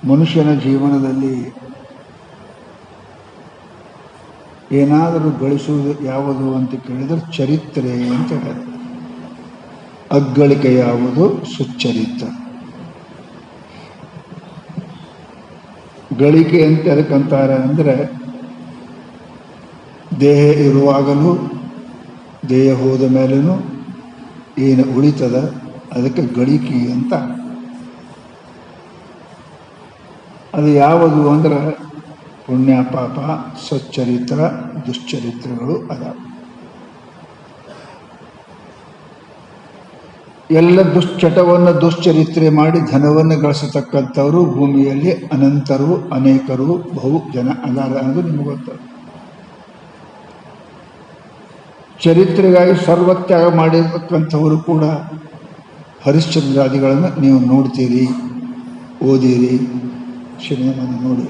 ಮನುಷ್ಯನ ಜೀವನದಲ್ಲಿ ಏನಾದರೂ ಗಳಿಸುವುದು ಯಾವುದು ಅಂತ ಕೇಳಿದರೆ ಚರಿತ್ರೆ ಅಂತ ಹೇಳ್ತಾರೆ. ಅಗ್ಗಳಿಕೆ ಯಾವುದು? ಸುಚರಿತ್ರ. ಗಳಿಕೆ ಅಂತ ಎದಕ್ಕಂತಾರೆ ಅಂದರೆ, ದೇಹ ಇರುವಾಗಲೂ ದೇಹ ಹೋದ ಮೇಲೂ ಏನು ಉಳಿತದ ಅದಕ್ಕೆ ಗಳಿಕೆ ಅಂತ. ಅದು ಯಾವುದು ಅಂದ್ರೆ ಪುಣ್ಯ ಪಾಪ, ಸಚ್ಚರಿತ್ರ, ದುಶ್ಚರಿತ್ರಗಳು ಅದಾವ. ಎಲ್ಲ ದುಶ್ಚಟವನ್ನು ದುಶ್ಚರಿತ್ರೆ ಮಾಡಿ ಧನವನ್ನು ಗಳಿಸತಕ್ಕಂಥವರು ಭೂಮಿಯಲ್ಲಿ ಅನಂತರು, ಅನೇಕರು, ಬಹು ಜನ ಅದಾರ ಅನ್ನೋದು ನಿಮಗೆ ಗೊತ್ತದ. ಚರಿತ್ರೆಗಾಗಿ ಸರ್ವತ್ಯಾಗ ಮಾಡಿರ್ತಕ್ಕಂಥವರು ಕೂಡ ಹರಿಶ್ಚಂದ್ರಾದಿಗಳನ್ನು ನೀವು ನೋಡ್ತೀರಿ, ಓದಿರಿ, ಸಿನಿಮಾವನ್ನು ನೋಡಿ.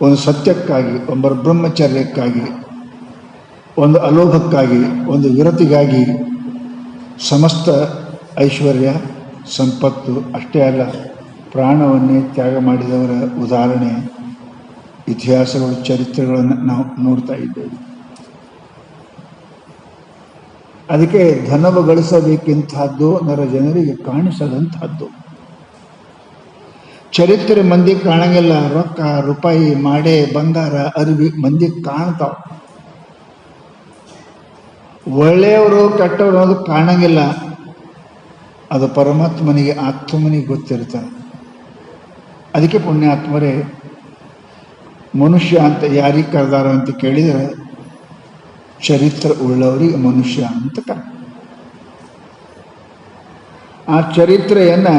ಒಂದು ಸತ್ಯಕ್ಕಾಗಿ, ಒಬ್ಬರ ಬ್ರಹ್ಮಚರ್ಯಕ್ಕಾಗಿ, ಒಂದು ಅಲೋಭಕ್ಕಾಗಿ, ಒಂದು ವಿರತಿಗಾಗಿ ಸಮಸ್ತ ಐಶ್ವರ್ಯ ಸಂಪತ್ತು ಅಷ್ಟೇ ಅಲ್ಲ, ಪ್ರಾಣವನ್ನೇ ತ್ಯಾಗ ಮಾಡಿದವರ ಉದಾಹರಣೆ ಇತಿಹಾಸಗಳು, ಚರಿತ್ರೆಗಳನ್ನು ನಾವು ನೋಡ್ತಾ ಇದ್ದೇವೆ. ಅದಕ್ಕೆ ಧನವ ಗಳಿಸಬೇಕಿಂತಹದ್ದು ನರ ಜನರಿಗೆ ಕಾಣಿಸದಂತಹದ್ದು. ಚರಿತ್ರೆ ಮಂದಿ ಕಾಣಂಗಿಲ್ಲ. ರೊಕ್ಕ, ರೂಪಾಯಿ, ಮಾಡೆ, ಬಂಗಾರ, ಅರಿವಿ ಮಂದಿ ಕಾಣ್ತಾವ. ಒಳ್ಳೆಯವರು ಕೆಟ್ಟವರು ಅನ್ನೋದು ಕಾಣಂಗಿಲ್ಲ. ಅದು ಪರಮಾತ್ಮನಿಗೆ, ಆತ್ಮನಿಗೆ ಗೊತ್ತಿರ್ತಾರೆ. ಅದಕ್ಕೆ ಪುಣ್ಯಾತ್ಮರೇ ಮನುಷ್ಯ ಅಂತ ಯಾರಿಗೆ ಕರೆದಾರ ಅಂತ ಕೇಳಿದರೆ, ಚರಿತ್ರೆ ಉಳ್ಳವರಿಗೆ ಮನುಷ್ಯ ಅಂತ ಕರೆ. ಆ ಚರಿತ್ರೆಯನ್ನು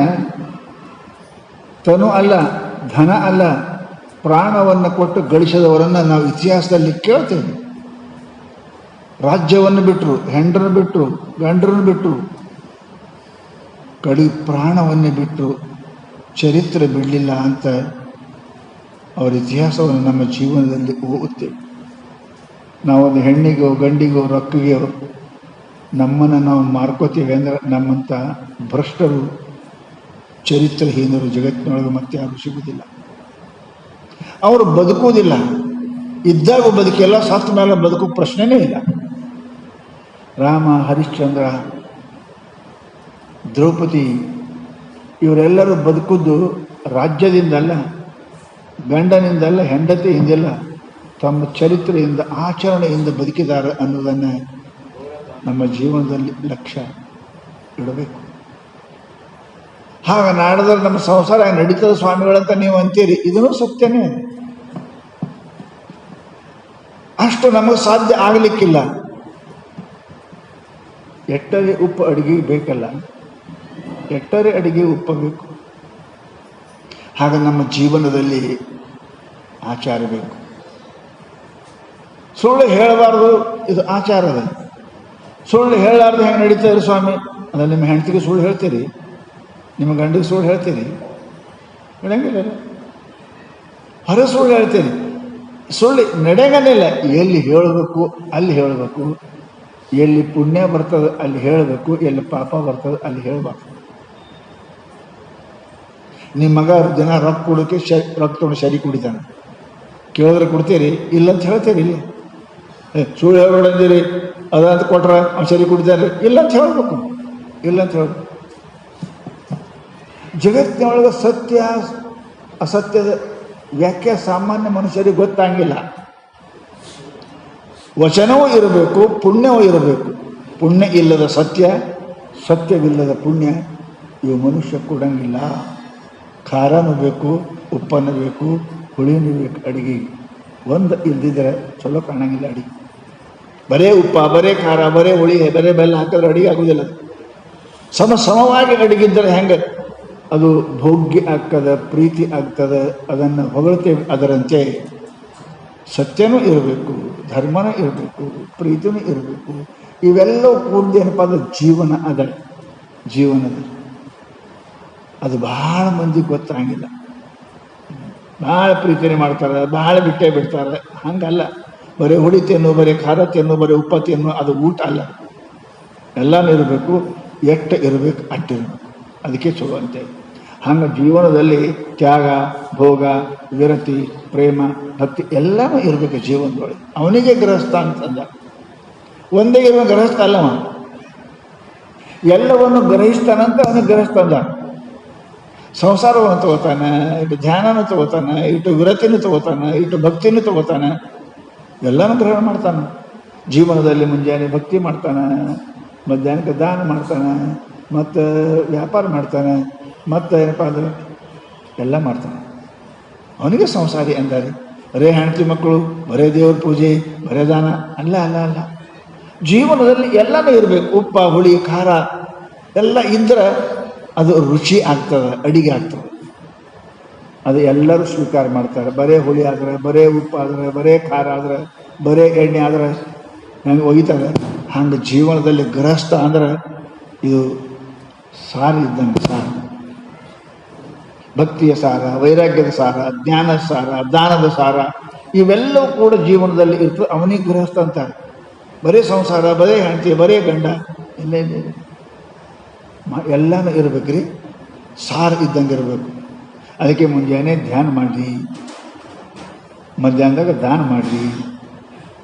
ತನು ಅಲ್ಲ, ಧನ ಅಲ್ಲ, ಪ್ರಾಣವನ್ನು ಕೊಟ್ಟು ಗಳಿಸಿದವರನ್ನು ನಾವು ಇತಿಹಾಸದಲ್ಲಿ ಕೇಳ್ತೇವೆ. ರಾಜ್ಯವನ್ನು ಬಿಟ್ಟರು, ಹೆಂಡರನ್ನು ಬಿಟ್ಟರು, ಗಂಡರನ್ನು ಬಿಟ್ಟರು, ಕಡಿ ಪ್ರಾಣವನ್ನೇ ಬಿಟ್ಟರು, ಚರಿತ್ರೆ ಬಿಡಲಿಲ್ಲ ಅಂತ ಅವರ ಇತಿಹಾಸವನ್ನು ನಮ್ಮ ಜೀವನದಲ್ಲಿ ಓದುತ್ತೇವೆ. ನಾವೊಂದು ಹೆಣ್ಣಿಗೋ ಗಂಡಿಗೋ ರೊಕ್ಕಿಗೋ ನಮ್ಮನ್ನು ನಾವು ಮಾರ್ಕೋತೀವಿ ಅಂದರೆ ನಮ್ಮಂಥ ಭ್ರಷ್ಟರು, ಚರಿತ್ರಹೀನರು ಜಗತ್ತಿನೊಳಗೆ ಮತ್ತೆ ಯಾರು ಸಿಗುವುದಿಲ್ಲ. ಅವರು ಬದುಕುವುದಿಲ್ಲ. ಇದ್ದಾಗ ಬದುಕಿಲ್ಲ, ಸತ್ತ ಮೇಲೆ ಬದುಕೋ ಪ್ರಶ್ನೆನೇ ಇಲ್ಲ. ರಾಮ, ಹರಿಶ್ಚಂದ್ರ, ದ್ರೌಪದಿ ಇವರೆಲ್ಲರೂ ಬದುಕುವುದು ರಾಜ್ಯದಿಂದಲ್ಲ, ಗಂಡನಿಂದಲ್ಲ, ಹೆಂಡತಿಯಿಂದಲ್ಲ, ತಮ್ಮ ಚರಿತ್ರೆಯಿಂದ, ಆಚರಣೆಯಿಂದ ಬದುಕಿದ್ದಾರೆ ಅನ್ನೋದನ್ನು ನಮ್ಮ ಜೀವನದಲ್ಲಿ ಲಕ್ಷ್ಯ ಇಡಬೇಕು. ಹಾಗೆ ನಾಡಿದ್ರೆ ನಮ್ಮ ಸಂಸಾರ ನಡೀತದ ಸ್ವಾಮಿಗಳಂತ ನೀವು ಅಂತೀರಿ, ಇದೂ ಸತ್ಯನೇ. ಅಷ್ಟು ನಮಗೆ ಸಾಧ್ಯ ಆಗಲಿಕ್ಕಿಲ್ಲ. ಎಟ್ಟರೆ ಉಪ್ಪು ಅಡುಗೆಗೆ ಬೇಕಲ್ಲ, ಎಟ್ಟರೆ ಅಡುಗೆ ಉಪ್ಪು ಬೇಕು. ಹಾಗೆ ನಮ್ಮ ಜೀವನದಲ್ಲಿ ಆಚಾರ ಬೇಕು. ಸುಳ್ಳು ಹೇಳಬಾರ್ದು, ಇದು ಆಚಾರದ. ಸುಳ್ಳು ಹೇಳಲಾರ್ದು ಹೆಂಗೆ ನಡೀತಾರೆ ಸ್ವಾಮಿ? ಅಂದರೆ ನಿಮ್ಮ ಹೆಂಡತಿಗೆ ಸುಳ್ಳು ಹೇಳ್ತೀರಿ, ನಿಮ್ಮ ಗಂಡಿಗೆ ಸುಳ್ಳು ಹೇಳ್ತೀರಿ? ನಡೆಯಂಗಿಲ್ಲ. ಹೊರ ಸುಳ್ಳು ಹೇಳ್ತೀರಿ, ಸುಳ್ಳು ನಡೆಯಂಗಿಲ್ಲ. ಎಲ್ಲಿ ಹೇಳಬೇಕು ಅಲ್ಲಿ ಹೇಳಬೇಕು, ಎಲ್ಲಿ ಪುಣ್ಯ ಬರ್ತದೆ ಅಲ್ಲಿ ಹೇಳಬೇಕು, ಎಲ್ಲಿ ಪಾಪ ಬರ್ತದೆ ಅಲ್ಲಿ ಹೇಳಬಾರ್ದು. ನಿಮ್ಮ ಮಗ ಜನ ರೊಕ್ಕ ಕೊಡೋಕ್ಕೆ ರೊಕ್ಕ ತೊಗೊಂಡು ಸರಿ ಕುಡಿತಾನೆ, ಕೇಳಿದ್ರೆ ಕೊಡ್ತೀರಿ? ಇಲ್ಲಂತ ಹೇಳ್ತೀರಿ. ಇಲ್ಲ, ಸುಳ್ಳು ಹೇಳ್ಬೇಡಂದಿರಿ, ಅದಂತ ಕೊಟ್ರೆ ಅವ್ನು ಸರಿ ಕುಡಿತಾನೆ, ಇಲ್ಲಂತ ಹೇಳಬೇಕು, ಇಲ್ಲಂತ ಹೇಳ್ಬೇಕು. ಜಗತ್ತಿನೊಳಗೆ ಸತ್ಯ ಅಸತ್ಯದ ವ್ಯಾಖ್ಯೆ ಸಾಮಾನ್ಯ ಮನುಷ್ಯರಿಗೆ ಗೊತ್ತಾಗಿಲ್ಲ. ವಚನವೂ ಇರಬೇಕು, ಪುಣ್ಯವೂ ಇರಬೇಕು. ಪುಣ್ಯ ಇಲ್ಲದ ಸತ್ಯ, ಸತ್ಯವಿಲ್ಲದ ಪುಣ್ಯ ಇವು ಮನುಷ್ಯ ಕೊಡಂಗಿಲ್ಲ. ಖಾರನೂ ಬೇಕು, ಉಪ್ಪನ್ನು ಬೇಕು, ಹುಳಿನೂ ಬೇಕು ಅಡುಗೆ. ಒಂದು ಇಲ್ದಿದ್ರೆ ಚಲೋ ಕಾಣಂಗಿಲ್ಲ ಅಡುಗೆ. ಬರೇ ಉಪ್ಪ, ಬರೇ ಖಾರ, ಬರೇ ಹುಳಿ, ಬರೇ ಬೆಲ್ಲ ಹಾಕಿದ್ರೆ ಅಡುಗೆ ಆಗೋದಿಲ್ಲ. ಸಮವಾಗಿ ಅಡುಗಿದ್ದರೆ ಹೆಂಗೆ ಅದು ಭೋಗ್ಯ ಆಗ್ತದೆ, ಪ್ರೀತಿ ಆಗ್ತದೆ, ಅದನ್ನು ಹೊಗಳ್ತೇವೆ. ಅದರಂತೆ ಸತ್ಯನೂ ಇರಬೇಕು, ಧರ್ಮನೂ ಇರಬೇಕು, ಪ್ರೀತಿನೂ ಇರಬೇಕು. ಇವೆಲ್ಲವೂ ಕೂಡಿದ ಏನಪ್ಪ ಅಂದ್ರೆ ಜೀವನ. ಅದ ಜೀವನದ ಅದು ಭಾಳ ಮಂದಿಗೆ ಗೊತ್ತಾಗಿಲ್ಲ. ಭಾಳ ಪ್ರೀತಿನೇ ಮಾಡ್ತಾರೆ, ಭಾಳ ಬಿಟ್ಟೇ ಬಿಡ್ತಾರೆ. ಹಂಗಲ್ಲ. ಬರೀ ಹುಳಿ ತಿನ್ನು, ಬರೀ ಖಾರ ತಿನ್ನು, ಬರೀ ಉಪ್ಪ ತಿನ್ನು, ಅದು ಊಟ ಅಲ್ಲ. ಎಲ್ಲನೂ ಇರಬೇಕು. ಎಷ್ಟು ಇರಬೇಕು ಅಷ್ಟಿರಬೇಕು. ಅದಕ್ಕೆ ಚಲೋ ಅಂತೇಳಿ. ಹಂಗೆ ಜೀವನದಲ್ಲಿ ತ್ಯಾಗ, ಭೋಗ, ವಿರತಿ, ಪ್ರೇಮ, ಭಕ್ತಿ ಎಲ್ಲನೂ ಇರಬೇಕು ಜೀವನದೊಳಗೆ. ಅವನಿಗೆ ಗೃಹಸ್ಥ ಅಂತಂದ. ಒಂದೇ ಇರುವ ಗೃಹಸ್ಥ ಅಲ್ಲವ, ಎಲ್ಲವನ್ನು ಗ್ರಹಿಸ್ತಾನಂತ ಅವನಿಗೆ ಗೃಹಸ್ಥ ಅಂದ. ಸಂಸಾರವನ್ನು ತಗೋತಾನೆ, ಇಟ್ಟು ಧ್ಯಾನನೂ ತಗೋತಾನೆ, ಇಟ್ಟು ವಿರತಿನೂ ತಗೋತಾನೆ, ಇಟ್ಟು ಭಕ್ತಿನೂ ತಗೋತಾನೆ, ಎಲ್ಲನೂ ಗ್ರಹಣ ಮಾಡ್ತಾನೆ. ಜೀವನದಲ್ಲಿ ಮುಂಜಾನೆ ಭಕ್ತಿ ಮಾಡ್ತಾನೆ, ಮಧ್ಯಾಹ್ನಕ್ಕೆ ದಾನ ಮಾಡ್ತಾನೆ, ಮತ್ತು ವ್ಯಾಪಾರ ಮಾಡ್ತಾನೆ, ಮತ್ತು ಏನಪ್ಪ ಅಂದ್ರೆ ಎಲ್ಲ ಮಾಡ್ತಾನೆ. ಅವನಿಗೆ ಸಂಸಾರಿ ಅಂದಾರೆ. ಬರೇ ಹೆಂಡತಿ ಮಕ್ಕಳು, ಬರೇ ದೇವ್ರ ಪೂಜೆ, ಬರೇ ದಾನ ಅಲ್ಲ ಅಲ್ಲ ಅಲ್ಲ. ಜೀವನದಲ್ಲಿ ಎಲ್ಲನೂ ಇರಬೇಕು. ಉಪ್ಪ, ಹುಳಿ, ಖಾರ ಎಲ್ಲ ಇದ್ದರೆ ಅದು ರುಚಿ ಆಗ್ತದೆ, ಅಡಿಗೆ ಆಗ್ತದೆ. ಅದು ಎಲ್ಲರೂ ಸ್ವೀಕಾರ ಮಾಡ್ತಾರೆ. ಬರೇ ಹುಳಿ ಆದರೆ, ಬರೇ ಉಪ್ಪು ಆದರೆ, ಬರೇ ಖಾರ ಆದರೆ, ಬರೇ ಎಣ್ಣೆ ಆದರೆ ನನಗೆ ಒಯ್ತಾರೆ. ಹಂಗೆ ಜೀವನದಲ್ಲಿ ಗೃಹಸ್ಥ ಅಂದ್ರೆ ಇದು ಸಾರ ಇದ್ದಂಗೆ. ಸಾರ, ಭಕ್ತಿಯ ಸಾರ, ವೈರಾಗ್ಯದ ಸಾರ, ಜ್ಞಾನದ ಸಾರ, ದಾನದ ಸಾರ ಇವೆಲ್ಲವೂ ಕೂಡ ಜೀವನದಲ್ಲಿ ಇರ್ತದೆ. ಅವನಿಗೆ ಗೃಹಸ್ಥ ಅಂತಾರೆ. ಬರೀ ಸಂಸಾರ, ಬರೀ ಹೆಂಡತಿ, ಬರೀ ಗಂಡ ಎಲ್ಲ ಎಲ್ಲನೂ ಇರ್ಬೇಕ್ರಿ. ಸಾರ ಇದ್ದಂಗೆ ಇರಬೇಕು. ಅದಕ್ಕೆ ಮುಂಜಾನೆ ಧ್ಯಾನ ಮಾಡಿರಿ, ಮಧ್ಯಾಹ್ನದಾಗ ದಾನ ಮಾಡಿರಿ,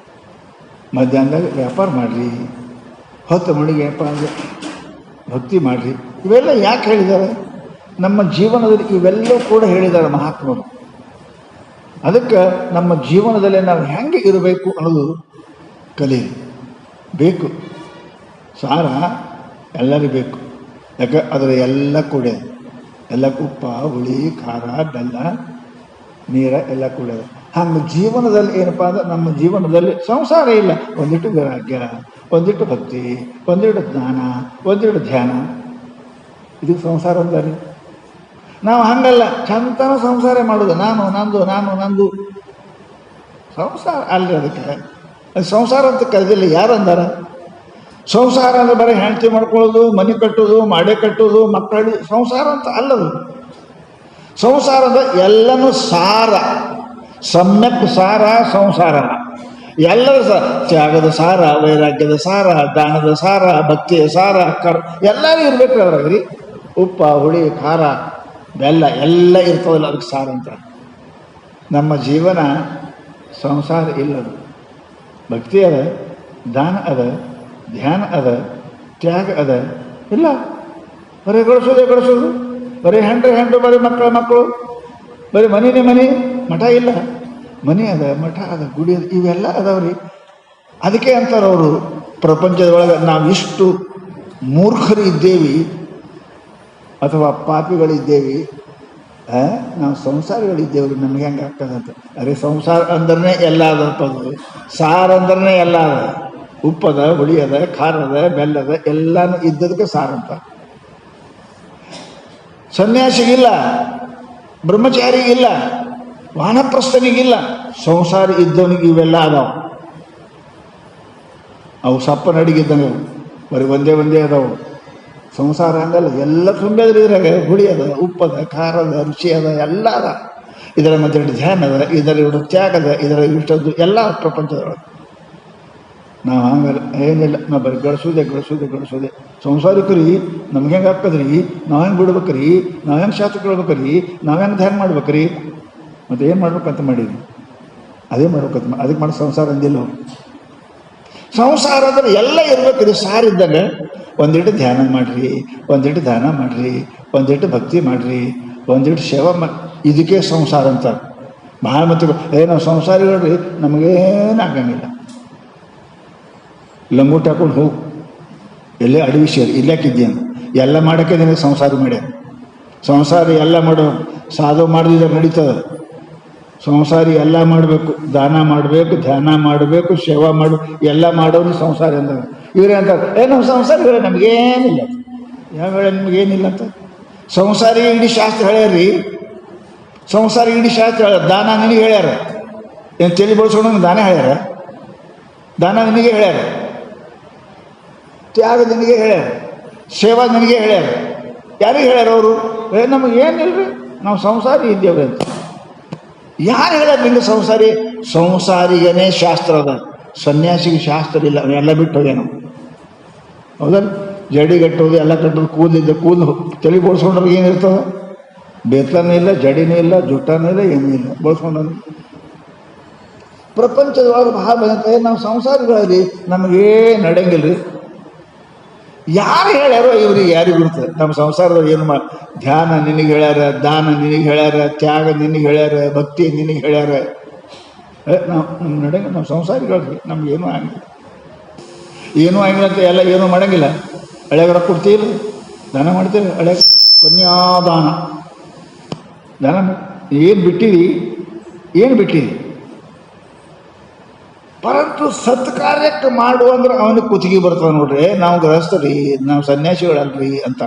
ಮಧ್ಯಾಹ್ನದಾಗ ವ್ಯಾಪಾರ ಮಾಡಿರಿ, ಹೊತ್ತು ಮಣಿಗೆ ಏನಪ್ಪ ಅಂದರೆ ಭಕ್ತಿ ಮಾಡಿರಿ. ಇವೆಲ್ಲ ಯಾಕೆ ಹೇಳಿದ್ದಾರೆ? ನಮ್ಮ ಜೀವನದಲ್ಲಿ ಇವೆಲ್ಲವೂ ಕೂಡ ಹೇಳಿದ್ದಾರೆ ಮಹಾತ್ಮರು. ಅದಕ್ಕೆ ನಮ್ಮ ಜೀವನದಲ್ಲಿ ನಾವು ಹೆಂಗೆ ಇರಬೇಕು ಅನ್ನೋದು ಕಲಿ ಬೇಕು. ಸಾರ ಎಲ್ಲರಿಗೂ ಬೇಕು. ಯಾಕೆ ಅದರ ಎಲ್ಲ ಕೂಡ ಎಲ್ಲ ಉಪ್ಪ, ಹುಳಿ, ಖಾರ, ಬೆಲ್ಲ, ನೀರ ಎಲ್ಲ ಕೂಡ. ಹಂಗೆ ಜೀವನದಲ್ಲಿ ಏನಪ್ಪ ಅಂದ್ರೆ ನಮ್ಮ ಜೀವನದಲ್ಲಿ ಸಂಸಾರ ಇಲ್ಲ. ಒಂದಿಟ್ಟು ವೈರಾಗ್ಯ, ಒಂದಿಟ್ಟು ಭಕ್ತಿ, ಒಂದಿಟ್ಟು ಜ್ಞಾನ, ಒಂದಿಟ್ಟು ಧ್ಯಾನ, ಇದು ಸಂಸಾರ ಅಂದಾರೆ. ನಾವು ಹಂಗಲ್ಲ, ಚಂತನ ಸಂಸಾರ ಮಾಡೋದು. ನಾನು ನಂದು, ನಾನು ನಂದು ಸಂಸಾರ ಅಲ್ಲರಿ. ಅದಕ್ಕೆ ಅದು ಸಂಸಾರ ಅಂತ ಕರೆದಿಲ್ಲ. ಯಾರು ಅಂದಾರ? ಸಂಸಾರ ಅಂದರೆ ಬರೀ ಹೆಂಡತಿ ಮಾಡ್ಕೊಳ್ಳೋದು, ಮನೆ ಕಟ್ಟೋದು, ಮಾಡೆ ಕಟ್ಟೋದು, ಮಕ್ಕಳು ಸಂಸಾರ ಅಂತ ಅಲ್ಲದು. ಸಂಸಾರ ಅಂದರೆ ಎಲ್ಲನೂ ಸಾರ, ಸಮ್ಯಕ್ ಸಾರ ಸಂಸಾರ. ಎಲ್ಲರ ಸಾರ, ತ್ಯಾಗದ ಸಾರ, ವೈರಾಗ್ಯದ ಸಾರ, ದಾನದ ಸಾರ, ಭಕ್ತಿಯ ಸಾರ, ಎಲ್ಲರೂ ಇರಬೇಕು ಅದ್ರಾಗ್ರಿ. ಉಪ್ಪ, ಹುಳಿ, ಖಾರ, ಬೆಲ್ಲ ಎಲ್ಲ ಇರ್ತದಲ್ಲ, ಅದಕ್ಕೆ ಸಾರ ಅಂತ. ನಮ್ಮ ಜೀವನ ಸಂಸಾರ ಇಲ್ಲದು. ಭಕ್ತಿ ಅದ, ದಾನ ಅದ, ಧ್ಯಾನ ಅದ, ತ್ಯಾಗ ಅದ, ಇಲ್ಲ. ಬರೀ ಗಳಿಸೋದು, ಬರೀ ಹೆಂಡ್ರು, ಬರೀ ಮಕ್ಕಳು, ಬರೀ ಮನೆನೇ ಮನೆ, ಮಠ ಇಲ್ಲ. ಮನೆ ಅದ, ಮಠ ಅದ, ಗುಡಿ ಅದ, ಇವೆಲ್ಲ ಅದಾವ್ರಿ. ಅದಕ್ಕೆ ಅಂತಾರೆ ಅವರು, ಪ್ರಪಂಚದ ಒಳಗೆ ನಾವಿಷ್ಟು ಮೂರ್ಖರು ಇದ್ದೇವಿ ಅಥವಾ ಪಾಪಿಗಳಿದ್ದೇವಿ, ನಾವು ಸಂಸಾರಿಗಳಿದ್ದೇವ್ರಿ, ನಮ್ಗೆ ಹೆಂಗೆ ಆಗ್ತದಂತ. ಅರೆ ಸಂಸಾರ ಅಂದ್ರೆ ಎಲ್ಲ ಅದಪ್ಪ. ಅದು ಸಾರ ಅಂದ್ರೆ ಎಲ್ಲ ಅದ. ಉಪ್ಪದ, ಹುಳಿಯದ, ಖಾರದ, ಬೆಲ್ಲದ ಎಲ್ಲನೂ ಇದ್ದದಕ್ಕೆ ಸಾರ ಅಂತ. ಸನ್ಯಾಸಿಗಿಲ್ಲ, ಬ್ರಹ್ಮಚಾರಿಗಿಲ್ಲ, ವಾನಪ್ರಸ್ಥನಿಗಿಲ್ಲ, ಸಂಸಾರ ಇದ್ದವನಿಗೆ ಇವೆಲ್ಲ ಅದಾವ. ಅವು ಸಪ್ಪನ ಅಡಿಗಿದ್ದಂಗೆ ಬರೀ ಒಂದೇ ಅದಾವು. ಸಂಸಾರ ಹಂಗಲ್ಲ, ಎಲ್ಲ ತುಂಬಿದ್ರೆ ಇದ್ರಾಗ ಹುಳಿ ಅದ, ಉಪ್ಪದ, ಖಾರದ, ರುಚಿ ಅದ, ಎಲ್ಲ ಅದ. ಇದರ ಮಧ್ಯೆ ಧ್ಯಾನ ಅದ, ಇದರ ತ್ಯಾಗದ, ಇದರ ಇಷ್ಟದ್ದು ಎಲ್ಲ ಪ್ರಪಂಚದೊಳಗೆ. ನಾವು ಹಂಗಲ್ಲ, ಏನಿಲ್ಲ, ನಾವು ಬರೀ ಗಳಿಸೋದೆ. ಸಂಸಾರಿಕರಿ ನಮ್ಗೆ ಹೆಂಗೆ ಹಾಕದ್ರಿ, ನಾವು ಹೆಂಗೆ ಬಿಡ್ಬೇಕ್ರಿ, ನಾವು ಹೆಂಗೆ ಶಾಸ್ತ್ರ ಕೇಳ್ಬೇಕ್ರಿ, ನಾವು ಹೆಂಗೆ ಧ್ಯಾನ ಮಾಡ್ಬೇಕ್ರಿ, ಮತ್ತು ಏನು ಮಾಡ್ಬೇಕಂತ ಮಾಡೀವಿ, ಅದೇ ಮಾಡ್ಬೇಕಂತ. ಅದಕ್ಕೆ ಮಾಡಿ ಸಂಸಾರ ಅಂದಿಲ್ಲ. ಸಂಸಾರ ಅಂದ್ರೆ ಎಲ್ಲ ಇರ್ಬೇಕು. ಇದು ಸಾರ ಇದ್ದಾಗ ಒಂದಿಟ್ಟು ಧ್ಯಾನ ಮಾಡಿರಿ, ಒಂದಿಟ್ಟು ದಾನ ಮಾಡಿರಿ, ಒಂದಿಟ್ಟು ಭಕ್ತಿ ಮಾಡಿರಿ, ಒಂದಿಟ್ಟು ಸೇವಾ ಮಾಡಿ, ಇದಕ್ಕೆ ಸಂಸಾರ ಅಂತ. ಭಾಳ ಮತ್ತೆ ನಾವು ಸಂಸಾರಿಗಳ್ರಿ, ನಮಗೇನು ಆಗಂಗಿಲ್ಲ. ಲಂಗೋಟ ಹಾಕೊಂಡು ಹೋಗು, ಎಲ್ಲೇ ಅಡವಿ ಸೇರಿ ಇಲ್ಲಾಕಿದ್ದೇನು, ಎಲ್ಲ ಮಾಡೋಕ್ಕೆ ನಿನಗೆ ಸಂಸಾರ ಮಾಡ್ಯಾರ. ಸಂಸಾರಿ ಎಲ್ಲ ಮಾಡೋ, ಸಾಧು ಮಾಡಿದ್ರೆ ನಡೀತದೆ. ಸಂಸಾರಿ ಎಲ್ಲ ಮಾಡಬೇಕು, ದಾನ ಮಾಡಬೇಕು, ಧ್ಯಾನ ಮಾಡಬೇಕು, ಸೇವಾ ಮಾಡಬೇಕು, ಎಲ್ಲ ಮಾಡೋರು ಸಂಸಾರ ಅಂದ. ಇವರೇ ಅಂತಾರೆ, ನಮ್ಮ ಸಂಸಾರಿಗಳೇ ನಮಗೇನಿಲ್ಲ. ಯಾವ ಹೇಳ ನಿಮಗೇನಿಲ್ಲ ಅಂತ? ಸಂಸಾರಿ ಇಡೀ ಶಾಸ್ತ್ರ ಹೇಳ್ಯಾರ್ರಿ. ಸಂಸಾರಿ ಇಡೀ ಶಾಸ್ತ್ರ ಹೇಳ್ಯಾರ. ದಾನ ನಿನಗೆ ಹೇಳ್ಯಾರ, ಏನು ತಲೆ ಬಳಸ್ಕೊಂಡು ದಾನ ಹೇಳ್ಯಾರ? ದಾನ ನಿನಗೆ ಹೇಳ್ಯಾರ, ತ್ಯಾಗ ನಿನಗೆ ಹೇಳ್ಯಾರ, ಸೇವಾ ನಿನಗೆ ಹೇಳ್ಯಾರ. ಯಾರಿಗೆ ಹೇಳ್ಯಾರ ಅವರು? ನಮಗೇನಿಲ್ರಿ, ನಾವು ಸಂಸಾರಿ ಇದ್ದೇವೆ ಅಂತ. ಯಾರು ಹೇಳ್ಯಾರ ನಿಂಗೆ ಸಂಸಾರಿ? ಸಂಸಾರಿಗನೇ ಶಾಸ್ತ್ರ ಅದ, ಸನ್ಯಾಸಿಗೆ ಶಾಸ್ತ್ರ ಇಲ್ಲ. ಎಲ್ಲ ಬಿಟ್ಟು ಹೋಗ್ಯಾನ. ಹೌದಲ್ಲ? ಜಡಿ ಕಟ್ಟೋದು, ಎಲ್ಲ ಕಟ್ಟೋದು, ಕೂದಲು ತಲೆ ಬೋಳ್ಸ್ಕೊಂಡ್ರೆ ಏನಿರ್ತದೆ? ಬೇತನೂ ಇಲ್ಲ, ಜಡಿನೂ ಇಲ್ಲ, ಜುಟ್ಟನೂ ಇಲ್ಲ, ಏನೂ ಇಲ್ಲ, ಬಳಸ್ಕೊಂಡು ಪ್ರಪಂಚದೊಳಗೆ ಬಹಳ ಬಂದಂತೆ ನಾವು ಸಂಸಾರಗಳಲ್ಲಿ ನಮಗೇನು ನಡೆಯಂಗಿಲ್ಲ ರೀ. ಯಾರು ಹೇಳ್ಯಾರೋ ಇವ್ರಿಗೆ ಯಾರಿಗೆ ಬಿಡ್ತದೆ? ನಮ್ಮ ಸಂಸಾರದಲ್ಲಿ ಏನು ಧ್ಯಾನ ನಿನಗೆ ಹೇಳ್ಯಾರ, ದಾನ ನಿನಗೆ ಹೇಳ್ಯಾರ, ತ್ಯಾಗ ನಿನಗೆ ಹೇಳ್ಯಾರ, ಭಕ್ತಿ ನಿನಗೆ ಹೇಳ್ಯಾರ. ನಾವು ನಮ್ಮ ನಡೆಯಂಗಿಲ್ಲ, ನಮ್ಮ ಸಂಸಾರಿಗಳು ನಮ್ಗೇನೂ ಆಗಿಲ್ಲ, ಏನೂ ಆಗಿಲ್ಲ ಅಂತ ಎಲ್ಲ ಏನೂ ಮಾಡೋಂಗಿಲ್ಲ. ಹಳೆಗರ ಕೊಡ್ತೀವಿ, ದಾನ ಮಾಡ್ತೀವಿ, ಹಳೆ ಕನ್ಯಾದಾನ ದಾನ ಏನು ಬಿಟ್ಟಿವಿ, ಏನು ಬಿಟ್ಟಿವಿ. ಪರಂತು ಸತ್ಕಾರ್ಯಕ್ಕೆ ಮಾಡು ಅಂದ್ರೆ ಅವನಿಗೆ ಕುತ್ತಿಗೆ ಬರ್ತದೆ ನೋಡ್ರಿ. ನಾವು ಗೃಹಸ್ಥರಿ, ನಾವು ಸನ್ಯಾಸಿಗಳಲ್ರಿ ಅಂತ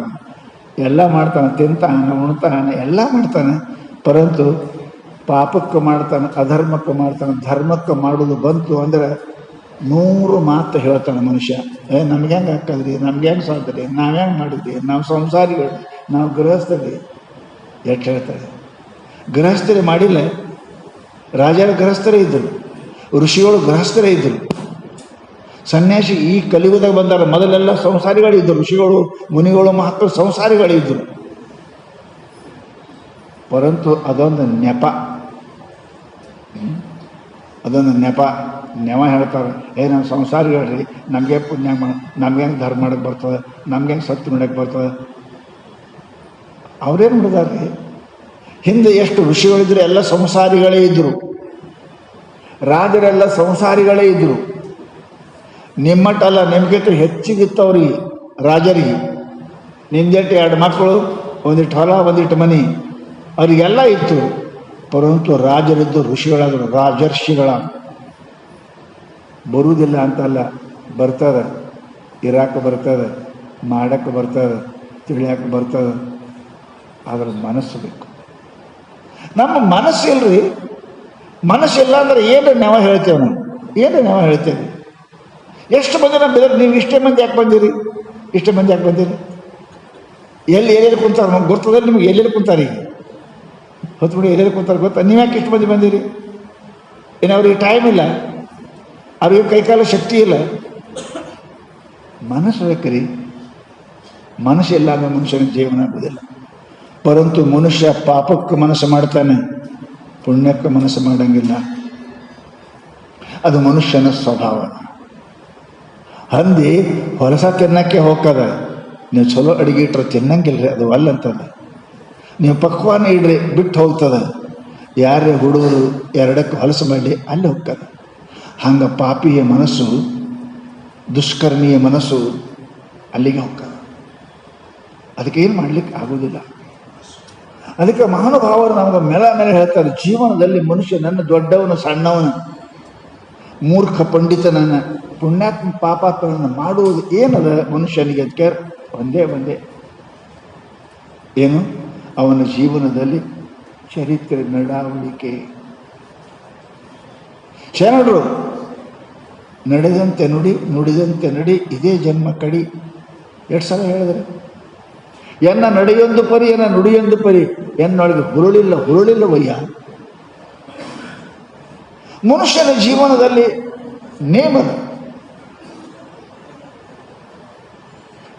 ಎಲ್ಲ ಮಾಡ್ತಾನೆ, ತಿಂತಾನೆ, ಉಣ್ತಾನೆ, ಎಲ್ಲ ಮಾಡ್ತಾನೆ. ಪರಂತು ಪಾಪಕ್ಕೆ ಮಾಡ್ತಾನೆ, ಅಧರ್ಮಕ್ಕೆ ಮಾಡ್ತಾನೆ. ಧರ್ಮಕ್ಕೆ ಮಾಡೋದು ಬಂತು ಅಂದರೆ 100 ಮಾತು ಹೇಳ್ತಾನೆ ಮನುಷ್ಯ. ನಮ್ಗೆ ಹೆಂಗೆ ಹಾಕದ್ರಿ, ನಮ್ಗೆ ಹೆಂಗೆ ಸಾಧ್ರಿ, ನಾವು ಹೆಂಗೆ ಮಾಡಿದ್ವಿ, ನಾವು ಸಂಸಾರಿಗಳು, ನಾವು ಗೃಹಸ್ಥರಿ ಎಷ್ಟು ಹೇಳ್ತಾರೆ. ಗೃಹಸ್ಥರೇ ಮಾಡಿಲ್ಲ, ರಾಜರ ಗೃಹಸ್ಥರೇ ಇದ್ದರು, ಋಷಿಗಳು ಗೃಹಸ್ಥರೇ ಇದ್ದರು, ಸನ್ಯಾಸಿ ಈ ಕಲಿಯುಗದಾಗ ಬಂದಾರ. ಮೊದಲೆಲ್ಲ ಸಂಸಾರಿಗಳಿದ್ದರು, ಋಷಿಗಳು ಮುನಿಗಳು ಮಹಾತ್ಮ ಸಂಸಾರಿಗಳಿದ್ದರು. ಪರಂತು ಅದೊಂದು ನೆಪ, ಅದೊಂದು ನೆವ ಹೇಳ್ತಾರೆ. ನಾವು ಸಂಸಾರಿಗಳ್ರಿ, ನಮಗೆ ಪುಣ್ಯ ನಮ್ಗೆ ಹೆಂಗೆ ಧರ್ಮ ಮಾಡಕ್ಕೆ ಬರ್ತದೆ, ನಮ್ಗೆ ಹೆಂಗೆ ಸತ್ಯ ಮಾಡಕ್ಕೆ ಬರ್ತದೆ. ಅವ್ರೇನು ಮಾಡಿದಾರೆ? ಹಿಂದೆ ಎಷ್ಟು ಋಷಿಗಳಿದ್ರು ಎಲ್ಲ ಸಂಸಾರಿಗಳೇ ಇದ್ದರು, ರಾಜರೆಲ್ಲ ಸಂಸಾರಿಗಳೇ ಇದ್ದರು. ನಿಮ್ಮಟ್ಟಲ್ಲ, ನಿಮ್ಗಿಂತ ಹೆಚ್ಚಿಗಿತ್ತವ್ರಿಗೆ ರಾಜರಿಗೆ. ನಿಂದೆಟ್ಟು 2 ಮಕ್ಕಳು, ಒಂದಿಟ್ಟು ಹೊಲ, ಒಂದಿಟ್ಟು ಮನೆ, ಅವರಿಗೆಲ್ಲ ಇತ್ತು. ಪರಂತು ರಾಜರಿದ್ದು ಋಷಿಗಳಾದರು, ರಾಜರ್ಷಿಗಳ. ಬರುವುದಿಲ್ಲ ಅಂತಲ್ಲ, ಬರ್ತದೆ, ಇರಾಕ ಬರ್ತದೆ, ಮಾಡಕ್ಕೆ ಬರ್ತದೆ, ತಿಳಿಯಕ್ಕೆ ಬರ್ತದೆ. ಅದರ ಮನಸ್ಸು ಬೇಕು. ನಮ್ಮ ಮನಸ್ಸು ಇಲ್ರಿ. ಮನಸ್ಸಿಲ್ಲ ಅಂದ್ರೆ ಏನು ನೆವ ಹೇಳ್ತೇವೆ ನಾವು, ಏನು ನೆವ ಹೇಳ್ತೇವೆ. ಎಷ್ಟು ಮಂದಿ ನಮ್ಮ ಬೆದರ್, ನೀವು ಇಷ್ಟೇ ಮಂದಿ ಯಾಕೆ ಬಂದಿರಿ, ಇಷ್ಟೇ ಮಂದಿ ಯಾಕೆ ಬಂದಿರಿ, ಎಲ್ಲೆಲ್ಲಿ ಕುಂತಾರೆ ನಮ್ಗೆ ಗೊತ್ತದ ನಿಮ್ಗೆ, ಎಲ್ಲೆಲ್ಲಿ ಕುಂತಾರೆ ಈಗ ಹೊತ್ತು ಬಿಡಿ, ಎಲ್ಲೆಲ್ಲಿ ಕುಂತಾರೆ ಗೊತ್ತಾ? ನೀವು ಯಾಕೆ ಇಷ್ಟು ಮಂದಿ ಬಂದಿರಿ? ಏನು ಅವ್ರಿಗೆ ಟೈಮ್ ಇಲ್ಲ, ಅವ್ರಿಗೆ ಕೈಕಾಲ ಶಕ್ತಿ ಇಲ್ಲ. ಮನಸ್ಸು ಬೇಕ್ರಿ. ಮನಸ್ಸಿಲ್ಲ ಅಂದ್ರೆ ಮನುಷ್ಯನ ಜೀವನ ಆಗೋದಿಲ್ಲ. ಪರಂತು ಮನುಷ್ಯ ಪಾಪಕ್ಕೆ ಮನಸ್ಸು ಮಾಡ್ತಾನೆ, ಪುಣ್ಯಕ್ಕೆ ಮನಸ್ಸು ಮಾಡಂಗಿಲ್ಲ. ಅದು ಮನುಷ್ಯನ ಸ್ವಭಾವ. ಹಂದಿ ಹೊಲಸ ತಿನ್ನಕ್ಕೆ ಹೋಗ್ತದ, ನೀವು ಚಲೋ ಅಡುಗೆ ಇಟ್ರೆ ತಿನ್ನಂಗಿಲ್ರಿ, ಅದು ಅಲ್ಲಂತದ. ನೀವು ಪಕ್ವಾನ ಇಡ್ರಿ ಬಿಟ್ಟು ಹೋಗ್ತದೆ. ಯಾರೇ ಹುಡುಗರು 2ಕ್ಕೆ ಹೊಲಸು ಮಾಡಿ ಅಲ್ಲಿ ಹೋಗ್ತದೆ. ಹಂಗೆ ಪಾಪಿಯ ಮನಸ್ಸು, ದುಷ್ಕರ್ಮಿಯ ಮನಸ್ಸು ಅಲ್ಲಿಗೆ ಹೋಗ್ತದೆ. ಅದಕ್ಕೆ ಏನು ಮಾಡಲಿಕ್ಕೆ ಆಗೋದಿಲ್ಲ. ಅದಕ್ಕೆ ಮಹಾನುಭಾವರು ನಮ್ಗೆ ಮೇಲೆ ಹೇಳ್ತಾರೆ, ಜೀವನದಲ್ಲಿ ಮನುಷ್ಯ ನನ್ನ ದೊಡ್ಡವನು ಸಣ್ಣವನು, ಮೂರ್ಖ ಪಂಡಿತನನ್ನು, ಪುಣ್ಯಾತ್ಮ ಪಾಪಾತ್ಮನನ್ನು ಮಾಡುವುದು ಏನದ ಮನುಷ್ಯನಿಗೆ? ಅದಕ್ಕೆ ಒಂದೇ ಏನು? ಅವನ ಜೀವನದಲ್ಲಿ ಚರಿತ್ರೆ, ನಡವಳಿಕೆ. ಶರಣರು ನಡೆದಂತೆ ನುಡಿ, ನುಡಿದಂತೆ ನಡಿ, ಇದೇ ಜನ್ಮ ಕಡಿ. 2 ಸಲ ಹೇಳಿದ್ರೆ, ಎನ್ನ ನಡೆಯೊಂದು ಪರಿ, ಎನ್ನ ನುಡಿಯೊಂದು ಪರಿ, ಎನ್ನೊಳಗೆ ಹುರುಳಿಲ್ಲವಯ್ಯ. ಮನುಷ್ಯನ ಜೀವನದಲ್ಲಿ ನೇಮದ.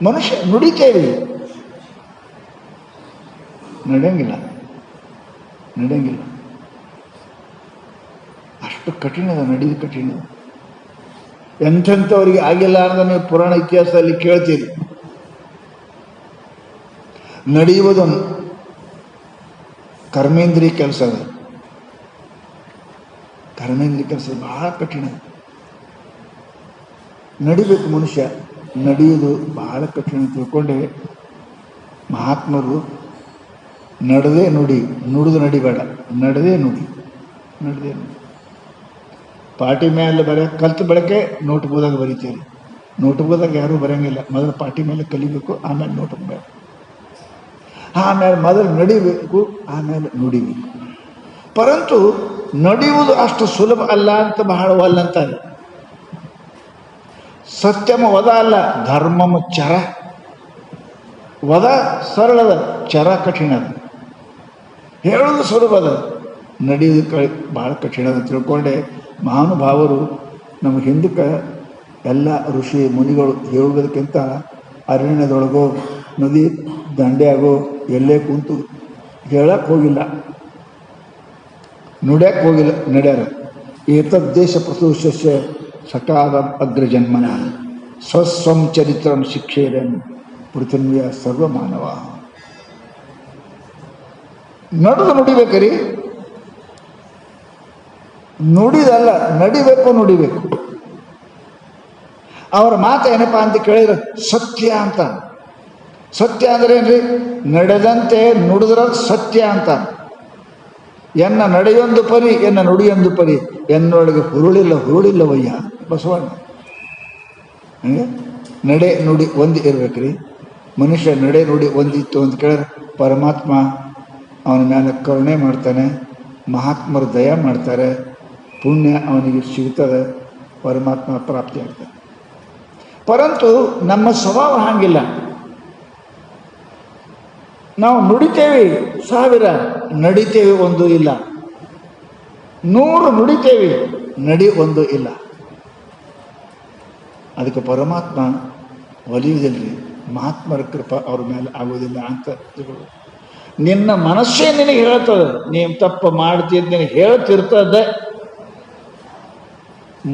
ಮನುಷ್ಯ ನುಡಿತೇವೆ, ನಡೆಯಂಗಿಲ್ಲ. ಅಷ್ಟು ಕಠಿಣದ, ನಡೆಯುವುದು ಕಠಿಣ. ಎಂಥವರಿಗೆ ಆಗಿಲ್ಲ ಅನ್ನೋದು ನೀವು ಪುರಾಣ ಇತಿಹಾಸದಲ್ಲಿ ಕೇಳ್ತೀರಿ. ನಡೆಯುವುದು ಕರ್ಮೇಂದ್ರಿಯ ಕೆಲಸ, ಅದು ಕರ್ಮೇಂದ್ರಿಯ ಕೆಲಸ ಬಹಳ ಕಠಿಣ. ನಡಿಬೇಕು ಮನುಷ್ಯ, ನಡೆಯುವುದು ಬಹಳ ಕಠಿಣ ತಿಳ್ಕೊಂಡೆ. ಮಹಾತ್ಮರು ನಡೆದೇ ನುಡಿ, ನುಡಿದು ನಡಿಬೇಡ, ನಡೆದೇ ನುಡಿ. ಪಾಟಿ ಮೇಲೆ ಕಲ್ತು ಬೆಳಕೆ ನೋಟ್ ಬೂದಾಗ ಬರೀತೀರಿ. ನೋಟ್ ಬೂದಾಗ ಯಾರೂ ಬರೋಂಗಿಲ್ಲ. ಮೊದಲು ಪಾಟಿ ಮೇಲೆ ಕಲಿಬೇಕು, ಆಮೇಲೆ ನೋಟ್ ಬೇಕು. ಆಮೇಲೆ ಮೊದಲು ನಡಿಬೇಕು, ಆಮೇಲೆ ನುಡಿಬೇಕು. ಪರಂತು ನಡೆಯುವುದು ಅಷ್ಟು ಸುಲಭ ಅಲ್ಲ ಅಂತ ಬಹಳ ಒಲ್ಲಂತಾರೆ. ಸತ್ಯಮ ವದ ಅಲ್ಲ, ಧರ್ಮಮ ಚರ. ವದ ಸರಳದ, ಚರ ಕಠಿಣದ. ಹೇಳೋದು ಸುಲಭದ, ನಡೆಯೋದು ಭಾಳ ಕಠಿಣದ ತಿಳ್ಕೊಂಡೆ. ಮಹಾನುಭಾವರು ನಮ್ಮ ಹಿಂದಕ್ಕೆ ಎಲ್ಲ ಋಷಿ ಮುನಿಗಳು ಹೇಳುವುದಕ್ಕಿಂತ ಅರಣ್ಯದೊಳಗೋ, ನದಿ ದಂಡೆಯಾಗೋ, ಎಲ್ಲೇ ಕುಂತು ಹೇಳಕ್ಕೆ ಹೋಗಿಲ್ಲ, ನುಡ್ಯಕ್ಕೆ ಹೋಗಿಲ್ಲ, ನಡ್ಯಾರ. ಏತದ್ದೇಶ ಪ್ರಸೂಷ್ಯ ಸಕಾಲ ಅಗ್ರಜನ್ಮನ ಸ್ವಸ್ವಂ ಚರಿತ್ರಂ ಶಿಕ್ಷೇರನ್ ಪೃಥಿವಿಯ ಸರ್ವಮಾನವ. ನಡೆದು ನುಡಿಬೇಕ್ರಿ, ನುಡಿದಲ್ಲ, ನಡಿಬೇಕು, ನುಡಿಬೇಕು. ಅವರ ಮಾತು ಏನಪ್ಪ ಅಂತ ಕೇಳಿದ್ರೆ ಸತ್ಯ ಅಂತ. ಸತ್ಯ ಅಂದ್ರೆ ಏನ್ರಿ? ನಡೆದಂತೆ ನುಡಿದ್ರ ಸತ್ಯ ಅಂತ. ಎನ್ನ ನಡೆಯೊಂದು ಪರಿ, ಎನ್ನ ನುಡಿಯೊಂದು ಪರಿ, ಎನ್ನೊಳಗೆ ಹುರುಳಿಲ್ಲವಯ್ಯ ಬಸವಣ್ಣ. ಹಂಗೆ ನಡೆ ನುಡಿ ಒಂದು ಇರ್ಬೇಕ್ರಿ. ಮನುಷ್ಯ ನಡೆ ನುಡಿ ಒಂದಿತ್ತು ಅಂತ ಕೇಳಿದ್ರೆ ಪರಮಾತ್ಮ ಅವನ ಮೇಲೆ ಕರುಣೆ ಮಾಡ್ತಾನೆ, ಮಹಾತ್ಮರು ದಯ ಮಾಡ್ತಾರೆ, ಪುಣ್ಯ ಅವನಿಗೆ ಸಿಗ್ತದೆ, ಪರಮಾತ್ಮ ಪ್ರಾಪ್ತಿ ಆಗ್ತದೆ. ಪರಂತು ನಮ್ಮ ಸ್ವಭಾವ ಹಾಗಿಲ್ಲ. ನಾವು ನುಡಿತೇವೆ 1000, ನಡಿತೇವೆ ಒಂದು ಇಲ್ಲ. 100 ನುಡಿತೇವೆ, ನಡಿ ಒಂದು ಇಲ್ಲ. ಅದಕ್ಕೆ ಪರಮಾತ್ಮ ಒಲಿಯುವುದಿಲ್ಲರಿ, ಮಹಾತ್ಮರ ಕೃಪಾ ಅವ್ರ ಮೇಲೆ ಆಗೋದಿಲ್ಲ ಅಂತ. ನಿನ್ನ ಮನಸ್ಸೇ ನಿನಗೆ ಹೇಳ್ತದೆ, ನೀನು ತಪ್ಪು ಮಾಡ್ತಿದ್ದು ನಿನಗೆ ಹೇಳ್ತಿರ್ತದೆ.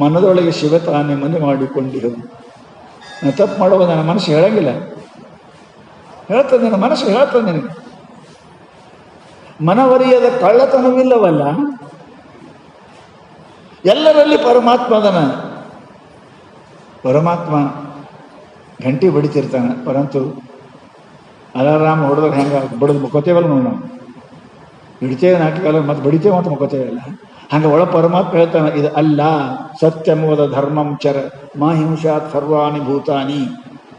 ಮನದೊಳಗೆ ಶಿವ ತಾನೇ ಮನೆ ಮಾಡಿಕೊಂಡಿರು. ನಾನು ತಪ್ಪು ಮಾಡುವ ನನ್ನ ಮನಸ್ಸು ಹೇಳಂಗಿಲ್ಲ, ಹೇಳ್ತದೆ, ನನ್ನ ಮನಸ್ಸು ಹೇಳ್ತದೆ ನಿನಗೆ. ಮನವರಿಯದ ಕಳ್ಳತನವಿಲ್ಲವಲ್ಲ, ಎಲ್ಲರಲ್ಲಿ ಪರಮಾತ್ಮ ಅದನ. ಪರಮಾತ್ಮ ಗಂಟೆ ಬಡಿತಿರ್ತಾನೆ, ಪರಂತು ಅಲಾರಾಮ್ ಹೊಡೆದ್ರೆ ಹೆಂಗೆ ಬಡದು ಮುಕ್ಕೋತೇವಲ್ಲ ನಾವು, ಹಿಡಿತೇವೆ ನಾಟಕಲ್ಲ, ಮತ್ತು ಬಡಿತೇವೆ ಮತ್ತು ಮುಕ್ಕೋತೇವಲ್ಲ. ಹಂಗೆ ಒಳ ಪರಮಾತ್ಮ ಹೇಳ್ತಾನೆ, ಇದು ಅಲ್ಲ ಸತ್ಯಮೋದ ಧರ್ಮಂ ಚರ ಮಾ ಹಿಂಸಾತ್ ಸರ್ವಾಣಿ ಭೂತಾನಿ.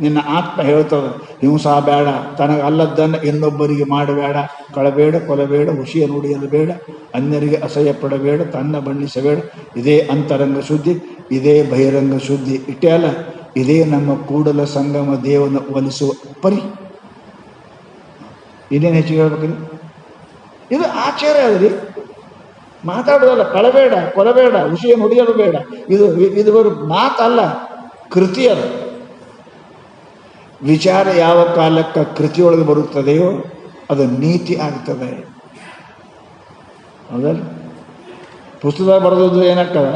ನಿನ್ನ ಆತ್ಮ ಹೇಳ್ತದೆ, ಹಿಂಸಾ ಬೇಡ, ತನಗೆ ಅಲ್ಲದ್ದನ್ನು ಇನ್ನೊಬ್ಬರಿಗೆ ಮಾಡಬೇಡ, ಕಳಬೇಡ, ಕೊಲಬೇಡ, ಹುಷಿಯ ನುಡಿಯಲು ಬೇಡ, ಅನ್ಯರಿಗೆ ಅಸಹ್ಯ ಪಡಬೇಡ, ತನ್ನ ಬಣ್ಣಿಸಬೇಡ. ಇದೇ ಅಂತರಂಗ ಶುದ್ಧಿ, ಇದೇ ಬಹಿರಂಗ ಶುದ್ಧಿ. ಇಷ್ಟೇ ಅಲ್ಲ, ಇದೇ ನಮ್ಮ ಕೂಡಲ ಸಂಗಮ ದೇವನ ಒಲಿಸುವ ಪರಿ. ಇದೇನು ಹೆಚ್ಚಿಗೆ ಹೇಳ್ಬೇಕ್ರಿ? ಇದು ಆಚಾರ ಅದ್ರಿ. ಮಾತಾಡೋದಲ್ಲ, ಕಳಬೇಡ, ಕೊಲಬೇಡ, ಹುಷಿಯ ನುಡಿಯಲು ಬೇಡ. ಇದು ಮಾತಲ್ಲ, ಕೃತಿ ಅದು. ವಿಚಾರ ಯಾವ ಕಾಲಕ್ಕೆ ಕೃತಿಯೊಳಗೆ ಬರುತ್ತದೆಯೋ ಅದು ನೀತಿ ಆಗ್ತದೆ. ಹೌದಲ್ಲ? ಪುಸ್ತಕ ಬರೆದದ್ದು ಏನಾಗ್ತದೆ?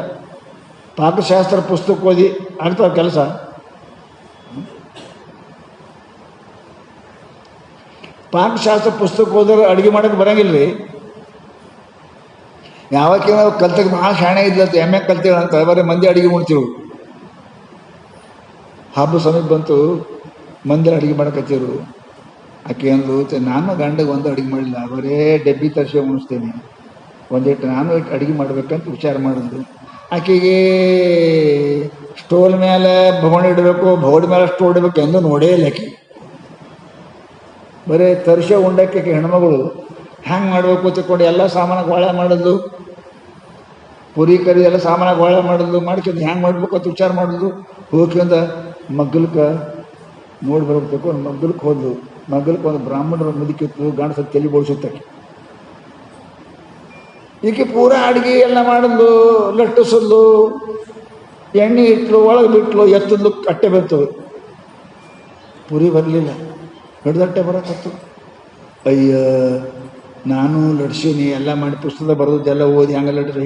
ಪಾಕಶಾಸ್ತ್ರ ಪುಸ್ತಕ ಓದಿ ಆಗ್ತದೆ ಕೆಲಸ. ಪಾಕಶಾಸ್ತ್ರ ಪುಸ್ತಕ ಓದಿದ್ರೆ ಅಡುಗೆ ಮಾಡೋಕ್ಕೆ ಬರಂಗಿಲ್ಲ ರೀ. ಯಾವಕ್ಕೆ ನಾವು ಕಲ್ತಕ್ಕೆ ಭಾಳ ಶಾಣೆ ಇದ್ಲಂತ, ಎಮ್ಮೆ ಕಲ್ತೀವಿ ಅಂತ ಬರೀ ಮಂದಿ ಅಡುಗೆ ಮಾಡ್ತೀವಿ. ಹಬ್ಬ ಸಮೀಪ ಬಂತು, ಮಂದಿ ಅಡುಗೆ ಮಾಡಕತ್ತೀರು. ಆಕೆ ಅಂದು, ನಾನು ಗಂಡಗೆ ಒಂದು ಅಡುಗೆ ಮಾಡಲಿಲ್ಲ, ಬರೇ ಡಬ್ಬಿ ತರಿಸಿ ಉಣಿಸ್ತೇನೆ, ಒಂದಿಟ್ಟು ನಾನು ಅಡುಗೆ ಮಾಡ್ಬೇಕಂತ ವಿಚಾರ ಮಾಡಿದ್ರು. ಆಕೆಗೆ ಸ್ಟೋಲ್ ಮೇಲೆ ಭವಣ ಇಡಬೇಕು, ಭವಡ ಮೇಲೆ ಸ್ಟೋವ್ ಇಡಬೇಕು ಎಂದು ನೋಡೇ ಇಲ್ಲ. ಆಕೆ ಬರೀ ತರಿಸಿ ಉಂಡಕ್ಕೆ ಹೆಣ್ಮಗಳು ಹ್ಯಾಂಗೆ ಮಾಡಬೇಕು ತಿಳ್ಕೊಂಡು ಎಲ್ಲ ಸಾಮಾನಾಗ ಒಳ್ಳೆ ಮಾಡೋದು, ಪುರಿ ಕರಿ ಎಲ್ಲ ಸಾಮಾನಾಗ ಒಳ್ಳೆ ಮಾಡೋದು, ಮಾಡ್ಕೊಂಡು ಹ್ಯಾಂಗೆ ಮಾಡ್ಬೇಕು ಅಂತ ವಿಚಾರ ಮಾಡೋದು. ಹೋಗ್ಕೊಂಡ ಮಗ್ಗಲ್ಕ ನೋಡಿ ಬರ್ಬೇಕು, ಮಗ್ಗಲ್ಕ್ಕೆ ಹೋದ್ಲು. ಮಗ್ಗಲ್ಕ್ಕೆ ಒಂದು ಬ್ರಾಹ್ಮಣರ ಮುದುಕಿತ್ತು, ಗಂಡಸ ತಲೆ ಬೋಳ್ಸುತ್ತಕ್ಕೆ. ಈಕೆ ಪೂರ ಅಡುಗೆ ಎಲ್ಲ ಮಾಡಿದ್ಲು, ಲಟ್ಟಿಸಲು, ಎಣ್ಣೆ ಇಟ್ಲು, ಒಳಗೆ ಬಿಟ್ಲು, ಎತ್ತದ್ಲು, ಕಟ್ಟೆ ಬಂತು. ಪುರಿ ಬರಲಿಲ್ಲ, ಹಿಡ್ದಟ್ಟೆ ಬರಕತ್ತು. ಅಯ್ಯ, ನಾನು ಲಟ್ಸೀನಿ, ಎಲ್ಲ ಮಾಡಿ ಪುಸ್ತಕ ಬರೋದೆಲ್ಲ ಓದಿ ಹಂಗೆ ಲಟ್ಸಿ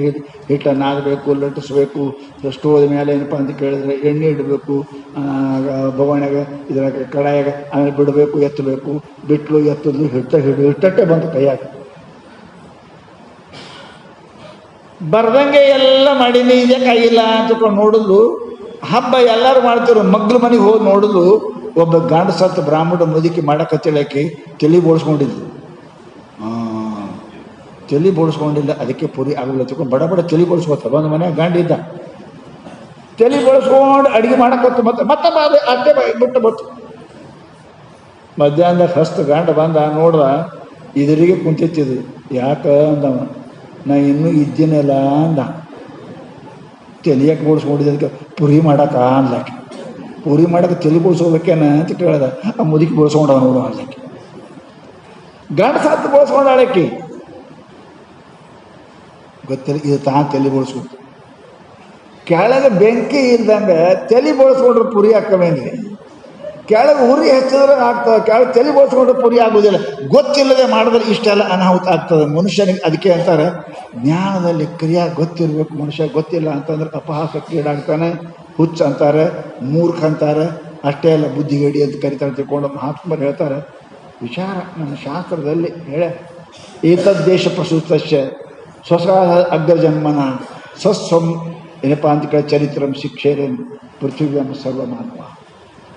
ಹಿಟ್ಟ ನಾದಬೇಕು, ಲಟ್ಟಿಸ್ಬೇಕು. ಎಷ್ಟು ಹೋದ ಮೇಲೆ ಏನಪ್ಪ ಅಂತ ಕೇಳಿದ್ರೆ ಎಣ್ಣೆ ಇಡಬೇಕು, ಬೊಗಣ್ಯಾಗ ಇದ್ರಾಗ ಕಡಾಯಾಗ, ಆಮೇಲೆ ಬಿಡಬೇಕು, ಎತ್ತಬೇಕು. ಬಿಟ್ಲು, ಎತ್ತದ್ಲು, ಹಿಟ್ಟಟ್ಟೆ ಬಂತು ಕೈಯಾಗ. ಬರ್ದಂಗೆ ಎಲ್ಲ ಮಾಡೀನಿ, ಇದೇ ಕೈಯಿಲ್ಲ ಅಂತಕೊಂಡು ನೋಡಿದ್ಲು. ಹಬ್ಬ ಎಲ್ಲರೂ ಮಾಡ್ತಿರು, ಮಗ್ಳ ಮನೆಗೆ ಹೋಗಿ ನೋಡಿದ್ಲು. ಒಬ್ಬ ಗಂಡ ಸತ್ತು ಬ್ರಾಹ್ಮಣ ಮುದುಕಿ ಮಾಡಕತ್ತಿಳಕಿ ತಲೆ ಬೋಳ್ಸ್ಕೊಂಡಿದ್ಲು. ತಲೆ ಬೋಳ್ಸ್ಕೊಂಡಿಲ್ಲ, ಅದಕ್ಕೆ ಪುರಿ ಆಗಲ್ಲ ತಿಳ್ಕೊಂಡು ಬಡ ತಲೆ ಬೋಳ್ಸ್ಕೊತ ಒಂದು ಮನೆ ಗಂಡ ಇದ್ದ. ತಲೆ ಬೋಳ್ಸ್ಕೊಂಡು ಅಡುಗೆ ಮಾಡಕತ್ತು. ಮತ್ತೆ ಅಡ್ಡೆ ಬಿಟ್ಟು ಬತ್ತು. ಮಧ್ಯಾಹ್ನದ ಹಸ್ತು ಗಂಡ ಬಂದ, ನೋಡ್ದ ಇದರಿಗೆ ಕುಂತಿತ್ತಿದ್ದು. ಯಾಕ ಅಂದವ, ನಾ ಇನ್ನೂ ಇದ್ದೀನಲ್ಲ ಅಂದ. ತಲೆಯಾಕೆ ಬೋಳ್ಸ್ಕೊಂಡಿದ್ದಕ್ಕೆ ಪುರಿ ಮಾಡಕ ಅನ್ಲಕ್ಕೆ. ಪುರಿ ಮಾಡಕ್ಕೆ ತಲೆ ಬೋಳ್ಸ್ಕೋಬೇಕೇನ ಅಂತ ಕೇಳ್ದ. ಆ ಮುದುಕಿ ಬೋಳ್ಸ್ಕೊಂಡವ ನೋಡು ಅನ್ಲಕ್ಕೆ. ಗಂಡ ಸತ್ತು ಬೋಳ್ಸ್ಕೊಂಡಾಳಕ್ಕಿ, ಗೊತ್ತಿಲ್ಲ. ಇದು ತಲೆ ಬೋಳ್ಸ್ಕೊಟ್ಟು ಕೆಳಗೆ ಬೆಂಕಿ ಇಲ್ದಂಗೆ ತಲೆ ಬೋಳ್ಸ್ಕೊಂಡ್ರೆ ಪುರಿ ಹಾಕವೇನ್ರಿ? ಕೆಳಗೆ ಉರಿ ಹಚ್ಚಿದ್ರೆ ಆಗ್ತದೆ, ಕೆಳಗೆ ತಲೆ ಬೋಸ್ಕೊಂಡು ಪುರಿ ಆಗೋದಿಲ್ಲ. ಗೊತ್ತಿಲ್ಲದೆ ಮಾಡಿದ್ರೆ ಇಷ್ಟೆಲ್ಲ ಅನಾಹುತ ಆಗ್ತದೆ ಮನುಷ್ಯನಿಗೆ. ಅದಕ್ಕೆ ಅಂತಾರೆ ಜ್ಞಾನದಲ್ಲಿ ಕ್ರಿಯಾ ಗೊತ್ತಿರಬೇಕು. ಮನುಷ್ಯ ಗೊತ್ತಿಲ್ಲ ಅಂತಂದ್ರೆ ಅಪಹಾಸಕ್ಕೀಡಾಗ್ತಾನೆ, ಹುಚ್ಚ ಅಂತಾರೆ, ಮೂರ್ಖ ಅಂತಾರೆ. ಅಷ್ಟೇ ಅಲ್ಲ ಬುದ್ಧಿಗೇಡಿ ಅಂತ ಕರಿತಾರೆ ತಿಳ್ಕೊಂಡು ಮಹಾತ್ಮರು ಹೇಳ್ತಾರೆ. ವಿಚಾರ ನಮ್ಮ ಶಾಸ್ತ್ರದಲ್ಲಿ ಹೇಳ ಏತದ್ದೇಶ ಪ್ರಸೂತಶ್ಚ ಸ್ವಸಾಹ ಅಗ್ರಜನ್ಮನ ಸಸ್ವಂ ಏನಪ್ಪ ಅಂತ ಕೇಳಿ ಚರಿತ್ರಂ ಶಿಕ್ಷೆರೇನು ಪೃಥ್ವಿಯಂ ಸರ್ವಮಾತ್ಮ.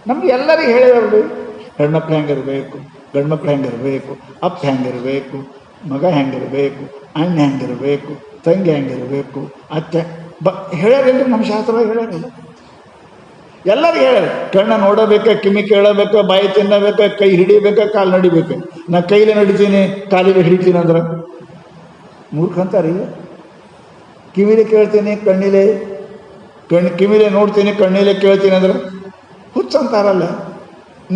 ನಮ್ಗೆ ಎಲ್ಲರಿಗೂ ಹೇಳಿದವ್ರಿ, ಹೆಣ್ಮಕ್ಳು ಹೆಂಗಿರಬೇಕು, ಗಂಡು ಮಕ್ಳು ಹೆಂಗಿರಬೇಕು, ಅಪ್ಪ ಹೆಂಗಿರಬೇಕು, ಮಗ ಹೆಂಗಿರಬೇಕು, ಅಣ್ಣ ಹೆಂಗಿರಬೇಕು, ತಂಗಿ ಹೆಂಗಿರಬೇಕು, ಅತ್ತೆ ಹೇಳ್ಯಾರಿಲ್ಲ ನಮ್ಮ ಶಾಸ್ತ್ರದಾಗ ಹೇಳ್ಯಾರಿಲ್ಲ. ಎಲ್ಲರಿಗೂ ಹೇಳ್ಯಾರ. ಕಣ್ಣ ನೋಡಬೇಕು, ಕಿಮಿ ಕೇಳಬೇಕು, ಬಾಯಿ ತಿನ್ನಬೇಕು, ಕೈ ಹಿಡಿಬೇಕು, ಕಾಲು ನಡಿಬೇಕು. ನಾ ಕೈಲೇ ನಡಿತೀನಿ ಕಾಲಿಗೆ ಹಿಡಿತೀನಿ ಅಂದ್ರೆ ಮೂರ್ಖ ಅಂತಾರೆ. ಕಿವಿಲೆ ಕೇಳ್ತೀನಿ ಕಿವಿಲೆ ನೋಡ್ತೀನಿ ಕಣ್ಣಿಲೆ ಕೇಳ್ತೀನಿ ಅಂದ್ರೆ ಹುಚ್ಚ ಅಂತಾರಲ್ಲ.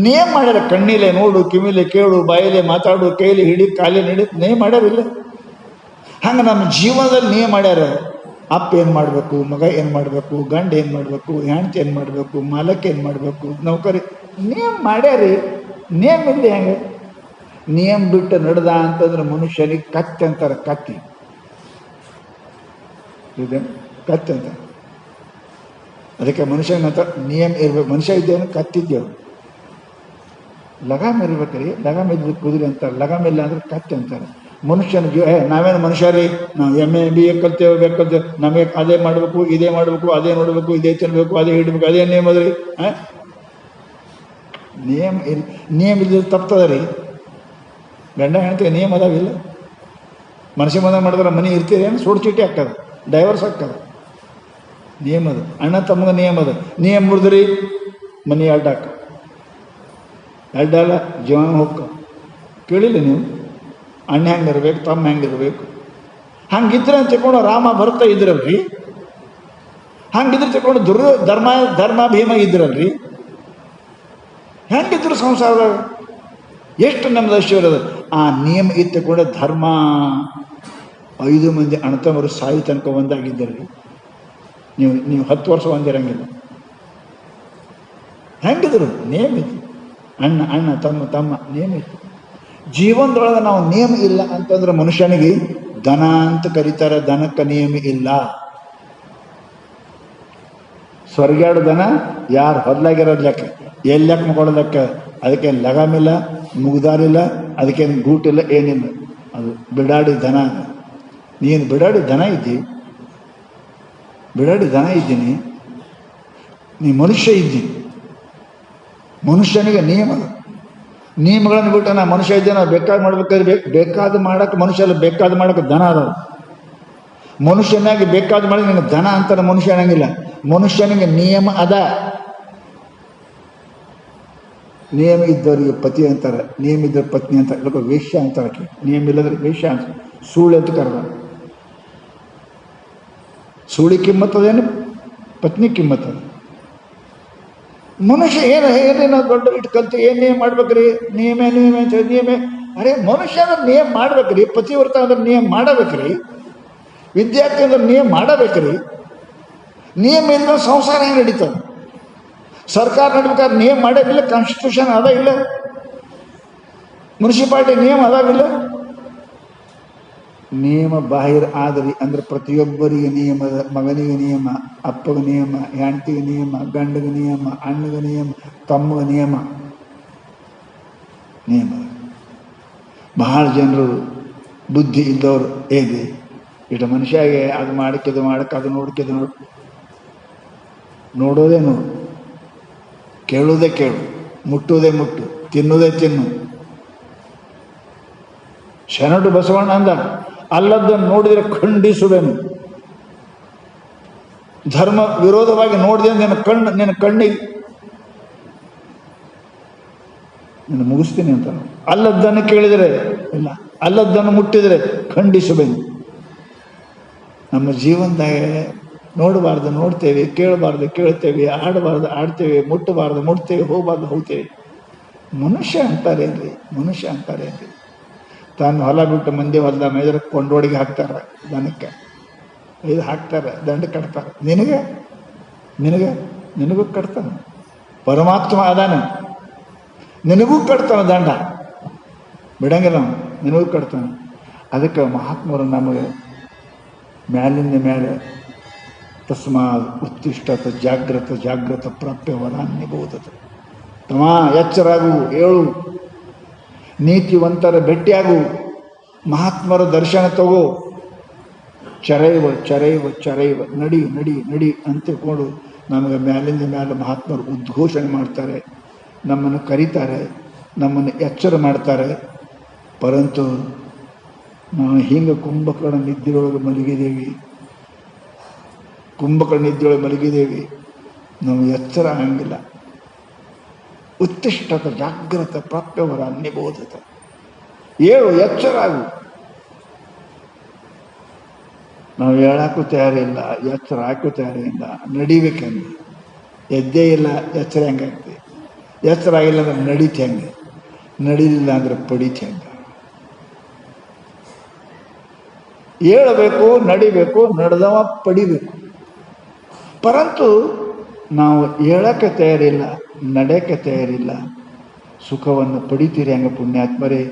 ನೇಮ ಮಾಡ್ಯಾರ. ಕಣ್ಣಿಲೆ ನೋಡು, ಕಿವಿಲೆ ಕೇಳು, ಬಾಯಿಲೆ ಮಾತಾಡು, ಕೈಲಿ ಹಿಡಿ, ಕಾಲಿ ನಡಿ ನೇಮ ಮಾಡ್ಯಾರಿಲ್ಲ. ಹಂಗೆ ನಮ್ಮ ಜೀವನದಲ್ಲಿ ನೇಮ ಮಾಡ್ಯಾರ. ಅಪ್ಪ ಏನು ಮಾಡಬೇಕು, ಮಗ ಏನು ಮಾಡಬೇಕು, ಗಂಡ ಏನು ಮಾಡಬೇಕು, ಹೆಂಡತಿ ಏನು ಮಾಡಬೇಕು, ಮಾಲಕ್ ಏನು ಮಾಡಬೇಕು, ನೌಕರಿ ನೇಮ ಮಾಡ್ಯಾರಿ. ನೇಮ ಇಲ್ಲಿ ಹೆಂಗೆ ನಿಯಮ ಬಿಟ್ಟು ನಡೆದ ಅಂತಂದ್ರೆ ಮನುಷ್ಯನಿಗೆ ಕತ್ತಿ ಅಂತಾರೆ. ಕತ್ತಿ ಇದೆ, ಕತ್ತಿ ಅಂತ. ಅದಕ್ಕೆ ಮನುಷ್ಯನಂತ ನಿಯಮ ಇರ್ಬೇಕು. ಮನುಷ್ಯ ಇದ್ದೇನು ಕತ್ತಿದ್ದೇವು. ಲಗಾಮ್ ಇರ್ಬೇಕ್ರಿ. ಲಗಾಮ್ ಇದ್ದು ಕುದುರೆ ಅಂತಾರೆ. ಲಗಾಮ್ ಇಲ್ಲ ಅಂದ್ರೆ ಕತ್ತಿ ಅಂತಾರೆ. ಮನುಷ್ಯನ ಜೀವ ನಾವೇನು ಮನುಷ್ಯ ರೀ, ನಾವು MA BA ಕಲ್ತೇವೆ, ಬೇಕಲ್ತೇವೆ, ನಮಗೆ ಅದೇ ಮಾಡಬೇಕು, ಇದೇ ಮಾಡಬೇಕು, ಅದೇ ನೋಡಬೇಕು, ಇದೇ ತಿನ್ಬೇಕು, ಅದೇ ಹಿಡಬೇಕು, ಅದೇ ನೇಮ ಅದ್ರಿ. ನಿಯಮ ಇದ್ರೆ ತಪ್ತದ ರೀ. ಗಂಡ ಹೆಣ್ತಿಗೆ ನಿಯಮ ಅದಾವಿಲ್ಲ. ಮನುಷ್ಯ ಮದ ಮಾಡಿದ್ರೆ ಮನೆ ಇರ್ತೀರಿ ಏನು ಸೋಡ್ ಚೀಟಿ ಹಾಕದ, ಡೈವರ್ಸ್ ಹಾಕದ. ನಿಯಮ ಅದು. ಅಣ್ಣ ತಮ್ಮಗೆ ನಿಯಮ ಅದ. ನಿಯಮ ಮುರಿದ್ರಿ ಮನೆ ಅಡ್ಡಾಕ ಅಡ್ಡಲ್ಲ ಜೀವನ ಹೋಗ್ಕ. ಕೇಳಿಲ್ಲ ನೀವು? ಅಣ್ಣ ಹೆಂಗಿರ್ಬೇಕು, ತಮ್ಮ ಹೆಂಗಿರ್ಬೇಕು. ಹಂಗಿದ್ರೆ ಅಂತ ತಿಳ್ಕೊಂಡು ರಾಮ ಭರತ ಇದ್ರಲ್ರಿ. ಹಂಗಿದ್ರೆ ತಿಳ್ಕೊಂಡು ಧರ್ಮ ಭೀಮ ಇದ್ರಲ್ರಿ. ಹೆಂಗಿದ್ರು ಸಂಸಾರದಾಗ ಎಷ್ಟು ನಮ್ದು ಐಶ್ವರ್ಯದ. ಆ ನಿಯಮ ಇತ್ತುಕೊಂಡ ಧರ್ಮ 5 ಮಂದಿ ಅಣ್ಣತಮ್ಮರು ಸಾಯಿ ತನಕ ಒಂದಾಗಿದ್ದರ್ರಿ. ನೀವು 10 ವರ್ಷ ಒಂದಿರಂಗಿಲ್ಲ. ಹೆಂಗಿದ್ರು ನೇಮ ಇತ್ತು. ಅಣ್ಣ ತಮ್ಮ ನೇಮ ಇತ್ತು. ಜೀವನದೊಳಗೆ ನಾವು ನಿಯಮ ಇಲ್ಲ ಅಂತಂದ್ರೆ ಮನುಷ್ಯನಿಗೆ ದನ ಅಂತ ಕರೀತಾರೆ. ದನಕ್ಕೆ ನಿಯಮ ಇಲ್ಲ. ಸ್ವರ್ಗಾಡು ದನ ಯಾರು ಹೊದ್ಲಾಗಿರೋದ್ ಲೆಕ್ಕ, ಎಲ್ಲಕ್ಕೆ ಮಕೊಳ್ಳೋದಕ್ಕ. ಅದಕ್ಕೆ ಲಗಾಮಿಲ್ಲ, ಮುಗ್ದಾರಿಲ್ಲ, ಅದಕ್ಕೇನು ಗೂಟಿಲ್ಲ, ಏನಿಲ್ಲ. ಅದು ಬಿಡಾಡಿ ದನ. ನೀನು ಬಿಡಾಡಿ ದನ ಇದ್ದೀನಿ. ನೀ ಮನುಷ್ಯ ಇದ್ದೀನಿ. ಮನುಷ್ಯನಿಗೆ ನಿಯಮಗಳನ್ನು ಬಿಟ್ಟು ನಾ ಮನುಷ್ಯ ಇದ್ದೇನೆ, ಬೇಕಾದ ಮಾಡ್ಬೇಕಾದ್ರೆ ಬೇಕಾದ ಮಾಡಕ್ಕೆ ಮನುಷ್ಯ ಅಲ್ಲ, ಬೇಕಾದ ಮಾಡಕ್ಕೆ ದನ ಅದಾವ. ಮನುಷ್ಯನಾಗಿ ಬೇಕಾದ ಮಾಡಿ ನಿನಗೆ ದನ ಅಂತಾರೆ. ಮನುಷ್ಯ ಅನ್ನಂಗಿಲ್ಲ. ಮನುಷ್ಯನಿಗೆ ನಿಯಮ ಅದ. ನಿಯಮ ಇದ್ದವರಿಗೆ ಪತಿ ಅಂತಾರೆ, ನಿಯಮ ಇದ್ದವ್ರ ಪತ್ನಿ ಅಂತಾರೆ. ಇಲ್ಲಕ ವೇಶ್ಯ ಅಂತಾರೆ. ನಿಯಮ ಇಲ್ಲದ್ರೆ ವೇಶ್ಯ ಅಂತ, ಸೂಳು ಅಂತ ಕರೆದ. ಸೂಳಿ ಕಿಮ್ಮತ್ತದೇನು, ಪತ್ನಿ ಕಿಮ್ಮತ್ತದ. ಮನುಷ್ಯ ಏನೇನೋ ದೊಡ್ಡ ಇಟ್ಟು ಕಲ್ತು ಏನೇ ಮಾಡ್ಬೇಕ್ರಿ. ನಿಯಮ ಅರೆ ಮನುಷ್ಯ ಅಂದ್ರೆ ನಿಯಮ ಮಾಡ್ಬೇಕ್ರಿ. ಪತಿವ್ರತ ಅಂದ್ರೆ ನಿಯಮ ಮಾಡಬೇಕ್ರಿ. ವಿದ್ಯಾರ್ಥಿ ಅಂದ್ರೆ ನಿಯಮ ಮಾಡಬೇಕ್ರಿ. ನಿಯಮ ಇಲ್ಲದ ಸಂಸಾರ ಹೆಂಗೆ ನಡೀತದೆ? ಸರ್ಕಾರ ನಡಿಬೇಕಾದ್ರೆ ನಿಯಮ ಮಾಡೋದಿಲ್ಲ. ಕಾನ್ಸ್ಟಿಟ್ಯೂಷನ್ ಅದ ಇಲ್ಲ. ಮುನ್ಸಿಪಾಲ್ಟಿ ನಿಯಮ ಅದಾವಿಲ್ಲ. ನಿಯಮ ಬಾಹಿರ ಆದ್ರಿ ಅಂದ್ರೆ ಪ್ರತಿಯೊಬ್ಬರಿಗೆ ನಿಯಮದ. ಮಗನಿಗೆ ನಿಯಮ, ಅಪ್ಪಗೆ ನಿಯಮ, ಹೆಂಡತಿಗೆ ನಿಯಮ, ಗಂಡಿಗೆ ನಿಯಮ, ಅಣ್ಣಗೆ ನಿಯಮ, ತಮ್ಮಗೆ ನಿಯಮ. ಬಹಳ ಜನರು ಬುದ್ಧಿ ಇದ್ದವರು ಹೇಗೆ ಇಟ್ಟು ಮನುಷ್ಯಾಗೆ ಅದು ಮಾಡಕ್ಕೆ ಅದು ನೋಡಕ್ಕೆ ನೋಡೋದೇ ನೋಡು, ಕೇಳೋದೇ ಕೇಳು, ಮುಟ್ಟೋದೇ ಮುಟ್ಟು, ತಿನ್ನೋದೇ ತಿನ್ನು. ಶರಣು ಬಸವಣ್ಣ ಅಂದ, ಅಲ್ಲದನ್ನು ನೋಡಿದರೆ ಖಂಡಿಸುವೆನು. ಧರ್ಮ ವಿರೋಧವಾಗಿ ನೋಡಿದೆ ನಿನ್ನ ಕಣ್ಣಿಗೆ ನಾನು ಮುಗಿಸ್ತೀನಿ ಅಂತ. ಅಲ್ಲದ್ದನ್ನು ಕೇಳಿದರೆ ಇಲ್ಲ, ಅಲ್ಲದ್ದನ್ನು ಮುಟ್ಟಿದರೆ ಖಂಡಿಸುವೆನು. ನಮ್ಮ ಜೀವನದಾಗ ನೋಡಬಾರ್ದು ನೋಡ್ತೇವೆ, ಕೇಳಬಾರ್ದು ಕೇಳ್ತೇವೆ, ಆಡಬಾರ್ದು ಆಡ್ತೇವೆ, ಮುಟ್ಟಬಾರ್ದು ಮುಟ್ತೇವೆ, ಹೋಗಬಾರ್ದು ಹೋಗ್ತೇವೆ. ಮನುಷ್ಯ ಅಂತಾರೇನ್ರಿ? ತಾನು ಹೊಲ ಬಿಟ್ಟು ಮಂದಿ ಹೊಲದ ಮೇದ್ರ ಕೊಂಡೋಡಿಗೆ ಹಾಕ್ತಾರೆ, ದನಕ್ಕೆ ಇದು ಹಾಕ್ತಾರೆ, ದಂಡ ಕಟ್ತಾರೆ. ನಿನಗೂ ಕಟ್ತಾನೆ. ಪರಮಾತ್ಮ ಅದಾನ. ನಿನಗೂ ಕಟ್ತಾನೆ ದಂಡ, ಬಿಡಂಗಿಲ್ಲ ಅವನು, ನಿನಗೂ ಕಟ್ತಾನೆ. ಅದಕ್ಕೆ ಮಹಾತ್ಮರು ನಮಗೆ ಮ್ಯಾಲಿಂದ ಮೇಲೆ ತಸ್ಮಾತ್ ಉತ್ತಿಷ್ಠತ ಜಾಗ್ರತ ಜಾಗ್ರತ ಪ್ರಾಪ್ಯ ವರಾನ್ಯಬೋಧತ. ತಮ್ಮ ಎಚ್ಚರಾಗು, ಏಳು, ನೀತಿವಂತರ ಭೇಟಿಯಾಗು, ಮಹಾತ್ಮರ ದರ್ಶನ ತಗೋ, ಚರೈವ ಚರೈವ ಚರೈವ, ನಡಿ ನಡಿ ನಡಿ ಅಂತ ತಿಳ್ಕೊಂಡು ನಮಗೆ ಮ್ಯಾಲಿಂದ ಮೇಲೆ ಮಹಾತ್ಮರು ಉದ್ಘೋಷಣೆ ಮಾಡ್ತಾರೆ, ನಮ್ಮನ್ನು ಕರೀತಾರೆ, ನಮ್ಮನ್ನು ಎಚ್ಚರ ಮಾಡ್ತಾರೆ. ಪರಂತು ನಾವು ಹಿಂಗೆ ಕುಂಭಕರ್ಣ ನಿದ್ದೆಯೊಳಗೆ ಮಲಗಿದ್ದೇವೆ, ಕುಂಭಕರ್ಣ ನಿದ್ದೆಯೊಳಗೆ ಮಲಗಿದ್ದೇವೆ, ನಾವು ಎಚ್ಚರ ಆಗಂಗಿಲ್ಲ. ಉತ್ತಿಷ್ಠತ ಜಾಗ್ರತ ಪ್ರಾಪ್ಯವರ ನಿಬೋಧತ, ಏಳು, ಎಚ್ಚರ ಆಗು. ನಾವು ಹೇಳಕ್ಕೂ ತಯಾರಿಲ್ಲ, ಎಚ್ಚರ ಹಾಕೂ ತಯಾರಿಲ್ಲ, ನಡಿಬೇಕಂದ್ರೆ ಎದ್ದೇ ಇಲ್ಲ, ಎಚ್ಚರ ಹೆಂಗಾಗ್ತದೆ? ಎಚ್ಚರ ಆಗಿಲ್ಲ ಅಂದ್ರೆ ನಡೀತಿ ಹೆಂಗೆ? ನಡೀಲಿಲ್ಲ ಅಂದ್ರೆ ಪಡೀತಿ ಹೆಂಗೆ? ಹೇಳಬೇಕು, ನಡಿಬೇಕು, ನಡೆದವ ಪಡಿಬೇಕು. ಪರಂತು ನಾವು ಹೇಳಕ್ಕೆ ತಯಾರಿಲ್ಲ, ನಡೆಯಕ್ಕೆ ತಯಾರಿಲ್ಲ, ಸುಖವನ್ನು ಪಡಿತೀರಿ ಹಂಗೆ ಪುಣ್ಯಾತ್ಮರೇ.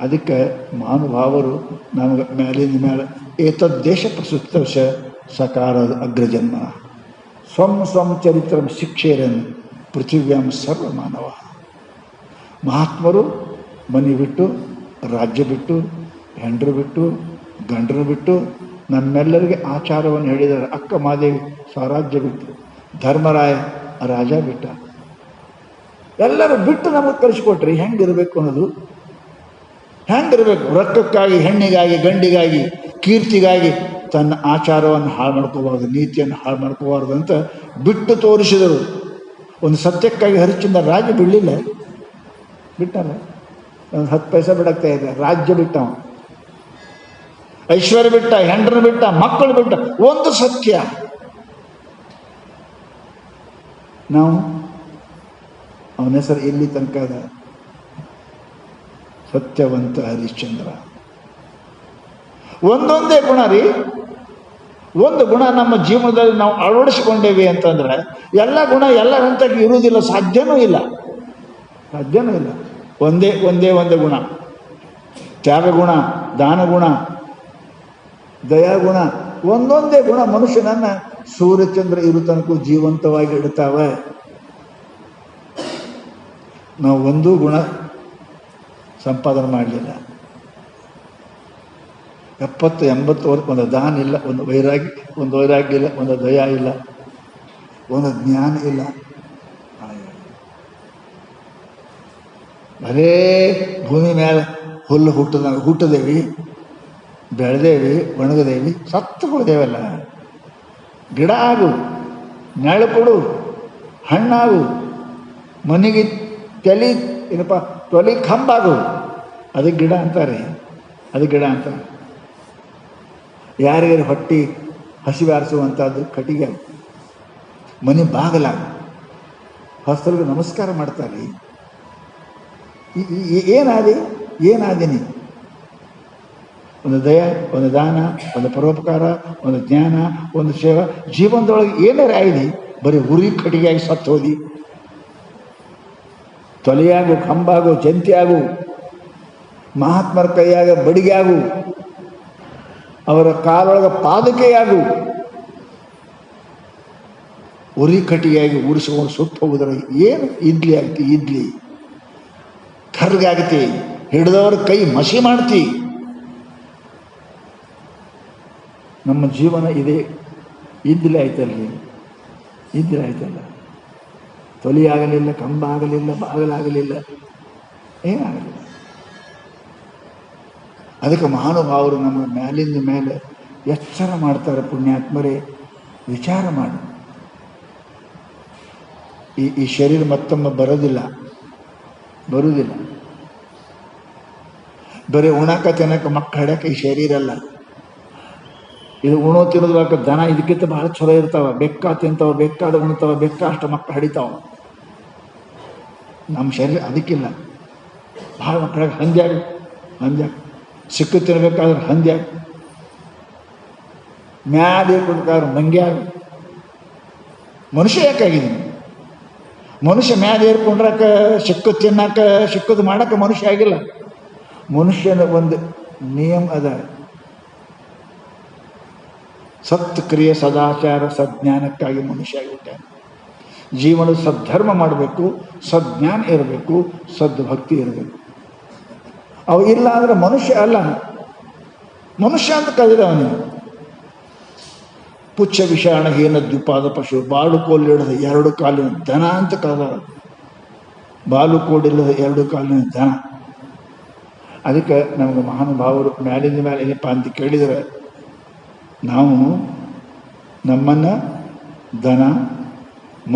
ಅದಕ್ಕೆ ಮಹಾನುಭಾವರು ನಮಗೆ ಮೇಲಿಂದ ಮೇಲೆ ಏತದ್ದೇಶ ಪ್ರಸುಪ್ತವಶ ಸಕಾರದ ಅಗ್ರಜನ್ಮ ಸ್ವಂ ಸ್ವಂ ಚರಿತ್ರಂ ಶಿಕ್ಷೇರನ್ ಪೃಥಿವ್ಯಾಂ ಸರ್ವ ಮಾನವ. ಮಹಾತ್ಮರು ಮನೆ ಬಿಟ್ಟು, ರಾಜ್ಯ ಬಿಟ್ಟು, ಹೆಂಡರು ಬಿಟ್ಟು, ಗಂಡರು ಬಿಟ್ಟು ನಮ್ಮೆಲ್ಲರಿಗೆ ಆಚಾರವನ್ನು ಹೇಳಿದ್ದಾರೆ. ಅಕ್ಕ ಮಾದೇವಿ ಸ್ವರಾಜ್ಯ ಬಿಟ್ಟು, ಧರ್ಮರಾಯ ರಾಜ ಬಿಟ್ಟ, ಎಲ್ಲರೂ ಬಿಟ್ಟು ನಮಗೆ ಕಳಿಸಿಕೊಟ್ರಿ. ಹೆಂಗಿರಬೇಕು ಅನ್ನೋದು, ಹೆಂಗಿರಬೇಕು? ರೊಕ್ಕಕ್ಕಾಗಿ, ಹೆಣ್ಣಿಗಾಗಿ, ಗಂಡಿಗಾಗಿ, ಕೀರ್ತಿಗಾಗಿ ತನ್ನ ಆಚಾರವನ್ನು ಹಾಳು ಮಾಡ್ಕೋಬಾರ್ದು, ನೀತಿಯನ್ನು ಹಾಳು ಮಾಡ್ಕೋಬಾರ್ದು ಅಂತ ಬಿಟ್ಟು ತೋರಿಸಿದರು. ಒಂದು ಸತ್ಯಕ್ಕಾಗಿ ಹರಿಶ್ಚಂದ್ರ ರಾಜ ಬಿಡಲಿಲ್ಲ, ಬಿಟ್ಟಲ್ಲ, ಒಂದು 10 ಪೈಸೆ ಬಿಡಕ್ತಾ ಇದೆ, ರಾಜ್ಯ ಬಿಟ್ಟ, ಐಶ್ವರ್ಯ ಬಿಟ್ಟ, ಹೆಂಡ್ರನ್ನ ಬಿಟ್ಟ, ಮಕ್ಕಳು ಬಿಟ್ಟ, ಒಂದು ಸತ್ಯ. ನಾವು ಅವನ ಹೆಸರು ಇಲ್ಲಿ ತನಕ ಅದ, ಸತ್ಯವಂತ ಹರಿಶ್ಚಂದ್ರ. ಒಂದೊಂದೇ ಗುಣ ರೀ, ಒಂದು ಗುಣ ನಮ್ಮ ಜೀವನದಲ್ಲಿ ನಾವು ಅಳವಡಿಸಿಕೊಂಡೇವಿ ಅಂತಂದ್ರೆ ಎಲ್ಲ ಗುಣ ಎಲ್ಲರಂತಾಗಿ ಇರುವುದಿಲ್ಲ, ಸಾಧ್ಯನೂ ಇಲ್ಲ, ಸಾಧ್ಯನೂ ಇಲ್ಲ. ಒಂದೇ ಒಂದೇ ಒಂದೇ ಗುಣ, ತ್ಯಾಗ ಗುಣ, ದಾನ ಗುಣ, ದಯಾಗುಣ, ಒಂದೊಂದೇ ಗುಣ ಮನುಷ್ಯನನ್ನ ಸೂರ್ಯಚಂದ್ರ ಇರು ತನಕ ಜೀವಂತವಾಗಿ ಇಡ್ತಾವೆ. ನಾವು ಒಂದೂ ಗುಣ ಸಂಪಾದನೆ ಮಾಡಲಿಲ್ಲ. 70-80 ವರ್ಷ ಒಂದು ದಾನ ಇಲ್ಲ, ಒಂದು ವೈರಾಗ್ಯ ಇಲ್ಲ, ಒಂದು ದಯ ಇಲ್ಲ, ಒಂದು ಜ್ಞಾನ ಇಲ್ಲ. ಬರೇ ಭೂಮಿ ಮೇಲೆ ಹುಲ್ಲು ಹುಟ್ಟದೇವಿ, ಬೆಳೆದೇವಿ, ಒಣಗದೇವಿ, ಸತ್ತು ಹೋದೇವಲ್ಲ. ಗಿಡ ಆಗು, ನೆರಳು ಕೊಡು, ಹಣ್ಣಾಗು, ಮನೆಗೆ ತೊಲಿ ಕಂಬಾಗು, ಅದಕ್ಕೆ ಗಿಡ ಅಂತಾರೆ, ಅದಕ್ಕೆ ಗಿಡ ಅಂತಾರೆ. ಯಾರಿಗಾರು ಹೊಟ್ಟಿ ಹಸಿವೆ ಆರಿಸುವಂಥದ್ದು ಕಟ್ಟಿಗೆ, ಮನೆ ಬಾಗಲಾಗ, ಹೊಸ್ತರಿಗೆ ನಮಸ್ಕಾರ ಮಾಡ್ತಾರೆ. ಏನಾದೀನಿ? ಒಂದು ದಯ, ಒಂದು ದಾನ, ಒಂದು ಪರೋಪಕಾರ, ಒಂದು ಜ್ಞಾನ, ಒಂದು ಸೇವೆ, ಜೀವನದೊಳಗೆ ಏನಾರ ಆಯ್ದಿ? ಬರೀ ಉರಿ ಕಟ್ಟಿಗೆಯಾಗಿ ಸತ್ತು ಹೋದಿ. ತೊಲೆಯಾಗು, ಕಂಬಾಗು, ಜಂತಿಯಾಗು, ಮಹಾತ್ಮರ ಕೈಯಾಗ ಬಡಿಗೆ ಆಗು, ಅವರ ಕಾಲೊಳಗೆ ಪಾದಕೆಯಾಗು. ಉರಿ ಕಟ್ಟಿಗೆಯಾಗಿ ಉರಿಸಿಕೊಂಡು ಸುಟ್ಟು ಹೋಗಿದ್ರೆ ಏನು ಇಡ್ಲಿ ಆಗ್ತಿ? ಇಡ್ಲಿ ಕರ್ಗಾಗ್ತಿ, ಹಿಡಿದವ್ರ ಕೈ ಮಸಿ ಮಾಡ್ತಿ. ನಮ್ಮ ಜೀವನ ಇದೆ, ಇದ್ದಿಲ್ಲ ಆಯ್ತಲ್ರಿ, ಇದ್ದಿಲ್ಲ ಆಯ್ತಲ್ಲ. ತೊಲಿ ಆಗಲಿಲ್ಲ, ಕಂಬ ಆಗಲಿಲ್ಲ, ಬಾಗಲಾಗಲಿಲ್ಲ, ಏನಾಗಲಿಲ್ಲ. ಅದಕ್ಕೆ ಮಹಾನುಭಾವರು ನಮ್ಮ ಮೇಲಿಂದ ಮೇಲೆ ಎಚ್ಚರ ಮಾಡ್ತಾರೆ. ಪುಣ್ಯಾತ್ಮರೇ, ವಿಚಾರ ಮಾಡಿ. ಈ ಶರೀರ ಮತ್ತೊಮ್ಮೆ ಬರೋದಿಲ್ಲ. ಬರೀ ಉಣಾಕ ತಿನ್ನಕ ಮಕ್ಕಳು ಹಿಡಕ್ಕೆ ಈ ಶರೀರ ಅಲ್ಲ. ಇದು ಉಣೋ ತಿನ್ನೋದ್ರಾಕ ದನ ಇದಕ್ಕಿಂತ ಭಾಳ ಚಲೋ ಇರ್ತಾವ. ಬೆಕ್ಕ ತಿಂತಾವ, ಬೇಕಾದ ಉಣ್ತಾವ, ಬೆಕ್ಕ ಅಷ್ಟು ಮಕ್ಕಳು ಹಡಿತಾವ. ನಮ್ಮ ಶರೀರ ಅದಕ್ಕಿಲ್ಲ. ಭಾಳ ಮಕ್ಕಳಿಗೆ ಹಂದ್ಯಾಗ ಸಿಕ್ಕು ತಿನ್ಬೇಕಾದ್ರೆ ಹಂದ್ಯಾಗ, ಮ್ಯಾಲೆ ಕೊಡ್ಬೇಕಾದ್ರೆ ಮಂಗ್ಯಾಗ. ಮನುಷ್ಯ ಯಾಕಾಗಿದ್ದೀನಿ? ಮನುಷ್ಯ ಮ್ಯಾಲೆ ಏರ್ಕೊಂಡ್ರಾಕ ಸಿಕ್ಕದು ತಿನ್ನಾಕ ಸಿಕ್ಕದು ಮಾಡಕ್ಕೆ ಮನುಷ್ಯ ಆಗಿಲ್ಲ. ಮನುಷ್ಯನ ಒಂದು ನಿಯಮ ಅದ, ಸತ್ಕ್ರಿಯೆ ಸದಾಚಾರ ಸಜ್ಞಾನಕ್ಕಾಗಿ ಮನುಷ್ಯ ಆಗಿಬಿಟ್ಟಾನೆ. ಜೀವನದ ಸದ್ಧರ್ಮ ಮಾಡಬೇಕು, ಸಜ್ಞಾನ ಇರಬೇಕು, ಸದ್ಭಕ್ತಿ ಇರಬೇಕು. ಅವು ಇಲ್ಲ ಅಂದರೆ ಮನುಷ್ಯ ಅಲ್ಲ. ಮನುಷ್ಯ ಅಂತ ಕರೆದಿದೆ ಅವನಿಗೆ. ಪುಚ್ಛ ವಿಷಾಣ ಹೀನ ದ್ವಿಪಾದ ಪಶು, ಬಾಳು ಕೋಲಿಲ್ಲದ ಎರಡು ಕಾಲಿನ ದನ ಅಂತ ಕರೆದ. ಬಾಲು ಕೋಡಿಲ್ಲದ ಎರಡು ಕಾಲಿನ ದನ. ಅದಕ್ಕೆ ನಮಗೆ ಮಹಾನುಭಾವರು ಮ್ಯಾಲಿಂದ ಮೇಲೆ ಏನಪ್ಪ ಅಂತ ಕೇಳಿದರೆ, ನಾವು ನಮ್ಮನ್ನು ದನ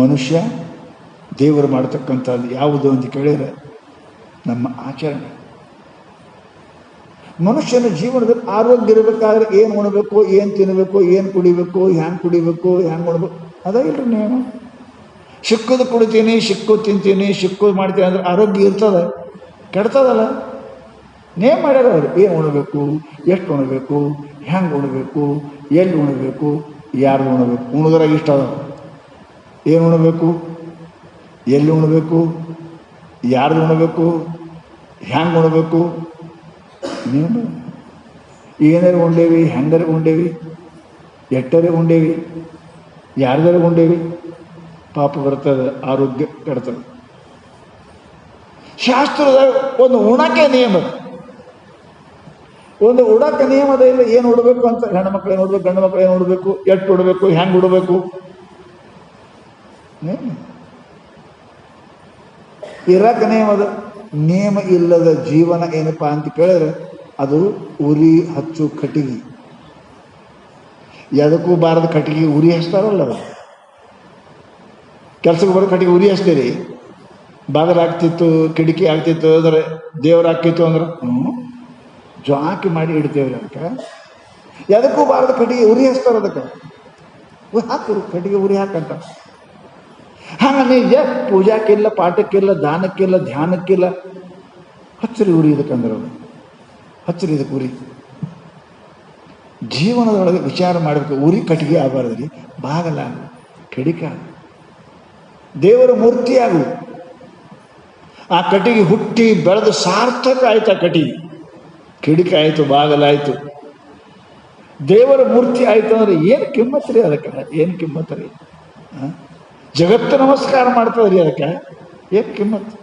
ಮನುಷ್ಯ ದೇವರು ಮಾಡ್ತಕ್ಕಂಥದ್ದು ಯಾವುದು ಅಂತ ಕೇಳಿದರೆ ನಮ್ಮ ಆಚರಣೆ. ಮನುಷ್ಯನ ಜೀವನದಲ್ಲಿ ಆರೋಗ್ಯ ಇರಬೇಕಾದ್ರೆ ಏನು ಉಣಬೇಕು, ಏನು ತಿನ್ನಬೇಕು, ಏನು ಕುಡಿಬೇಕು, ಹ್ಯಾಂಗೆ ಕುಡಿಬೇಕು, ಹ್ಯಾಂಗೆ ಉಣ್ಬೇಕು, ಅದೇ ಇಲ್ರಿ ನೀವು. ಸಿಕ್ಕದು ಕುಡಿತೀನಿ, ಸಿಕ್ಕೋದು ತಿಂತೀನಿ, ಸಿಕ್ಕೋದು ಮಾಡ್ತೀನಿ ಅಂದ್ರೆ ಆರೋಗ್ಯ ಇರ್ತದೆ, ಕೆಡ್ತದಲ್ಲ. ನೇಮ್ ಮಾಡ್ಯಾರ ಅವರು. ಏನು ಉಣಬೇಕು, ಎಷ್ಟು ಉಣಬೇಕು, ಹ್ಯಾಂಗೆ ಉಣಬೇಕು, ಎಲ್ಲಿ ಉಣಬೇಕು, ಯಾರು ಉಣಬೇಕು. ಉಣಿದ್ರಾಗ ಇಷ್ಟ ಅದ. ಏನು ಉಣಬೇಕು, ಎಲ್ಲಿ ಉಣಬೇಕು, ಯಾರ್ದು ಉಣಬೇಕು, ಹ್ಯಾಂಗೆ ಉಣಬೇಕು. ನೀವು ಏನಾರು ಉಂಡೇವಿ, ಹೆಂಗಾರು ಉಂಡೇವಿ, ಎಟ್ಟರೆ ಉಂಡೇವಿ, ಯಾರ್ದಾರು ಉಂಡೇವಿ, ಪಾಪ ಬರ್ತದೆ, ಆರೋಗ್ಯ ಕೆಡ್ತದೆ. ಶಾಸ್ತ್ರದಾಗ ಒಂದು ಉಣಕ್ಕೆ ನಿಯಮ, ಒಂದು ಉಡಕ್ಕೆ ನಿಯಮದ ಇಲ್ಲ. ಏನು ಉಡಬೇಕು ಅಂತ, ಹೆಣ್ಮಕ್ಳು ಏನು ಉಡ್ಬೇಕು, ಗಂಡು ಮಕ್ಳು ಏನು ಉಡಬೇಕು, ಎಷ್ಟು ಉಡಬೇಕು, ಹೆಂಗೆ ಉಡಬೇಕು. ಇರಕ್ಕೆ ನಿಯಮದ. ನಿಯಮ ಇಲ್ಲದ ಜೀವನ ಏನಪ್ಪಾ ಅಂತ ಕೇಳಿದ್ರೆ ಅದು ಉರಿ ಹಚ್ಚು ಕಟ್ಟಿಗೆ. ಎದಕ್ಕೂ ಬಾರದ ಕಟ್ಟಿಗೆ ಉರಿ ಹಚ್ತಾರಲ್ಲ. ಅದು ಕೆಲ್ಸಕ್ಕೆ ಬರೋ ಕಟ್ಟಿಗೆ ಉರಿ ಹಚ್ತೀರಿ. ಬಾಗಿಲಾಗ್ತಿತ್ತು, ಕಿಟಕಿ ಆಗ್ತಿತ್ತು, ಅಂದ್ರೆ ದೇವರಾಗ್ತಿತ್ತು ಅಂದ್ರೆ ಜಾಕಿ ಮಾಡಿ ಇಡ್ತೇವ್ರಿ. ಅದಕ್ಕೆ ಎದಕ್ಕೂ ಬಾರದ ಕಟ್ಟಿಗೆ ಉರಿ ಹಚ್ತಾರೆ. ಅದಕ್ಕೆ ಹಾಕು ಕಟ್ಟಿಗೆ ಉರಿ ಹಾಕಂತ. ಹಂಗೆ ನಿಜ ಪೂಜಾಕ್ಕಿಲ್ಲ, ಪಾಠಕ್ಕಿಲ್ಲ, ದಾನಕ್ಕಿಲ್ಲ, ಧ್ಯಾನಕ್ಕಿಲ್ಲ. ಹಚ್ಚರಿ ಉರಿ ಇದಕ್ಕಂದ್ರೆ ಹಚ್ಚರಿ ಇದಕ್ಕೆ ಉರಿ. ಜೀವನದೊಳಗೆ ವಿಚಾರ ಮಾಡಬೇಕು. ಉರಿ ಕಟ್ಟಿಗೆ ಆಗಬಾರ್ದ್ರಿ, ಬಾಗಲ ಕಡಿಕೆ ಆಗ, ದೇವರ ಮೂರ್ತಿ ಆಗು. ಆ ಕಟ್ಟಿಗೆ ಹುಟ್ಟಿ ಬೆಳೆದು ಸಾರ್ಥಕ ಆಯ್ತು. ಆ ಕಟ್ಟಿಗೆ ಕಿಡಿಕೆ ಆಯಿತು, ಬಾಗಲಾಯಿತು, ದೇವರ ಮೂರ್ತಿ ಆಯಿತು ಅಂದ್ರೆ ಏನು ಕಿಮ್ಮತ್ ರೀ. ಅದಕ್ಕೆ ಏನು ಕಿಮ್ಮತ್ ರೀ. ಜಗತ್ತು ನಮಸ್ಕಾರ ಮಾಡ್ತದೆ ರೀ. ಅದಕ್ಕೆ ಏನು ಕಿಮ್ಮತ್ತು.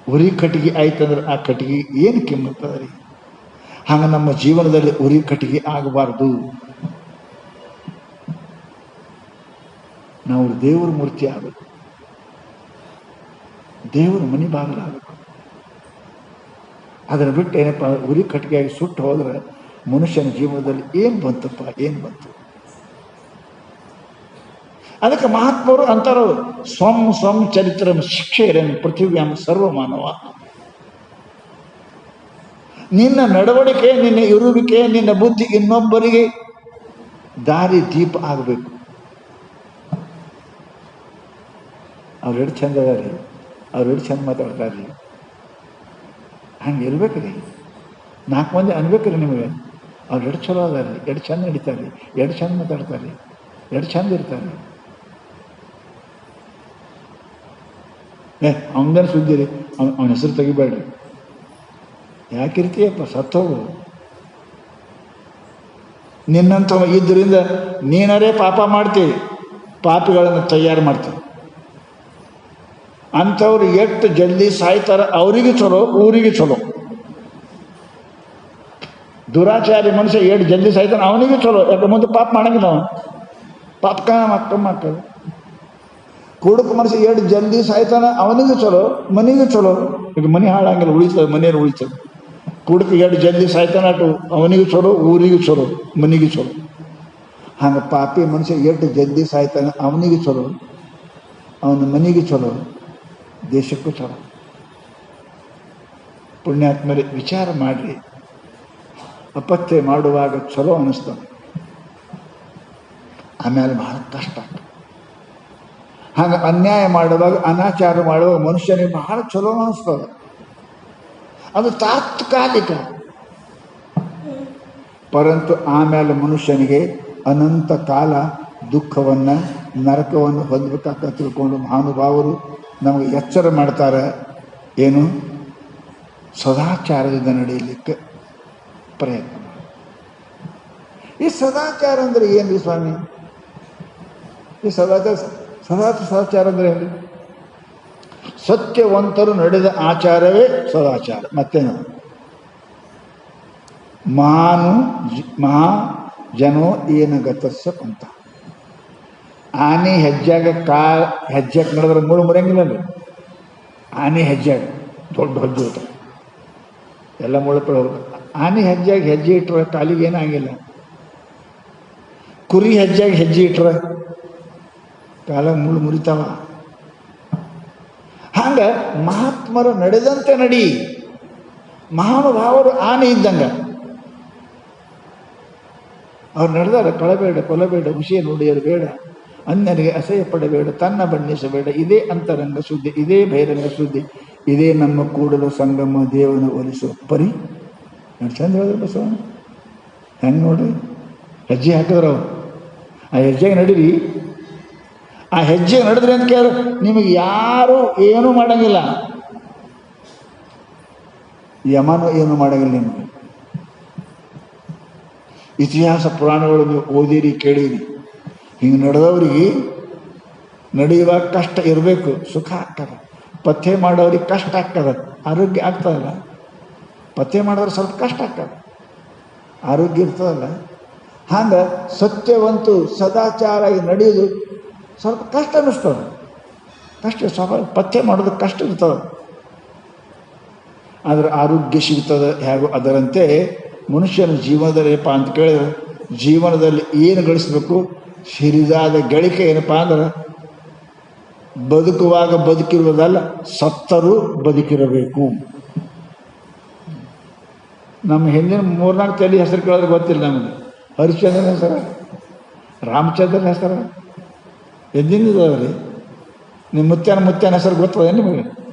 ಉರಿ ಕಟ್ಟಿಗೆ ಆಯ್ತಂದ್ರೆ ಆ ಕಟ್ಟಿಗೆ ಏನು ಕಿಮ್ಮತ್ ಅದ ರೀ. ಹಂಗೆ ನಮ್ಮ ಜೀವನದಲ್ಲಿ ಉರಿ ಕಟ್ಟಿಗೆ ಆಗಬಾರ್ದು. ನಾವು ದೇವರ ಮೂರ್ತಿ ಆಗಬೇಕು, ದೇವರ ಮನೆ ಬಾಗಿಲಾಗಬೇಕು. ಅದನ್ನು ಬಿಟ್ಟು ಏನಪ್ಪ ಉರಿ ಕಟ್ಟಿಗೆಯಾಗಿ ಸುಟ್ಟು ಹೋದ್ರೆ ಮನುಷ್ಯನ ಜೀವನದಲ್ಲಿ ಏನು ಬಂತಪ್ಪ, ಏನು ಬಂತು. ಅದಕ್ಕೆ ಮಹಾತ್ಮರು ಅಂತಾರೋ, ಸ್ವಂ ಸ್ವಂ ಚರಿತ್ರಂ ಶಿಕ್ಷೆಯರನ್ನು ಪೃಥಿವ್ಯಾಂ ಸರ್ವಮಾನವ. ನಿನ್ನ ನಡವಳಿಕೆ, ನಿನ್ನ ಇರುವಿಕೆ, ನಿನ್ನ ಬುದ್ಧಿ ಇನ್ನೊಬ್ಬರಿಗೆ ದಾರಿ ದೀಪ ಆಗಬೇಕು. ಅವ್ರೆಷ್ಟು ಚಂದ ಅದಾರಿ, ಅವ್ರೆಷ್ಟು ಚಂದ ಮಾತಾಡ್ತಾರ್ರಿ. ಹಂಗೆ ಇರ್ಬೇಕ್ರಿ. 4 ಮಂದಿ ಅನ್ಬೇಕ್ರಿ ನಿಮಗೆ. ಅವ್ರು ಎಷ್ಟು ಚಲೋ ಅದಾರಿ, ಎಷ್ಟು ಚಂದ ನಡೀತಾರೆ, ಎಷ್ಟು ಚಂದ ಮಾತಾಡ್ತಾರೆ, ಎಷ್ಟು ಚಂದ ಇರ್ತಾರೆ. ಅವನದೇನು ಸುದ್ದಿ ರೀ, ಅವನ ಹೆಸರು ತೆಗಿಬೇಡ್ರಿ. ಯಾಕಿರ್ತೀಯಪ್ಪ, ಸತ್ತೋಗು. ನಿನ್ನಂಥ ಇದ್ದರಿಂದ ನೀನರೇ ಪಾಪ ಮಾಡ್ತೀವಿ, ಪಾಪಿಗಳನ್ನು ತಯಾರು ಮಾಡ್ತೀವಿ. ಅಂಥವ್ರು ಎಷ್ಟು ಜಲ್ದಿ ಸಾಯ್ತಾರ ಅವರಿಗೆ ಚಲೋ, ಊರಿಗೆ ಚಲೋ. ದುರಾಚಾರಿ ಮನುಷ್ಯ ಎಷ್ಟು ಜಲ್ದಿ ಸಾಯ್ತಾನೆ ಅವನಿಗೆ ಚಲೋ. ಯಾಕೆ ಮುಂದೆ ಪಾಪ ಮಾಡಂಗಿಲ್ಲ ಅವನು, ಪಾಪ ಕಮ್ಮ ಆಗ್ತದೆ. ಕುಡುಕ ಮನುಷ್ಯ ಎಷ್ಟು ಜಲ್ದಿ ಸಾಯ್ತಾನೆ ಅವನಿಗೆ ಚಲೋ, ಮನೆಗೆ ಚಲೋ. ಈಗ ಮನೆ ಹಾಳಂಗಿಲ್ಲ, ಉಳಿತದೆ, ಮನೆಯವ್ರು ಉಳಿತದೆ. ಕುಡುಕ ಎಷ್ಟು ಜಲ್ದಿ ಸಾಯ್ತಾನೆ ಅಟು ಅವನಿಗೆ ಚಲೋ, ಊರಿಗೆ ಚಲೋ, ಮನೆಗೆ ಚಲೋ. ಹಂಗೆ ಪಾಪಿ ಮನುಷ್ಯ ಎಷ್ಟು ಜಲ್ದಿ ಸಾಯ್ತಾನೆ ಅವನಿಗೆ ಚಲೋ, ಅವನ ಮನೆಗೆ ಚಲೋ, ದೇಶಕ್ಕೂ ಚಲೋ. ಪುಣ್ಯಾತ್ಮರೇ ವಿಚಾರ ಮಾಡಿರಿ. ಅಪತ್ಯ ಮಾಡುವಾಗ ಚಲೋ ಅನ್ನಿಸ್ತದೆ, ಆಮೇಲೆ ಬಹಳ ಕಷ್ಟ. ಹಾಗೆ ಅನ್ಯಾಯ ಮಾಡುವಾಗ, ಅನಾಚಾರ ಮಾಡುವಾಗ ಮನುಷ್ಯನಿಗೆ ಬಹಳ ಚಲೋ ಅನ್ನಿಸ್ತದೆ. ಅದು ತಾತ್ಕಾಲಿಕ. ಪರಂತು ಆಮೇಲೆ ಮನುಷ್ಯನಿಗೆ ಅನಂತ ಕಾಲ ದುಃಖವನ್ನು ನರಕವನ್ನು ಹೊಂದಬೇಕಾಗ ತಿಳ್ಕೊಂಡು ಮಹಾನುಭಾವರು ನಮಗೆ ಎಚ್ಚರ ಮಾಡ್ತಾರೆ. ಏನು? ಸದಾಚಾರದಿಂದ ನಡೆಯಲಿಕ್ಕೆ ಪ್ರಯತ್ನ ಮಾಡಿ. ಈ ಸದಾಚಾರ ಅಂದರೆ ಏನು ರೀ ಸ್ವಾಮಿ? ಈ ಸದಾಚಾರ ಅಂದರೆ ಏನು? ಸತ್ಯವಂತರು ನಡೆದ ಆಚಾರವೇ ಸದಾಚಾರ. ಮತ್ತೇನು? ಮಹಾ ಜನೋ ಏನ ಗತಸ್ಸ ಅಂತ. ಆನೆ ಹೆಜ್ಜಾಗ ಹೆಜ್ಜೆಗೆ ನಡೆದ್ರೆ ಮುಳು ಮುರಿಯಂಗಿಲ್ಲ. ಆನೆ ಹೆಜ್ಜೆಗೆ ದೊಡ್ಡ ಹೆಜ್ಜೆ ಇರ್ತಾರೆ, ಎಲ್ಲ ಮುಳುಪಳ ಹೋಗ್ಬೇಕು. ಆನೆ ಹೆಜ್ಜೆಗೆ ಹೆಜ್ಜೆ ಇಟ್ಟರೆ ಕಾಲಿಗೆ ಏನಾಗಿಲ್ಲ. ಕುರಿ ಹೆಜ್ಜೆಗೆ ಹೆಜ್ಜೆ ಇಟ್ಟರೆ ಕಾಲಾಗ ಮುಳ್ಳು ಮುರಿತಾವ. ಹಂಗೆ ಮಹಾತ್ಮರು ನಡೆದಂತೆ ನಡಿ. ಮಹಾನುಭಾವರು ಆನೆ ಇದ್ದಂಗೆ. ಅವ್ರು ನಡೆದಾರ ಕಳಬೇಡ, ಕೊಲಬೇಡ, ವಿಷಯ ನುಡಿಯರು ಬೇಡ, ಅನ್ಯರಿಗೆ ಅಸಹ್ಯ ಪಡಬೇಡ, ತನ್ನ ಬಣ್ಣಿಸಬೇಡ, ಇದೇ ಅಂತರಂಗ ಶುದ್ಧಿ, ಇದೇ ಬಹಿರಂಗ ಶುದ್ಧಿ, ಇದೇ ನಮ್ಮ ಕೂಡಲ ಸಂಗಮ ದೇವನ ಒಲಿಸುವ ಪರಿ. ಚಂದ ಹೇಳಿದ್ರು ಬಸವಣ್ಣ. ಹೆಂಗೆ ನೋಡ್ರಿ, ಹೆಜ್ಜೆ ಹಾಕಿದ್ರು ಅವ್ರು. ಆ ಹೆಜ್ಜೆಗೆ ನಡೀರಿ. ಆ ಹೆಜ್ಜೆ ನಡೆದ್ರಿ ಅಂತ ಕೇಳ, ನಿಮಗೆ ಯಾರು ಏನೂ ಮಾಡಂಗಿಲ್ಲ. ಯಮನು ಏನು ಮಾಡಂಗಿಲ್ಲ ನಿಮಗೆ. ಇತಿಹಾಸ ಪುರಾಣಗಳು ನೀವು ಓದಿರಿ, ಕೇಳಿರಿ. ಹಿಂಗೆ ನಡೆದವ್ರಿಗೆ ನಡೆಯುವಾಗ ಕಷ್ಟ ಇರಬೇಕು, ಸುಖ ಆಗ್ತದೆ. ಪಥ್ಯ ಮಾಡೋರಿಗೆ ಕಷ್ಟ ಆಗ್ತದೆ, ಆರೋಗ್ಯ ಆಗ್ತದಲ್ಲ. ಪಥ್ಯ ಮಾಡೋರು ಸ್ವಲ್ಪ ಕಷ್ಟ ಆಗ್ತದೆ, ಆರೋಗ್ಯ ಇರ್ತದಲ್ಲ. ಹಂಗೆ ಸತ್ಯವಂತು ಸದಾಚಾರ ನಡೆಯೋದು ಸ್ವಲ್ಪ ಕಷ್ಟ ಅನ್ನಿಸ್ತದೆ. ಕಷ್ಟ ಸ್ವಲ್ಪ ಪಥ್ಯ ಮಾಡೋದು ಕಷ್ಟ ಇರ್ತದೆ, ಆದರೆ ಆರೋಗ್ಯ ಸಿಗ್ತದೆ. ಹೇಗೋ ಅದರಂತೆ ಮನುಷ್ಯನ ಜೀವನದಲ್ಲಿಪ್ಪ ಅಂತ ಕೇಳಿದ್ರೆ, ಜೀವನದಲ್ಲಿ ಏನು ಗಳಿಸ್ಬೇಕು? ಸಿರಿದಾದ ಗಳಿಕೆ ಏನಪ್ಪ ಅಂದ್ರೆ ಬದುಕುವಾಗ ಬದುಕಿರುವುದಲ್ಲ, ಸತ್ತರೂ ಬದುಕಿರಬೇಕು. ನಮ್ಮ ಹಿಂದಿನ 3-4 ತಲೆ ಹೆಸರು ಕೇಳಿದ್ರೆ ಗೊತ್ತಿಲ್ಲ ನಮಗೆ. ಹರಿಶ್ಚಂದ್ರನ ಹೆಸರು, ರಾಮಚಂದ್ರನ ಹೆಸರು ಎದ್ದಿದ್ದವ್ರಿ. ನಿಮ್ಮ ಮುತ್ಯನ ಹೆಸರು ಗೊತ್ತದ ನಿಮಗೆ?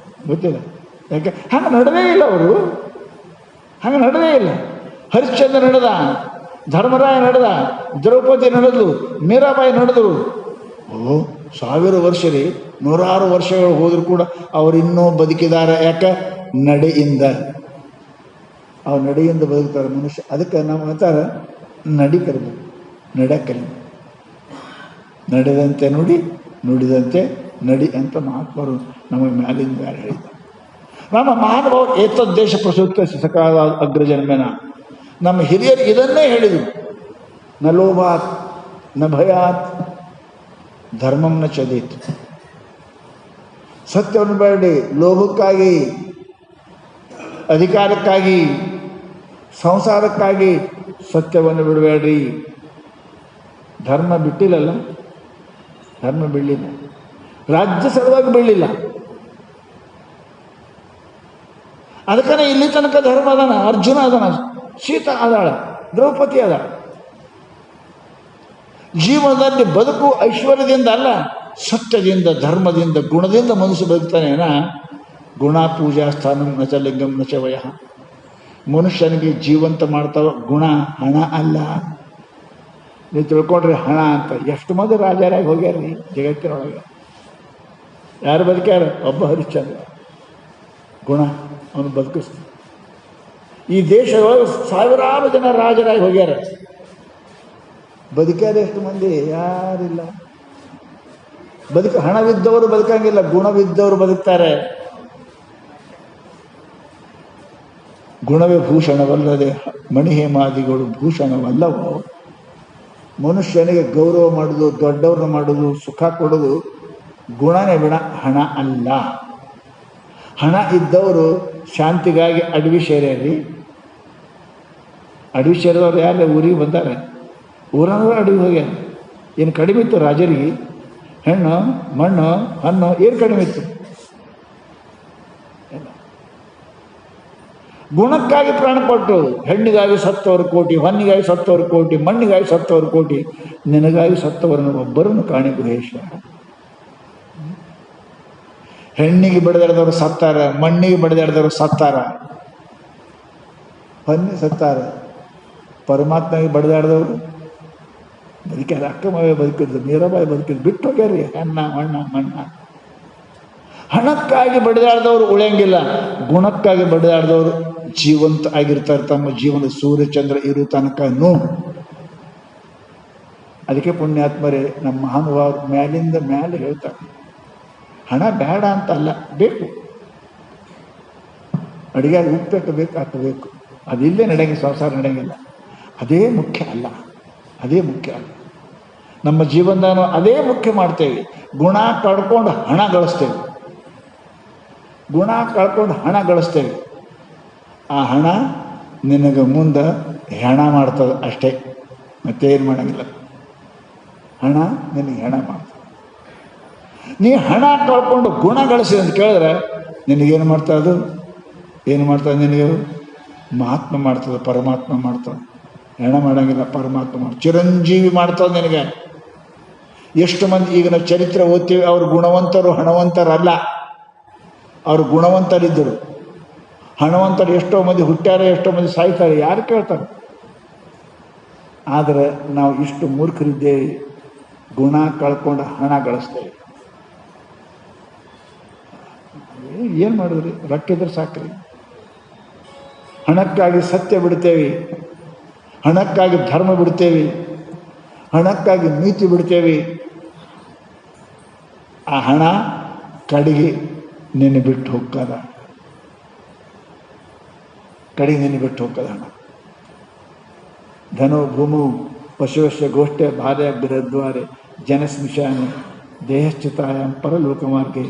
ಗೊತ್ತಿಲ್ಲ. ಯಾಕೆ? ಹಂಗೆ ನಡೆದೇ ಇಲ್ಲ ಅವರು, ಹಂಗೆ ನಡೆದೇ ಇಲ್ಲ. ಹರಿಶ್ಚಂದ್ರ ನಡೆದ, ಧರ್ಮರಾಯ ನಡೆದ, ದ್ರೌಪದಿ ನಡೆದು, ಮೀರಾಬಾಯಿ ನಡೆದರು. 1000 ವರ್ಷ ರೀ, 100 ವರ್ಷಗಳು ಹೋದರೂ ಕೂಡ ಅವರು ಇನ್ನೂ ಬದುಕಿದ್ದಾರೆ. ಯಾಕೆ? ನಡೆಯಿಂದ. ಅವ್ರು ನಡೆಯಿಂದ ಬದುಕ್ತಾರೆ ಮನುಷ್ಯ. ಅದಕ್ಕೆ ನಾವು ಅಂತಾರೆ ನಡಿ ಕರಿಬೇಕು, ನಡೆಯಕ್ಕಲಿ. ನಡೆದಂತೆ ನುಡಿ, ನುಡಿದಂತೆ ನಡಿ ಅಂತ ಮಹಾತ್ಮರು ನಮಗೆ ಮ್ಯಾಲಿಂದ ಬೇರೆ ಹೇಳಿದ್ದಾರೆ. ನಮ್ಮ ಮಹಾನುಭಾವರು ಏತದ್ದೇಶ ಪ್ರಸೂಕ್ತ ಸಕಾಲ ಅಗ್ರಜನ್ಮೇನ. ನಮ್ಮ ಹಿರಿಯರು ಇದನ್ನೇ ಹೇಳಿದರು. ನ ಲೋಭಾತ್ ನ ಭಯಾತ್ ಧರ್ಮಂ ನ ಚದೇತ್. ಸತ್ಯವನ್ನು ಬೇಡಿ, ಲೋಭಕ್ಕಾಗಿ, ಅಧಿಕಾರಕ್ಕಾಗಿ, ಸಂಸಾರಕ್ಕಾಗಿ ಸತ್ಯವನ್ನು ಬಿಡಬೇಡ್ರಿ. ಧರ್ಮ ಬಿಟ್ಟಿಲ್ಲಲ್ಲ, ಧರ್ಮ ಬಿಡಲಿಲ್ಲ, ರಾಜ್ಯ ಸಲುವಾಗಿ ಬಿಡಲಿಲ್ಲ. ಅದಕ್ಕನೇ ಇಲ್ಲಿ ತನಕ ಧರ್ಮ ಅದಾನ, ಅರ್ಜುನ ಅದಾನ, ಸೀತಾ ಅದಾಳ, ದ್ರೌಪದಿ ಅದಾಳ. ಜೀವನದಲ್ಲಿ ಬದುಕು ಐಶ್ವರ್ಯದಿಂದ ಅಲ್ಲ, ಸತ್ಯದಿಂದ, ಧರ್ಮದಿಂದ, ಗುಣದಿಂದ ಮನುಷ್ಯ ಬದುಕ್ತಾನೇನ. ಗುಣ ಪೂಜಾ ಸ್ಥಾನಂ ನಚ ಲಿಂಗಂ ನಚ ವಯ. ಮನುಷ್ಯನಿಗೆ ಜೀವಂತ ಮಾಡ್ತಾವ ಗುಣ, ಹಣ ಅಲ್ಲ. ನೀವು ತಿಳ್ಕೊಂಡ್ರಿ ಹಣ ಅಂತ. ಎಷ್ಟು ಮಂದಿ ರಾಜರಾಗಿ ಹೋಗ್ಯಾರ್ರಿ ಜಗತ್ತಿನೊಳಗೆ. ಯಾರು ಬದುಕ್ಯಾರ? ಒಬ್ಬ ಹರಿಶ್ಚಂದ್ರ. ಗುಣ ಅವನು ಬದುಕಿಸ್ತಾನೆ. ಈ ದೇಶದೊಳಗೆ 1000 ಜನ ರಾಜರಾಗಿ ಹೋಗ್ಯಾರ. ಬದುಕ್ಯಾರ ಎಷ್ಟು ಮಂದಿ? ಯಾರಿಲ್ಲ. ಹಣವಿದ್ದವರು ಬದುಕಂಗಿಲ್ಲ, ಗುಣವಿದ್ದವರು ಬದುಕ್ತಾರೆ. ಗುಣವೇ ಭೂಷಣವಲ್ಲದೆ ಮಣಿಹೇಮಾದಿಗಳು ಭೂಷಣವಲ್ಲವೋ. ಮನುಷ್ಯನಿಗೆ ಗೌರವ ಮಾಡೋದು, ದೊಡ್ಡವ್ರನ್ನ ಮಾಡೋದು, ಸುಖ ಕೊಡೋದು ಗುಣನೇ ಬಿಡ, ಹಣ ಅಲ್ಲ. ಹಣ ಇದ್ದವರು ಶಾಂತಿಗಾಗಿ ಅಡವಿ ಸೇರಿ. ಅಡವಿ ಸೇರಿದವ್ರು ಯಾರೇ ಊರಿಗೆ ಬಂದಾರೆ? ಊರನ್ನೂ ಅಡವಿ ಹೋಗ್ಯಾರ. ಏನು ಕಡಿಮೆ ಇತ್ತು ರಾಜರಿಗೆ? ಹೆಣ್ಣು, ಮಣ್ಣು, ಹಣ್ಣು ಏನು ಕಡಿಮೆ ಇತ್ತು? ಗುಣಕ್ಕಾಗಿ ಪ್ರಾಣ ಕೊಟ್ಟು, ಹೆಣ್ಣಿಗಾಗಿ ಸತ್ತವರು ಕೋಟಿ, ಹೊನ್ನಿಗಾಗಿ ಸತ್ತವರು ಕೋಟಿ, ಮಣ್ಣಿಗಾಗಿ ಸತ್ತವರು ಕೋಟಿ, ನಿನಗಾಗಿ ಸತ್ತವರನ್ನು ಒಬ್ಬರನ್ನು ಕಾಣಿ ಗುಹೇಶ್ವರ. ಹೆಣ್ಣಿಗೆ ಬಡಿದಾಡ್ದವ್ರು ಸತ್ತಾರ, ಮಣ್ಣಿಗೆ ಬಡಿದಾಡ್ದವ್ರು ಸತ್ತಾರ, ಹೊನ್ನಿ ಸತ್ತಾರ. ಪರಮಾತ್ಮಗೆ ಬಡಿದಾಡ್ದವರು ಬದುಕ್ಯಾರ. ಅಕ್ಕಮವೇ ಬದುಕಿದ್ರು, ಮೀರಾಬಾಯಿ ಬದುಕಿದ್ರು, ಬಿಟ್ಟು ಹೋಗ್ಯಾರಿ ಅಣ್ಣ ಮಣ್ಣ ಮಣ್ಣ. ಹಣಕ್ಕಾಗಿ ಬಡಿದಾಡ್ದವ್ರು ಉಳಿಯಂಗಿಲ್ಲ, ಗುಣಕ್ಕಾಗಿ ಬಡಿದಾಡ್ದವ್ರು ಜೀವಂತ ಆಗಿರ್ತಾರೆ ತಮ್ಮ ಜೀವನದ ಸೂರ್ಯಚಂದ್ರ ಇರೋ ತನಕನೂ. ಅದಕ್ಕೆ ಪುಣ್ಯಾತ್ಮರೇ ನಮ್ಮ ಮಹಾನುಭಾವರು ಮ್ಯಾಲಿಂದ ಮ್ಯಾಲೆ ಹೇಳ್ತಾರೆ, ಹಣ ಬೇಡ ಅಂತ ಅಲ್ಲ, ಬೇಕು. ಅಡಿಗೆ ಉಪ್ಪು ಬೇಕು, ಹಾಕಬೇಕು. ಅದಿಲ್ಲೇ ನಡೆಯಂಗಿಲ್ಲ, ಸಂಸಾರ ನಡೆಯಂಗಿಲ್ಲ. ಅದೇ ಮುಖ್ಯ ಅಲ್ಲ, ಅದೇ ಮುಖ್ಯ ಅಲ್ಲ. ನಮ್ಮ ಜೀವನದಾನು ಅದೇ ಮುಖ್ಯ ಮಾಡ್ತೇವೆ. ಗುಣ ಕಳ್ಕೊಂಡು ಹಣ ಗಳಿಸ್ತೇವೆ, ಗುಣ ಕಳ್ಕೊಂಡು ಹಣ ಗಳಿಸ್ತೇವೆ. ಆ ಹಣ ನಿನಗೆ ಮುಂದೆ ಹೆಣ ಮಾಡ್ತದೆ ಅಷ್ಟೇ, ಮತ್ತೇನು ಮಾಡೋಂಗಿಲ್ಲ. ಹಣ ನಿನಗೆ ಹೆಣ ಮಾಡ್ತದೆ. ನೀ ಹಣ ಕಳ್ಕೊಂಡು ಗುಣ ಗಳಿಸಿ ಅಂತ ಕೇಳಿದ್ರೆ ನಿನಗೇನು ಮಾಡ್ತದೆ? ಅದು ಏನು ಮಾಡ್ತದೆ? ನಿನಗೆ ಮಹಾತ್ಮ ಮಾಡ್ತದೆ, ಪರಮಾತ್ಮ ಮಾಡ್ತದೆ. ಹೆಣ ಮಾಡೋಂಗಿಲ್ಲ, ಪರಮಾತ್ಮ ಮಾಡ್ತದೆ, ಚಿರಂಜೀವಿ ಮಾಡ್ತದೆ ನಿನಗೆ. ಎಷ್ಟು ಮಂದಿ ಈಗ ನಾವು ಚರಿತ್ರೆ ಓದ್ತೀವಿ, ಅವರು ಗುಣವಂತರು ಹಣವಂತರಲ್ಲ. ಅವರು ಗುಣವಂತರಿದ್ದರು. ಹಣವಂತರು ಎಷ್ಟೋ ಮಂದಿ ಹುಟ್ಟ್ಯಾರೆ, ಎಷ್ಟೋ ಮಂದಿ ಸಾಯ್ತಾರೆ, ಯಾರು ಕೇಳ್ತಾರೆ? ಆದರೆ ನಾವು ಇಷ್ಟು ಮೂರ್ಖರಿದ್ದೇವೆ, ಗುಣ ಕಳ್ಕೊಂಡು ಹಣ ಗಳಿಸ್ತೇವೆ. ಏನು ಮಾಡಿದ್ರಿ? ರೊಕ್ಕಿದ್ರೆ ಸಾಕ್ರಿ. ಹಣಕ್ಕಾಗಿ ಸತ್ಯ ಬಿಡ್ತೇವೆ, ಹಣಕ್ಕಾಗಿ ಧರ್ಮ ಬಿಡ್ತೇವೆ, ಹಣಕ್ಕಾಗಿ ನೀತಿ ಬಿಡ್ತೇವೆ. ಆ ಹಣ ಕಡೆಗೆ ನಿನ್ನೆ ಬಿಟ್ಟು ಹೋಗ್ತದ, ಕಡೆಗೆ ನಿನ್ನೆ ಬಿಟ್ಟು ಹೋಗ್ತದ ಹಣ. ಧನೋ ಭೂಮು ಪಶುವಶ್ಯ ಗೋಷ್ಠೆ ಭಾರ್ಯ ಬಿರದ್ವಾರೆ ಜನಸ್ಮಿಶಾನೆ ದೇಹಶ್ಚಿತಾಯಂ ಪರಲೋಕಮಾರ್ಗೆ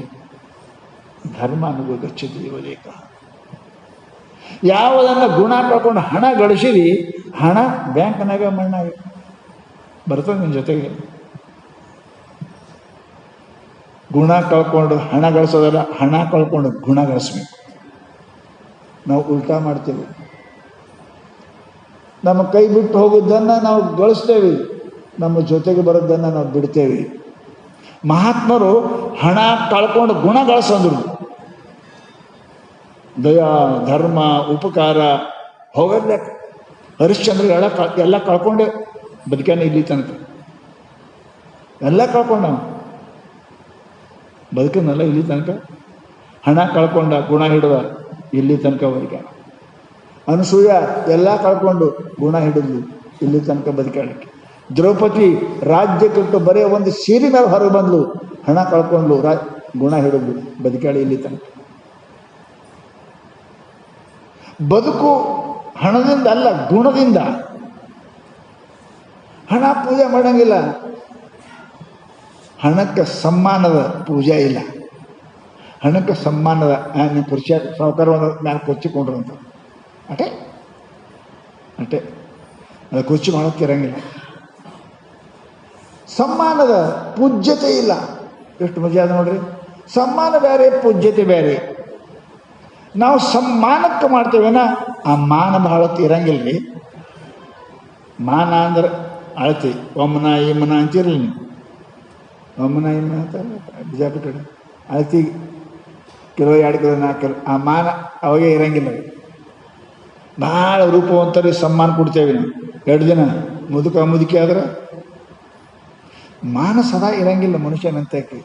ಧರ್ಮಾನುಭವ ಗಚ್ಚತಿ ಯುವಲೇಖ. ಯಾವುದನ್ನು ಗುಣ ಕಳ್ಕೊಂಡು ಹಣ ಗಳಿಸಿರಿ, ಹಣ ಬ್ಯಾಂಕ್ನಾಗ ಮಣ್ಣಾಗಿ ಬರ್ತದೆ ನಿಮ್ಮ ಜೊತೆಗೆ. ಗುಣ ಕಳ್ಕೊಂಡು ಹಣ ಗಳಿಸೋದಲ್ಲ, ಹಣ ಕಳ್ಕೊಂಡು ಗುಣ ಗಳಿಸ್ಬೇಕು. ನಾವು ಉಲ್ಟಾ ಮಾಡ್ತೇವೆ. ನಮ್ಮ ಕೈ ಬಿಟ್ಟು ಹೋಗೋದನ್ನು ನಾವು ಗಳಿಸ್ತೇವೆ, ನಮ್ಮ ಜೊತೆಗೆ ಬರೋದನ್ನು ನಾವು ಬಿಡ್ತೇವೆ. ಮಹಾತ್ಮರು ಹಣ ಕಳ್ಕೊಂಡು ಗುಣ ಗಳಿಸಂದ್ರು. ದಯಾ, ಧರ್ಮ, ಉಪಕಾರ ಹೋಗೋದ್ಲೆ. ಹರಿಶ್ಚಂದ್ರ ಎಲ್ಲ ಕಳ್ಕೊಂಡೆ ಬದುಕ್ಯಾನ ಇಲ್ಲಿ ತನಕ. ಎಲ್ಲ ಕಳ್ಕೊಂಡ ಬದುಕನಲ್ಲ ಇಲ್ಲಿ ತನಕ. ಹಣ ಕಳ್ಕೊಂಡ, ಗುಣ ಹಿಡಿದ, ಇಲ್ಲಿ ತನಕ ಬದುಕ್ಯಾನ. ಅನಸೂಯ ಎಲ್ಲ ಕಳ್ಕೊಂಡು ಗುಣ ಹಿಡಿದ್ಲು, ಇಲ್ಲಿ ತನಕ ಬದುಕಾಳಕ್ಕೆ. ದ್ರೌಪದಿ ರಾಜ್ಯ ಕಟ್ಟು ಬರೀ ಒಂದು ಸೀರೆ ಮೇಲೆ ಹೊರಗೆ ಬಂದ್ಲು, ಹಣ ಕಳ್ಕೊಂಡ್ಲು, ಗುಣ ಹಿಡಿದ್ಲು, ಬದುಕಾಳಿ ಇಲ್ಲಿ ತನಕ. ಬದುಕು ಹಣದಿಂದ ಅಲ್ಲ, ಗುಣದಿಂದ. ಹಣ ಪೂಜೆ ಮಾಡೋಂಗಿಲ್ಲ, ಹಣಕ್ಕೆ ಸಮ್ಮಾನದ ಪೂಜೆ ಇಲ್ಲ. ಹಣಕ್ಕೆ ಸಮ್ಮಾನದ ನೀವು ಕುರ್ಚಿ ಸಾವುಕಾರ ಒಂದು ಮ್ಯಾಲೆ ಕುರ್ಚಿಕೊಂಡ್ರು ಅಂತ ಅಟೇ ಅಟೇ ಅದು ಕುರ್ಚಿ ಮಾಡೋಕ್ಕೆ ಇರಂಗಿಲ್ಲ. ಸಮ್ಮಾನದ ಪೂಜ್ಯತೆ ಇಲ್ಲ. ಎಷ್ಟು ಮಜಾ ಅದ ನೋಡ್ರಿ. ಸಮ್ಮಾನ ಬೇರೆ, ಪೂಜ್ಯತೆ ಬೇರೆ. ನಾವು ಸಮ್ಮಾನಕ್ಕೆ ಮಾಡ್ತೇವೇನ, ಆ ಮಾನ ಬಹಳತ್ತು ಇರಂಗಿಲ್ಲ ರೀ. ಮಾನ ಅಂದ್ರೆ ಅಳತಿ, ಒಮ್ಮನ ಇಮ್ಮನ ಅಂತಿರಲಿ ನೀವು. ಒಮ್ಮನ ಇಮ್ಮನ ಅಂತಾರೆ ಬಿಜಾಪುರ ಕಡೆ. ಅಳತಿ ಕಿಲೋ 2 ಕಿಲೋ 4 ಕಿಲೋ, ಆ ಮಾನ ಅವಾಗೇ ಇರಂಗಿಲ್ಲ. ಭಾಳ ರೂಪವಂತರಿಗೆ ಸಮ್ಮಾನ ಕೊಡ್ತೇವೆ ನಾವು. 2 ದಿನ ಮುದುಕಿ ಆದ್ರೆ ಮಾನ ಸದಾ ಇರಂಗಿಲ್ಲ ಮನುಷ್ಯನಂತಕ್ಕೆ.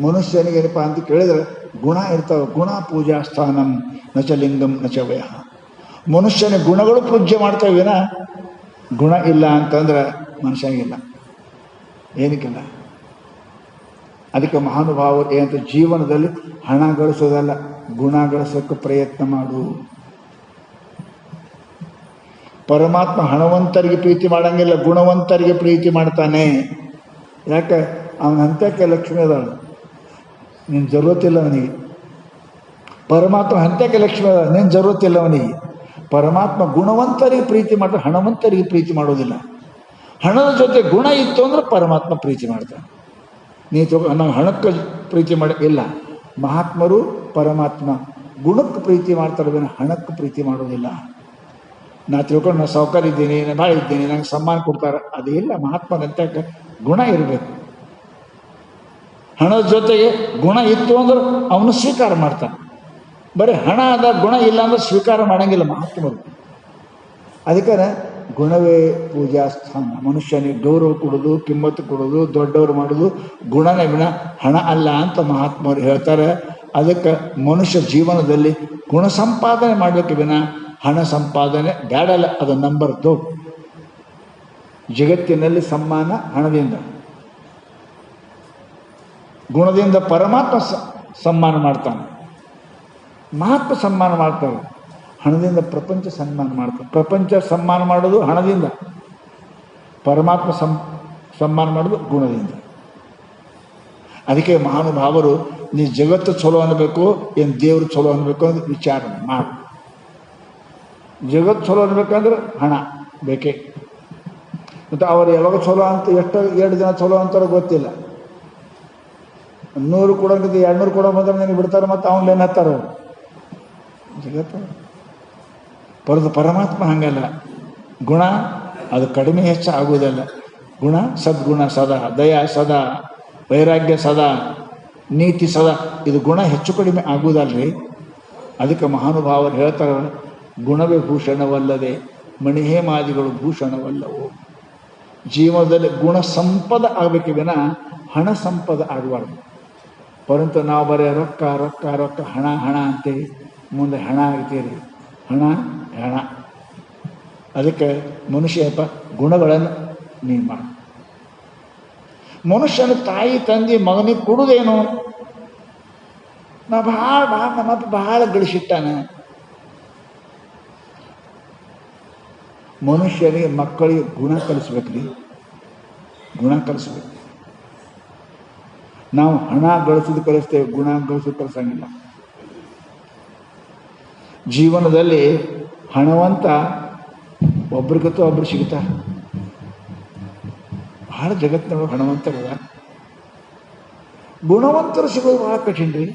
ಮನುಷ್ಯನಿಗೆ ಏನಪ್ಪ ಅಂತ ಕೇಳಿದ್ರೆ ಗುಣ ಇರ್ತಾವೆ. ಗುಣ ಪೂಜಾ ಸ್ಥಾನಂ ನಚ ಲಿಂಗಂ ನಚ ವಯ. ಮನುಷ್ಯನ ಗುಣಗಳು ಪೂಜ್ಯ ಮಾಡ್ತಾವೇನ, ಗುಣ ಇಲ್ಲ ಅಂತಂದ್ರೆ ಮನುಷ್ಯನಿಗಿಲ್ಲ, ಏನಕ್ಕಿಲ್ಲ. ಅದಕ್ಕೆ ಮಹಾನುಭಾವರು ಏನಂತ, ಜೀವನದಲ್ಲಿ ಹಣ ಗಳಿಸೋದಲ್ಲ, ಗುಣ ಗಳಿಸೋಕ್ಕೆ ಪ್ರಯತ್ನ ಮಾಡು. ಪರಮಾತ್ಮ ಹಣವಂತರಿಗೆ ಪ್ರೀತಿ ಮಾಡಂಗಿಲ್ಲ, ಗುಣವಂತರಿಗೆ ಪ್ರೀತಿ ಮಾಡ್ತಾನೆ. ಯಾಕೆ? ಅವನ ಹಂತಕ್ಕೆ ಲಕ್ಷ್ಮಿ ಅದಾಳು, ನಿನ್ನ ಜರುರತ್ತಿಲ್ಲ ಅವನಿಗೆ. ಪರಮಾತ್ಮ ಹಂತಕ್ಕೆ ಲಕ್ಷ್ಮಿ ಅದ, ನಿನ್ನ ಜರುರತ್ತಿಲ್ಲ ಅವನಿಗೆ. ಪರಮಾತ್ಮ ಗುಣವಂತರಿಗೆ ಪ್ರೀತಿ ಮಾಡ್ತಾನೆ, ಹಣವಂತರಿಗೆ ಪ್ರೀತಿ ಮಾಡೋದಿಲ್ಲ. ಹಣದ ಜೊತೆ ಗುಣ ಇತ್ತು ಅಂದ್ರೆ ಪರಮಾತ್ಮ ಪ್ರೀತಿ ಮಾಡ್ತಾನೆ. ನಾವು ಹಣಕ್ಕೆ ಪ್ರೀತಿ ಮಾಡಿ ಇಲ್ಲ. ಮಹಾತ್ಮರು ಪರಮಾತ್ಮ ಗುಣಕ್ಕೆ ಪ್ರೀತಿ ಮಾಡ್ತಾರೆ, ಹಣಕ್ಕೆ ಪ್ರೀತಿ ಮಾಡೋದಿಲ್ಲ. ನಾ ತಿಳ್ಕೊಂಡು ನಾನು ಸಾವುಕಾರ ಇದ್ದೀನಿ, ನಾನು ಭಾಳ ಇದ್ದೀನಿ, ನಂಗೆ ಸಮ್ಮಾನ ಕೊಡ್ತಾರೆ, ಅದೇ ಇಲ್ಲ. ಮಹಾತ್ಮನಂತ ಗುಣ ಇರಬೇಕು. ಹಣದ ಜೊತೆಗೆ ಗುಣ ಇತ್ತು ಅಂದ್ರೆ ಅವನು ಸ್ವೀಕಾರ ಮಾಡ್ತಾನೆ. ಬರೀ ಹಣ ಅದ, ಗುಣ ಇಲ್ಲ ಅಂದ್ರೆ ಸ್ವೀಕಾರ ಮಾಡೋಂಗಿಲ್ಲ ಮಹಾತ್ಮರು. ಅದಕ್ಕೆ ಗುಣವೇ ಪೂಜಾ ಸ್ಥಾನ. ಮನುಷ್ಯನಿಗೆ ಗೌರವ ಕೊಡೋದು, ಕಿಮ್ಮತ್ತು ಕೊಡೋದು, ದೊಡ್ಡವರು ಮಾಡೋದು ಗುಣನೇ ವಿನ ಹಣ ಅಲ್ಲ ಅಂತ ಮಹಾತ್ಮರು ಹೇಳ್ತಾರೆ. ಅದಕ್ಕೆ ಮನುಷ್ಯ ಜೀವನದಲ್ಲಿ ಗುಣ ಸಂಪಾದನೆ ಮಾಡಲಿಕ್ಕೆ ವಿನ ಹಣ ಸಂಪಾದನೆ ಬೇಡಲ್ಲ. ಅದು ನಂಬರ್ 2. ಜಗತ್ತಿನಲ್ಲಿ ಸಮ್ಮಾನ ಹಣದಿಂದ, ಗುಣದಿಂದ ಪರಮಾತ್ಮ ಸಮ್ಮಾನ ಮಾಡ್ತಾನೆ, ಮಹಾತ್ಮ ಸನ್ಮಾನ ಮಾಡ್ತಾರೆ. ಹಣದಿಂದ ಪ್ರಪಂಚ ಸನ್ಮಾನ ಮಾಡ್ತಾರೆ. ಪ್ರಪಂಚ ಸನ್ಮಾನ ಮಾಡೋದು ಹಣದಿಂದ, ಪರಮಾತ್ಮ ಸನ್ಮಾನ ಮಾಡೋದು ಗುಣದಿಂದ. ಅದಕ್ಕೆ ಮಹಾನುಭಾವರು ನೀ ಜಗತ್ತು ಚಲೋ ಅನ್ಬೇಕು ಏನು ದೇವ್ರು ಚಲೋ ಅನ್ಬೇಕು ಅಂದ್ರೆ ವಿಚಾರ ಮಾಡು. ಜಗತ್ತು ಚಲೋ ಅನ್ಬೇಕಂದ್ರೆ ಹಣ ಬೇಕೇ. ಮತ್ತು ಅವರು ಯಾವಾಗ ಚಲೋ ಅಂತ ಎರಡು ಜನ ಚಲೋ ಅಂತಾರೋ ಗೊತ್ತಿಲ್ಲ. 100 ಕೊಡೋಂಗಿದ್ದು 200 ಕೊಡೋ ಬಂದ್ರೆ ನನಗೆ ಬಿಡ್ತಾರೆ, ಮತ್ತು ಅವನ್ನೇನು ಹತ್ತಾರ ಅವರು ಜಗತ್ತು. ಪರಮಾತ್ಮ ಹಂಗಲ್ಲ. ಗುಣ ಅದು ಕಡಿಮೆ ಹೆಚ್ಚು ಆಗುವುದಲ್ಲ. ಗುಣ ಸದ್ಗುಣ ಸದಾ, ದಯಾ ಸದಾ, ವೈರಾಗ್ಯ ಸದಾ, ನೀತಿ ಸದಾ. ಇದು ಗುಣ ಹೆಚ್ಚು ಕಡಿಮೆ ಆಗುವುದಲ್ರಿ. ಅದಕ್ಕೆ ಮಹಾನುಭಾವರು ಹೇಳ್ತಾರೆ, ಗುಣವೇ ಭೂಷಣವಲ್ಲದೆ ಮಣಿಹೇಮಾದಿಗಳು ಭೂಷಣವಲ್ಲವು. ಜೀವನದಲ್ಲಿ ಗುಣ ಸಂಪದ ಆಗಬೇಕು ವಿನ ಹಣ ಸಂಪದ ಆಗಬಾರ್ದು. ಪರಂತು ನಾವು ಬರೀ ರೊಕ್ಕ ರೊಕ್ಕ ರೊಕ್ಕ ಹಣ ಹಣ ಅಂತೇಳಿ ಮುಂದೆ ಹಣ ಆಗ್ತೀರಿ. ಹಣ ಹಣ. ಅದಕ್ಕೆ ಮನುಷ್ಯಪ್ಪ ಗುಣಗಳನ್ನು ನೀವು ಮಾಡು. ಮನುಷ್ಯನ ತಾಯಿ ತಂದೆ ಮಗನಿಗೆ ಕೊಡುವುದೇನು? ನಮ್ಮಪ್ಪ ಭಾಳ ಗಳಿಸಿಟ್ಟಾನೆ. ಮನುಷ್ಯನಿಗೆ ಮಕ್ಕಳಿಗೆ ಗುಣ ಕಲಿಸ್ಬೇಕ್ರಿ, ಗುಣ ಕಲಿಸ್ಬೇಕು. ನಾವು ಹಣ ಗಳಿಸೋದು ಕಲಿಸ್ತೇವೆ, ಗುಣ ಗಳಿಸೋದು ಕಲಿಸಂಗಿಲ್ಲ. ಜೀವನದಲ್ಲಿ ಹಣವಂತ ಒಬ್ರಿಗತ್ತೂ ಒಬ್ರು ಸಿಗ್ತಾರೆ. ಭಾಳ ಜಗತ್ತಿನೊಳಗೆ ಹಣವಂತರದ, ಗುಣವಂತರು ಸಿಗೋದು ಭಾಳ ಕಠಿಣ ರೀ.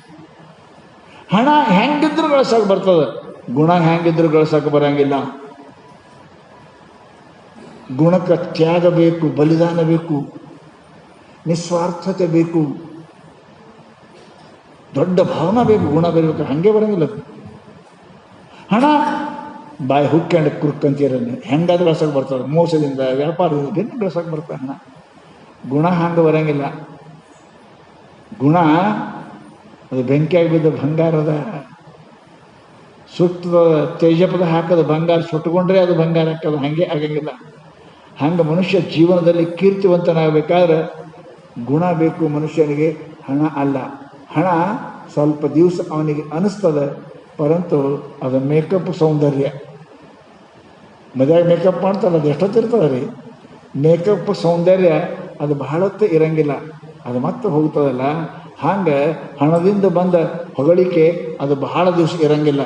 ಹಣ ಹೆಂಗಿದ್ರು ಗಳಿಸಕ್ಕೆ ಬರ್ತದೆ, ಗುಣ ಹೆಂಗಿದ್ರು ಗಳಿಸಕ್ಕೆ ಬರಂಗಿಲ್ಲ. ಗುಣಕ್ಕೆ ತ್ಯಾಗ ಬೇಕು, ಬಲಿದಾನ ಬೇಕು, ನಿಸ್ವಾರ್ಥತೆ ಬೇಕು, ದೊಡ್ಡ ಭಾವನೆ ಬೇಕು. ಗುಣ ಬರಬೇಕು, ಹಾಗೆ ಬರಂಗಿಲ್ಲ. ಹಣ ಬಾಯಿ ಹುಕ್ಕೊಂಡು ಕುರ್ಕಂತೀರನ್ನು ಹೆಂಗಾದ್ರೂ ಗಳಿಸಕ್ಕೆ ಬರ್ತದೆ. ಮೋಸದಿಂದ, ವ್ಯಾಪಾರದಿಂದ ಏನು ಗಳಿಸಕ್ಕೆ ಬರ್ತದೆ ಹಣ. ಗುಣ ಹಂಗೆ ಬರಂಗಿಲ್ಲ. ಗುಣ ಅದು ಬೆಂಕಿಯಾಗಿ ಬಿದ್ದ ಬಂಗಾರದ, ಸುಟ್ಟದ ತೇಜಪದ ಹಾಕೋದು ಬಂಗಾರ, ಸುಟ್ಟುಕೊಂಡ್ರೆ ಅದು ಬಂಗಾರ ಹಾಕೋದು, ಹಾಗೆ ಆಗಂಗಿಲ್ಲ. ಹಂಗೆ ಮನುಷ್ಯ ಜೀವನದಲ್ಲಿ ಕೀರ್ತಿವಂತನಾಗಬೇಕಾದ್ರೆ ಗುಣ ಬೇಕು ಮನುಷ್ಯನಿಗೆ, ಹಣ ಅಲ್ಲ. ಹಣ ಸ್ವಲ್ಪ ದಿವಸ ಅವನಿಗೆ ಅನಿಸ್ತದೆ, ಪರಂತು ಅದು ಮೇಕಪ್ ಸೌಂದರ್ಯ. ಮದುವೆ ಮೇಕಪ್ ಮಾಡ್ತಾರೆ, ಅದು ಎಷ್ಟೊತ್ತಿರ್ತದೆ ರೀ. ಮೇಕಪ್ ಸೌಂದರ್ಯ ಅದು ಬಹಳತ್ತೇ ಇರಂಗಿಲ್ಲ, ಅದು ಮತ್ತೆ ಹೋಗ್ತದಲ್ಲ. ಹಂಗೆ ಹಣದಿಂದ ಬಂದ ಹೊಗಳಿಕೆ ಅದು ಬಹಳ ದಿವಸ ಇರಂಗಿಲ್ಲ.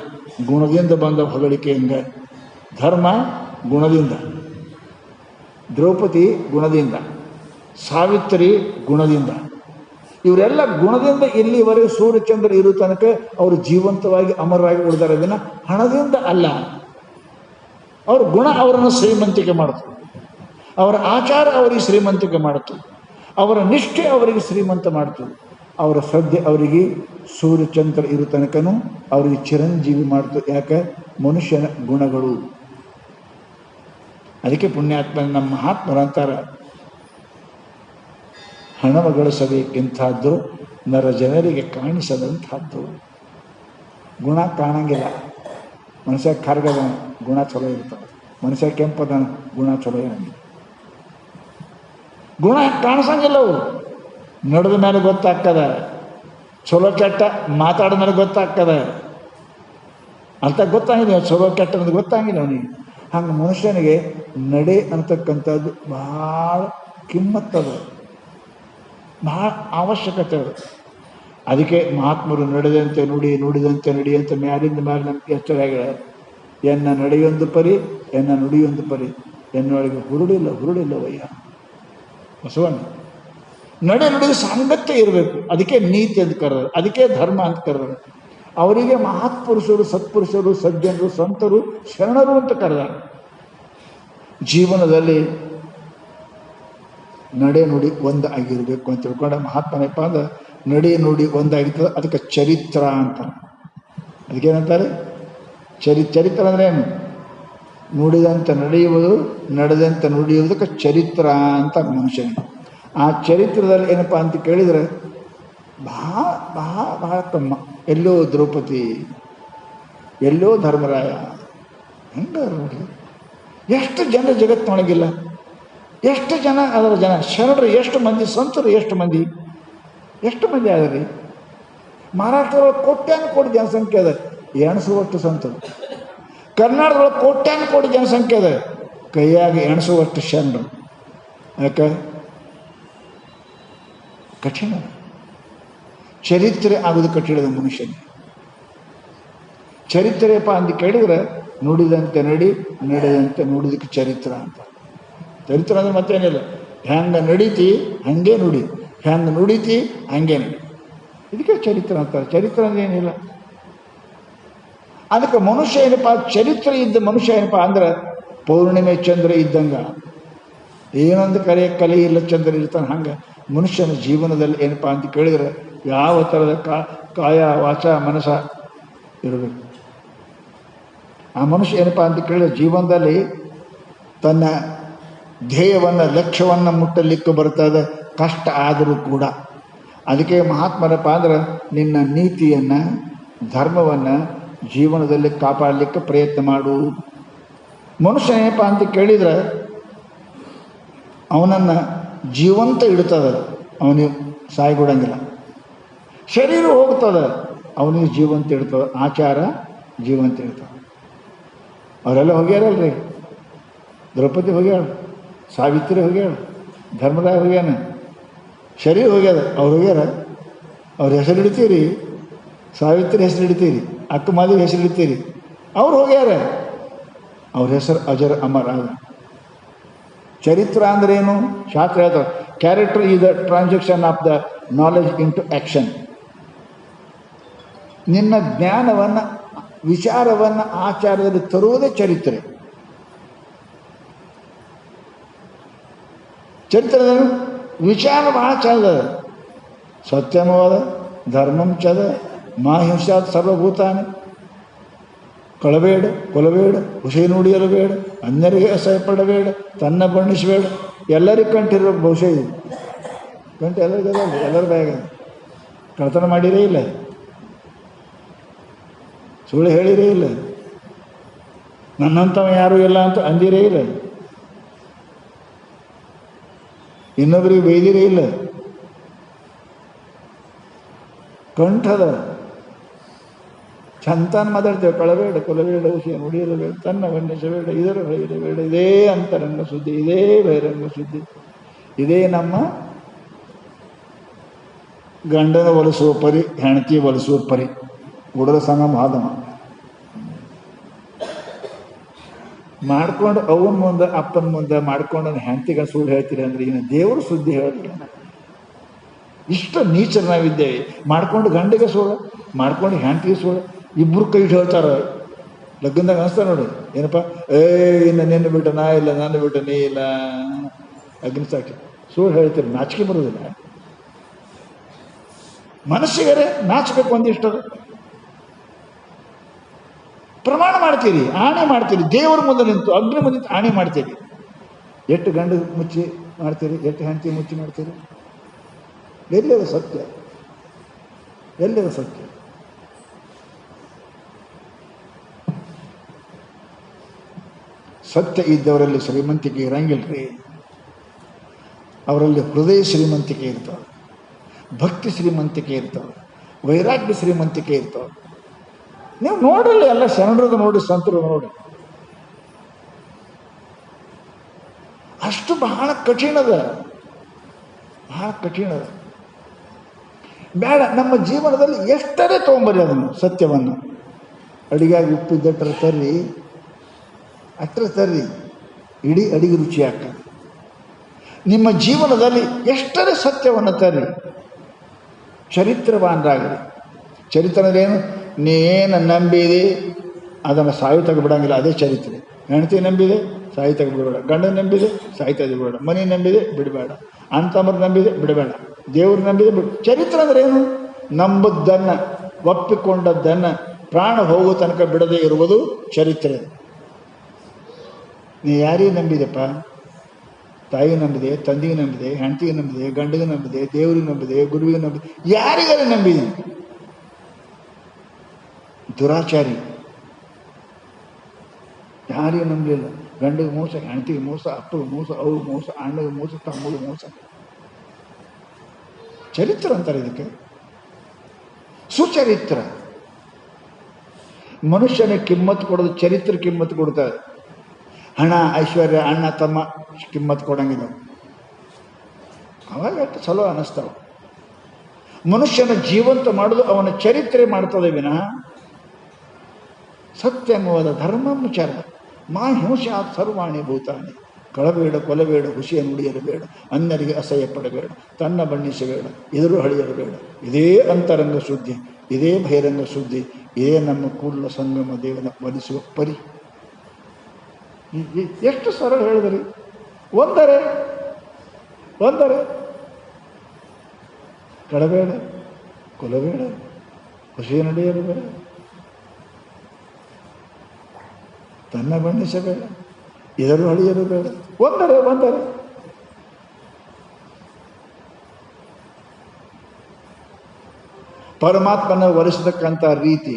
ಗುಣದಿಂದ ಬಂದ ಹೊಗಳಿಕೆ ಹಿಂಗೆ. ಧರ್ಮ ಗುಣದಿಂದ, ದ್ರೌಪದಿ ಗುಣದಿಂದ, ಸಾವಿತ್ರಿ ಗುಣದಿಂದ. ಇವರೆಲ್ಲ ಗುಣದಿಂದ ಇಲ್ಲಿವರೆಗೆ ಸೂರ್ಯಚಂದ್ರ ಇರೋ ತನಕ ಅವರು ಜೀವಂತವಾಗಿ ಅಮರರಾಗಿ ಉಳಿದಾರೆ. ಅದನ್ನು ಹಣದಿಂದ ಅಲ್ಲ. ಅವ್ರ ಗುಣ ಅವರನ್ನು ಶ್ರೀಮಂತಿಕೆ ಮಾಡಿತು, ಅವರ ಆಚಾರ ಅವರಿಗೆ ಶ್ರೀಮಂತಿಕೆ ಮಾಡಿತು, ಅವರ ನಿಷ್ಠೆ ಅವರಿಗೆ ಶ್ರೀಮಂತ ಮಾಡಿತು, ಅವರ ಶ್ರದ್ಧೆ ಅವರಿಗೆ ಸೂರ್ಯಚಂದ್ರ ಇರೋ ತನಕನೂ ಅವರಿಗೆ ಚಿರಂಜೀವಿ ಮಾಡಿತು. ಯಾಕೆ? ಮನುಷ್ಯನ ಗುಣಗಳು. ಅದಕ್ಕೆ ಪುಣ್ಯಾತ್ಮ ನಮ್ಮ ಮಹಾತ್ಮರಂತಾರೆ, ಹಣವ ಗಳಿಸಬೇಕೆಂಥದ್ದು ನರ ಜನರಿಗೆ ಕಾಣಿಸದಂಥದ್ದು. ಗುಣ ಕಾಣಂಗಿಲ್ಲ. ಮನುಷ್ಯ ಕರ್ಗದ ಗುಣ ಚಲೋ ಇರ್ತದೆ, ಮನುಷ್ಯ ಕೆಂಪದ ಗುಣ ಚಲೋ ಇರಂಗಿಲ್ಲ. ಗುಣ ಕಾಣಿಸಂಗಿಲ್ಲ. ಅವು ನಡೆದ ಮೇಲೆ ಗೊತ್ತಾಗ್ತದ, ಚಲೋ ಕೆಟ್ಟ ಮಾತಾಡಿದ ಮೇಲೆ ಗೊತ್ತಾಗ್ತದೆ. ಅಂತ ಗೊತ್ತಾಗಿದೆ, ಚಲೋ ಕೆಟ್ಟ ಅನ್ನೋದು ಗೊತ್ತಾಗಿಲ್ಲ ಅವನಿಗೆ. ಹಂಗೆ ಮನುಷ್ಯನಿಗೆ ನಡೆ ಅಂತಕ್ಕಂಥದ್ದು ಭಾಳ ಕಿಮ್ಮತ್ತದ, ಭಾಳ ಅವಶ್ಯಕತೆ ಅದು. ಅದಕ್ಕೆ ಮಹಾತ್ಮರು ನಡೆದಂತೆ ನುಡಿ, ನುಡಿದಂತೆ ನಡಿ ಅಂತ ಮ್ಯಾಲಿಂದ ಮ್ಯಾಲೆ ನಮ್ಗೆ ಎಚ್ಚರಾಗ್ಯಾರ. ಎನ್ನ ನಡೆಯೊಂದು ಪರಿ, ಎನ್ನ ನುಡಿಯೊಂದು ಪರಿ, ಎನ್ನೊಳಗೆ ಹುರುಳಿಲ್ಲವಯ್ಯ ಬಸವಣ್ಣ. ನಡೆ ನುಡಿದ ಸಾಂಗತ್ಯ ಇರಬೇಕು. ಅದಕ್ಕೆ ನೀತಿ ಅಂತ ಕರೆದರು, ಅದಕ್ಕೆ ಧರ್ಮ ಅಂತ ಕರೆದರು. ಅವರಿಗೆ ಮಹಾತ್ಪುರುಷರು, ಸತ್ಪುರುಷರು, ಸಜ್ಜನರು, ಸಂತರು, ಶರಣರು ಅಂತ ಕರೆದಾರೆ. ಜೀವನದಲ್ಲಿ ನಡೆ ನುಡಿ ಒಂದಾಗಿರಬೇಕು ಅಂತ ತಿಳ್ಕೊಂಡ ಮಹಾತ್ಮನಪ್ಪ ಅಂದ್ರೆ ನಡೆ ನುಡಿ ಒಂದಾಗಿರ್ತದೆ. ಅದಕ್ಕೆ ಚರಿತ್ರ ಅಂತಾರೆ. ಅದಕ್ಕೇನಂತಾರೆ? ಚರಿತ್ರ ಅಂದ್ರೆ ಏನು? ನುಡಿದಂತೆ ನಡೆಯುವುದು, ನಡೆದಂತೆ ನುಡಿಯುವುದಕ್ಕೆ ಚರಿತ್ರ ಅಂತ ಮನುಷ್ಯನಿಗೆ. ಆ ಚರಿತ್ರದಲ್ಲಿ ಏನಪ್ಪ ಅಂತ ಕೇಳಿದರೆ ಬಹಳ ಬಹಳ ಬಹಳ ತಮ್ಮ. ಎಲ್ಲೋ ದ್ರೌಪದಿ, ಎಲ್ಲೋ ಧರ್ಮರಾಯ, ಹೆಂಗೆ ನೋಡಿ ಎಷ್ಟು ಜನ ಜಗತ್ತಿನೊಳಗಿಲ್ಲ, ಎಷ್ಟು ಜನ ಅದರ ಜನ ಶರಣರು ಎಷ್ಟು ಮಂದಿ, ಸಂತರು ಎಷ್ಟು ಮಂದಿ ಆದ್ರಿ. ಮಹಾರಾಷ್ಟ್ರದೊಳಗೆ ಕೋಟ್ಯಾನುಕೋಟಿ ಜನಸಂಖ್ಯೆ ಅದ, ಎಣಿಸುವಷ್ಟು ಸಂತರು. ಕರ್ನಾಟಕದೊಳಗೆ ಕೋಟ್ಯಾನುಕೋಟಿ ಜನಸಂಖ್ಯೆ ಅದ, ಕೈಯಾಗಿ ಎಣಿಸುವಷ್ಟು ಶರಣರು. ಯಾಕೆ? ಕಠಿಣ. ಚರಿತ್ರೆ ಆಗೋದು ಕಠಿಣದ ಮನುಷ್ಯನಿಗೆ. ಚರಿತ್ರೆಯಪ್ಪ ಅಂತ ಕೇಳಿದ್ರೆ ನುಡಿದಂತೆ ನಡಿ, ನಡೆದಂತೆ ನುಡಿದಕ್ಕೆ ಚರಿತ್ರ ಅಂತ. ಚರಿತ್ರ ಅಂದ್ರೆ ಮತ್ತೇನಿಲ್ಲ, ಹೆಂಗೆ ನಡೀತಿ ಹಂಗೆ ನುಡಿ, ಹೆಂಗೆ ನುಡಿತಿ ಹಂಗೆ ನಡಿ, ಇದಕ್ಕೆ ಚರಿತ್ರ ಅಂತಾರೆ. ಚರಿತ್ರ ಅಂದ್ರೆ ಏನಿಲ್ಲ. ಅದಕ್ಕೆ ಮನುಷ್ಯ ಏನಪ್ಪ, ಚರಿತ್ರೆ ಇದ್ದ ಮನುಷ್ಯ ಏನಪ್ಪ ಅಂದ್ರೆ ಪೌರ್ಣಿಮೆ ಚಂದ್ರ ಇದ್ದಂಗ. ಏನೊಂದು ಕಲೆ ಇಲ್ಲ, ಚಂದ್ರ ಇರ್ತಾನೆ. ಹಂಗೆ ಮನುಷ್ಯನ ಜೀವನದಲ್ಲಿ ಏನಪ್ಪ ಅಂತ ಕೇಳಿದ್ರೆ ಯಾವ ಥರದ ಕಾಯ ವಾಚ ಮನಸ ಇರಬೇಕು. ಆ ಮನುಷ್ಯ ಏನಪ್ಪ ಅಂತ ಕೇಳಿದ್ರೆ ಜೀವನದಲ್ಲಿ ತನ್ನ ಧ್ಯೇಯವನ್ನು, ಲಕ್ಷ್ಯವನ್ನು ಮುಟ್ಟಲಿಕ್ಕೆ ಬರ್ತದೆ, ಕಷ್ಟ ಆದರೂ ಕೂಡ. ಅದಕ್ಕೆ ಮಹಾತ್ಮರಪ್ಪ ಅಂದ್ರೆ ನಿನ್ನ ನೀತಿಯನ್ನು, ಧರ್ಮವನ್ನು ಜೀವನದಲ್ಲಿ ಕಾಪಾಡಲಿಕ್ಕೆ ಪ್ರಯತ್ನ ಮಾಡು. ಮನುಷ್ಯ ಏನಪ್ಪ ಅಂತ ಕೇಳಿದರೆ ಅವನನ್ನು ಜೀವಂತ ಇಡ್ತದೆ, ಅವನಿಗೆ ಸಾಯ್ಬಿಡಂಗಿಲ್ಲ. ಶರೀರ ಹೋಗ್ತದೆ, ಅವನಿಗೆ ಜೀವಂತ ಇಡ್ತದೆ. ಆಚಾರ ಜೀವಂತ ಇಡ್ತದೆ. ಅವರೆಲ್ಲ ಹೋಗ್ಯಾರಲ್ರಿ. ದ್ರೌಪದಿ ಹೋಗ್ಯಾಳ, ಸಾವಿತ್ರಿ ಹೋಗ್ಯಾಳ, ಧರ್ಮರಾಯ ಹೋಗ್ಯಾನ, ಶರೀರ ಹೋಗ್ಯದ. ಅವ್ರು ಹೋಗ್ಯಾರ, ಅವ್ರ ಹೆಸರು ಹಿಡಿತೀರಿ, ಸಾವಿತ್ರಿ ಹೆಸರು ಹಿಡಿತೀರಿ, ಅಕ್ಕ ಮಾಲಿ ಹೆಸರು ಹಿಡಿತೀರಿ. ಅವ್ರು ಹೋಗ್ಯಾರ, ಅವ್ರ ಹೆಸರು ಅಜರ ಅಮರ ಅದ. ಚರಿತ್ರ ಅಂದ್ರೆ ಏನು? ಶಾಸ್ತ್ರ ಹೇಳ್ತಾರೆ, character is the transaction of the knowledge into action. ನಿನ್ನ ಜ್ಞಾನವನ್ನು, ವಿಚಾರವನ್ನು ಆಚಾರದಲ್ಲಿ ತರುವುದೇ ಚರಿತ್ರೆ. ಚರಿತ್ರೆದಲ್ಲಿ ವಿಚಾರ ಭಾಳ ಚಂದ. ಸತ್ಯಮವಾದ, ಧರ್ಮಂ ಚದ, ಮಾಹಿಂಸಾತ್ ಸರ್ವಭೂತಾನಿ, ಕಳಬೇಡ, ಕೊಲಬೇಡ, ಹುಸಿ ನುಡಿಯಲು ಬೇಡ, ಅನ್ಯರಿಗೆ ಅಸಹ್ಯಪಡಬೇಡ, ತನ್ನ ಬಣ್ಣಿಸಬೇಡ. ಎಲ್ಲರಿಗೂ ಕಂಠಿರೋ ಬಹುಶಃ ಇದು ಕಂಠ ಎಲ್ಲರಿಗೂ ಅದಲ್ಲ, ಎಲ್ಲರ ಬ್ಯಾಗ. ಕಳ್ತನ ಮಾಡಿರೇ ಇಲ್ಲ, ಸುಳ್ಳು ಹೇಳಿರೇ ಇಲ್ಲ, ನನ್ನಂಥವ ಯಾರೂ ಇಲ್ಲ ಅಂತ ಅಂದಿರೇ ಇಲ್ಲ, ಇನ್ನೊಬ್ಬರಿಗೆ ಬೈದಿರೇ ಇಲ್ಲ. ಕಂಠದ ಚಂತಾನ ಮಾತಾಡ್ತೇವೆ. ಕಳಬೇಡ, ಕೊಲಬೇಡ, ಹುಸಿ ನುಡಿಯಲು ಬೇಡ, ತನ್ನ ಬಣ್ಣಿಸಬೇಡ, ಇದರ ಬೈರಬೇಡ. ಇದೇ ಅಂತರಂಗ ಸುದ್ದಿ, ಇದೇ ಬಹಿರಂಗ ಸುದ್ದಿ, ಇದೇ ನಮ್ಮ ಗಂಡನ ಒಲಿಸುವ ಪರಿ, ಹೆಂಡತಿ ಒಲಿಸುವ ಪರಿ. ಉಡಲ ಸಂಗಮ ಹಾದಮ ಮಾಡ್ಕೊಂಡು ಅವನ ಮುಂದೆ, ಅಪ್ಪನ ಮುಂದೆ ಮಾಡ್ಕೊಂಡು ಹೆಂಡತಿಗೆ ಸುಳ್ಳು ಹೇಳ್ತೀರಿ ಅಂದ್ರೆ ಇನ್ನು ದೇವರು ಸುದ್ದಿ ಹೇಳೋದಿಲ್ಲ. ಇಷ್ಟು ನೀಚರು ನಾವಿದ್ದೇವೆ. ಮಾಡ್ಕೊಂಡು ಗಂಡಿಗೆ ಸುಳ್ಳು, ಮಾಡ್ಕೊಂಡು ಹೆಂಡತಿಗೆ ಸುಳ್ಳು, ಇಬ್ಬರು ಕೈ ಹೇಳ್ತಾರೆ. ಲಗ್ನದಾಗ ಅನಿಸ್ತಾರೆ ನೋಡಿ, ಏನಪ್ಪ ಇನ್ನು ನಿನ್ನ ಬಿಟ್ಟು ನಾ ಇಲ್ಲ, ನಾನು ಬಿಟ್ಟು ನೀ ಇಲ್ಲ, ಅಗ್ನಿಸಾಕ್ಷಿ ಸುಳ್ಳು ಹೇಳ್ತೀರಿ. ನಾಚಿಕೆ ಬರೋದಿಲ್ಲ ಮನಸ್ಸಿಗರೆ, ನಾಚಬೇಕು ಒಂದಿಷ್ಟು. ಪ್ರಮಾಣ ಮಾಡ್ತೀರಿ, ಆಣೆ ಮಾಡ್ತೀರಿ, ದೇವರ ಮುಂದೆ ನಿಂತು, ಅಗ್ನಿ ಮುಂದೆ ನಿಂತು ಆಣೆ ಮಾಡ್ತೀರಿ. ಎಷ್ಟು ಗಂಡು ಮುಚ್ಚಿ ಮಾಡ್ತೀರಿ, ಎಷ್ಟು ಹೆಂಡತಿ ಮುಚ್ಚಿ ಮಾಡ್ತೀರಿ? ಎಲ್ಲದ ಸತ್ಯ, ಎಲ್ಲದ ಸತ್ಯ. ಸತ್ಯ ಇದ್ದವರಲ್ಲಿ ಶ್ರೀಮಂತಿಕೆ ಇರಂಗಿಲ್ರಿ. ಅವರಲ್ಲಿ ಹೃದಯ ಶ್ರೀಮಂತಿಕೆ ಇರ್ತಾವೆ, ಭಕ್ತಿ ಶ್ರೀಮಂತಿಕೆ ಇರ್ತಾವೆ, ವೈರಾಗ್ಯ ಶ್ರೀಮಂತಿಕೆ ಇರ್ತಾವೆ. ನೀವು ನೋಡ್ರಲ್ಲ, ಎಲ್ಲ ಶರಣರದು ನೋಡಿ, ಸಂತರು ನೋಡಿ. ಅಷ್ಟು ಬಹಳ ಕಠಿಣದ, ಬಹಳ ಕಠಿಣದ. ಬೇಡ, ನಮ್ಮ ಜೀವನದಲ್ಲಿ ಎಷ್ಟರೇ ತೊಗೊಂಬರಿ ಅದನ್ನು, ಸತ್ಯವನ್ನು. ಅಡಿಗೆಯಾಗಿ ಉಪ್ಪಿದ್ದಟ್ಟರ ತರ್ರಿ, ಅಷ್ಟರ ತರ್ರಿ, ಇಡೀ ಅಡಿಗೆ ರುಚಿ ಆಗ್ತದೆ. ನಿಮ್ಮ ಜೀವನದಲ್ಲಿ ಎಷ್ಟರೇ ಸತ್ಯವನ್ನು ತರ್ರಿ, ಚರಿತ್ರವಾನರಾಗಿರಿ. ಚರಿತ್ರೆ ಅಂದ್ರೆ ಏನು? ನೀನು ನಂಬಿದೆ ಅದನ್ನು ಸಾಯಿ ತೆಗೆಬಿಡಂಗಿಲ್ಲ, ಅದೇ ಚರಿತ್ರೆ. ಹೆಂಡತಿ ನಂಬಿದೆ ಸಾಯಿ ತೆಗೆಬಿಡಬೇಡ, ಗಂಡನ ನಂಬಿದೆ ಸಾಯಿ ತೆಗೆಬಿಡಬೇಡ, ಮನೆ ನಂಬಿದೆ ಬಿಡಬೇಡ, ಅಂತಮ್ಮರು ನಂಬಿದೆ ಬಿಡಬೇಡ, ದೇವ್ರು ನಂಬಿದೆ ಬಿಡು. ಚರಿತ್ರೆ ಅಂದ್ರೆ ಏನು? ನಂಬುದನ್ನು, ಒಪ್ಪಿಕೊಂಡದ್ದನ್ನು ಪ್ರಾಣ ಹೋಗೋ ತನಕ ಬಿಡದೇ ಇರುವುದು ಚರಿತ್ರೆ. ನೀ ಯಾರಿಗೆ ನಂಬಿದೆಪ್ಪ? ತಾಯಿ ನಂಬಿದೆ, ತಂದೆಗೆ ನಂಬಿದೆ, ಹೆಂಡತಿಗೆ ನಂಬಿದೆ, ಗಂಡಿಗೆ ನಂಬಿದೆ, ದೇವರಿಗೆ ನಂಬಿದೆ, ಗುರುವಿಗೆ ನಂಬಿದೆ, ಯಾರಿಗಾರ ನಂಬಿದೆ? ದುರಾಚಾರಿ. ಯಾರಿಗೂ ನಂಬಲಿಲ್ಲ. ಗಂಡಿಗೆ ಮೋಸ, ಹೆಂಡತಿಗೆ ಮೋಸ, ಅಪ್ಪಗೆ ಮೋಸ, ಅವ್ರು ಮೋಸ, ಅಣ್ಣಗೆ ಮೋಸ, ತಮ್ಮಗೆ ಮೋಸ. ಚರಿತ್ರ ಅಂತಾರೆ ಇದಕ್ಕೆ, ಸುಚರಿತ್ರ. ಮನುಷ್ಯನ ಕಿಮ್ಮತ್ತು ಕೊಡೋದು ಚರಿತ್ರ ಕಿಮ್ಮತ್ತು ಕೊಡ್ತಾರೆ. ಹಣ, ಐಶ್ವರ್ಯ, ಅಣ್ಣ ತಮ್ಮ ಕಿಮ್ಮತ್ತು ಕೊಡಂಗಿಲ್ಲ. ಅವಾಗ ಎಷ್ಟು ಚಲೋ ಅನ್ನಿಸ್ತಾವ. ಮನುಷ್ಯನ ಜೀವಂತ ಮಾಡೋದು ಅವನ ಚರಿತ್ರೆ ಮಾಡ್ತದೆ ವಿನಃ ಸತ್ಯಮವಾದ ಧರ್ಮವಿಚಾರ. ಮಾ ಹಿಂಸಾತ್ ಸರ್ವಾಣಿ ಭೂತಾನಿ. ಕಳಬೇಡ, ಕೊಲಬೇಡ, ಹುಸಿಯ ನುಡಿಯರಬೇಡ, ಅನ್ಯರಿಗೆ ಅಸಹ್ಯ ಪಡಬೇಡ, ತನ್ನ ಬಣ್ಣಿಸಬೇಡ, ಎದುರು ಹಳಿಯರಬೇಡ. ಇದೇ ಅಂತರಂಗ ಶುದ್ಧಿ, ಇದೇ ಬಹಿರಂಗ ಶುದ್ಧಿ, ಇದೇ ನಮ್ಮ ಕೂಡಲ ಸಂಗಮ ದೇವನ ಒಲಿಸುವ ಪರಿ. ಎಷ್ಟು ಸರಳ ಹೇಳಿದ್ರಿ. ಒಂದರೆ ಕಳಬೇಡ, ಕೊಲಬೇಡ, ಹುಸಿಯ ನಡೆಯರಬೇಡ, ತನ್ನ ಬಣ್ಣಿಸಬೇಡ, ಇದರು ಅಳಿಯಲು ಬೇಡ. ಒಂದರೆ ಪರಮಾತ್ಮನ ಒಲಿಸತಕ್ಕಂಥ ರೀತಿ.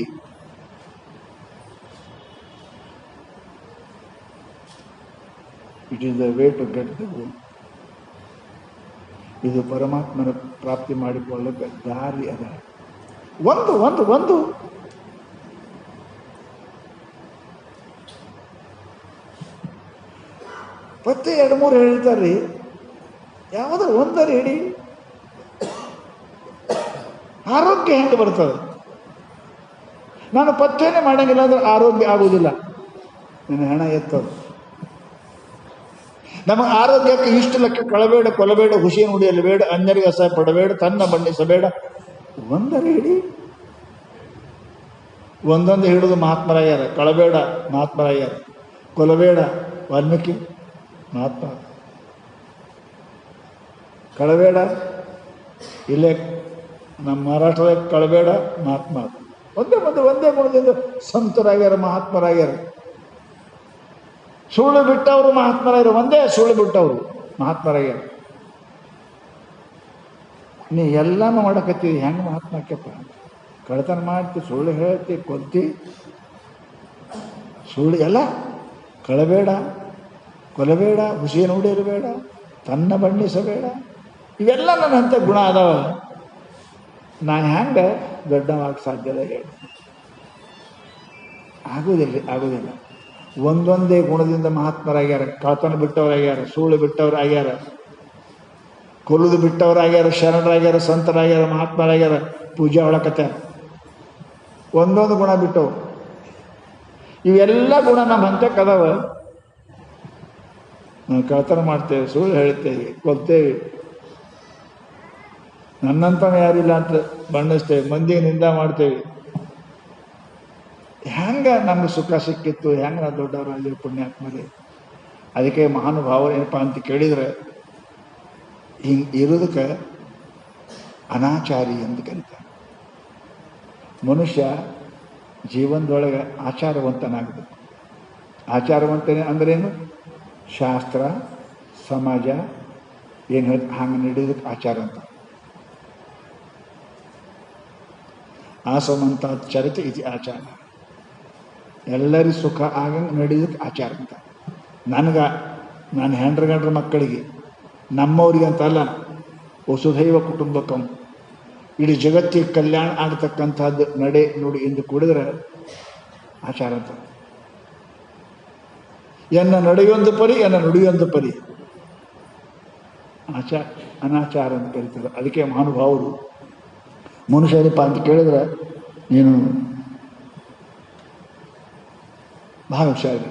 It is the way to get the goal. ಇದು ಪರಮಾತ್ಮನ ಪ್ರಾಪ್ತಿ ಮಾಡಿಕೊಳ್ಳಕ್ಕೆ ದಾರಿ ಅದ. ಒಂದು ಪತ್ತೆ 2-3 ಹೇಳ್ತಾರ್ರಿ. ಯಾವುದೋ ಒಂದರ ಹಿಡಿ. ಆರೋಗ್ಯ ಹೆಂಗೆ ಬರ್ತದೆ? ನಾನು ಪತ್ತೆನೇ ಮಾಡಂಗಿಲ್ಲ ಅಂದ್ರೆ ಆರೋಗ್ಯ ಆಗುವುದಿಲ್ಲ. ನನ್ನ ಹಣ ಎತ್ತದು. ನಮಗೆ ಆರೋಗ್ಯಕ್ಕೆ ಇಷ್ಟು ಲೆಕ್ಕ ಕಳಬೇಡ, ಕೊಲಬೇಡ, ಹುಸಿಯ ನುಡಿಯಲು ಬೇಡ, ಅನ್ಯರಿಗೆ ಅಸಹ್ಯ ಪಡಬೇಡ, ತನ್ನ ಬಣ್ಣಿಸಬೇಡ. ಒಂದರ ಹಿಡಿ. ಒಂದೊಂದು ಹಿಡಿದು ಮಹಾತ್ಮರಾಗ್ಯಾರ. ಕಳಬೇಡ ಮಹಾತ್ಮರಾಗ್ಯಾರ, ಕೊಲಬೇಡ ವಾಲ್ಮೀಕಿ ಮಹಾತ್ಮ, ಕಳಬೇಡ ಇಲ್ಲೇ ನಮ್ಮ ಮಹಾರಾಷ್ಟ್ರದ ಕಳಬೇಡ ಮಹಾತ್ಮ. ಒಂದೇ ಗುಣದಿಂದ ಸಂತರಾಗ್ಯಾರ, ಮಹಾತ್ಮರಾಗ್ಯಾರ. ಸುಳ್ಳು ಬಿಟ್ಟವರು ಮಹಾತ್ಮರಾಗ್ಯಾರ. ಒಂದೇ ಸುಳ್ಳು ಬಿಟ್ಟವರು ಮಹಾತ್ಮರಾಗ್ಯಾರ. ನೀ ಎಲ್ಲಾನು ಮಾಡಕತ್ತೀವಿ, ಹೆಂಗೆ ಮಹಾತ್ಮ ಆಕ್ಯಪ್ಪ? ಕಳ್ತನ ಮಾಡ್ತಿ, ಸುಳ್ಳು ಹೇಳ್ತಿ, ಕೊಲ್ತಿ, ಸುಳ್ಳು ಎಲ್ಲ. ಕಳಬೇಡ, ಕೊಲಬೇಡ, ಹುಸಿಯ ನುಡಿಯರಬೇಡ, ತನ್ನ ಬಣ್ಣಿಸಬೇಡ. ಇವೆಲ್ಲ ನನ್ನಂಥ ಗುಣ ಅದಾವ. ನಾನು ಹೆಂಗೆ ದೊಡ್ಡವಾಗಿ ಸಾಧ್ಯದ ಹೇಳಿ? ಆಗೋದಿಲ್ಲ. ಒಂದೊಂದೇ ಗುಣದಿಂದ ಮಹಾತ್ಮರಾಗ್ಯಾರ. ಕಳ್ತನ ಬಿಟ್ಟವರಾಗ್ಯಾರ, ಸುಳ್ಳು ಬಿಟ್ಟವರಾಗ್ಯಾರ, ಕೊಲ್ಲುದು ಬಿಟ್ಟವರಾಗ್ಯಾರ, ಶರಣರಾಗ್ಯಾರ, ಸಂತರಾಗ್ಯಾರ, ಮಹಾತ್ಮರಾಗ್ಯಾರ, ಪೂಜೆ ಒಳಕತ್ಯಾರ. ಒಂದೊಂದು ಗುಣ ಬಿಟ್ಟವು. ಇವೆಲ್ಲ ಗುಣ ನಮ್ಮ ಹಂತಕ್ಕೆ ಅದಾವ. ನಾವು ಕಳ್ತನ ಮಾಡ್ತೇವೆ, ಸುಳ್ಳು ಹೇಳ್ತೇವೆ, ಕೊಲ್ತೇವೆ, ನನ್ನಂತವ ಯಾರಿಲ್ಲ ಅಂತ ಬಣ್ಣಿಸ್ತೇವೆ, ಮಂದಿಗೆ ನಿಂದ ಮಾಡ್ತೇವೆ. ಹೆಂಗೆ ನಮ್ಗೆ ಸುಖ ಸಿಕ್ಕಿತ್ತು? ಹೆಂಗೆ ನಾವು ದೊಡ್ಡವರಲ್ಲಿ ಪುಣ್ಯಾತ್ಮರೇ? ಅದಕ್ಕೆ ಮಹಾನುಭಾವರು ಏನಪ್ಪ ಅಂತ ಕೇಳಿದರೆ, ಹಿಂಗೆ ಇರೋದಕ್ಕೆ ಅನಾಚಾರಿ ಅಂತ ಕರೀತಾರೆ. ಮನುಷ್ಯ ಜೀವನದೊಳಗೆ ಆಚಾರವಂತನಾಗಬೇಕು. ಆಚಾರವಂತನೇ ಅಂದ್ರೇನು? ಶಾಸ್ತ್ರ, ಸಮಾಜ ಏನು ಹೇಳಿ ಹಂಗೆ ನಡೆಯೋದಕ್ಕೆ ಆಚಾರ ಅಂತ. ಆಸಮಂತ ಚರಿತೆ ಇದು ಆಚಾರ. ಎಲ್ಲರಿಗೂ ಸುಖ ಆಗಂಗೆ ನಡೆಯೋದಕ್ಕೆ ಆಚಾರ ಅಂತ. ನಾನು ಹೆಂಡ್ರ ಮಕ್ಕಳಿಗೆ, ನಮ್ಮವ್ರಿಗೆ ಅಂತಲ್ಲ, ವಸುಧೈವ ಕುಟುಂಬಕಂ, ಇಡೀ ಜಗತ್ತಿಗೆ ಕಲ್ಯಾಣ ಆಗತಕ್ಕಂಥದ್ದು ನಡೆ ನುಡಿ ಎಂದು ಕೂಡಿದ್ರೆ ಆಚಾರ ಅಂತ. ಎನ್ನ ನಡೆಯೊಂದು ಪರಿ, ಎನ್ನ ನುಡಿಯೊಂದು ಪರಿ. ಅನಾಚಾರ ಅಂತ ಕರೀತಾರೆ. ಅದಕ್ಕೆ ಮಹಾನುಭಾವರು ಮನುಷ್ಯರಪ್ಪ ಅಂತ ಕೇಳಿದ್ರೆ ನೀನು ಭಾಳ ಹುಷಾರಿ.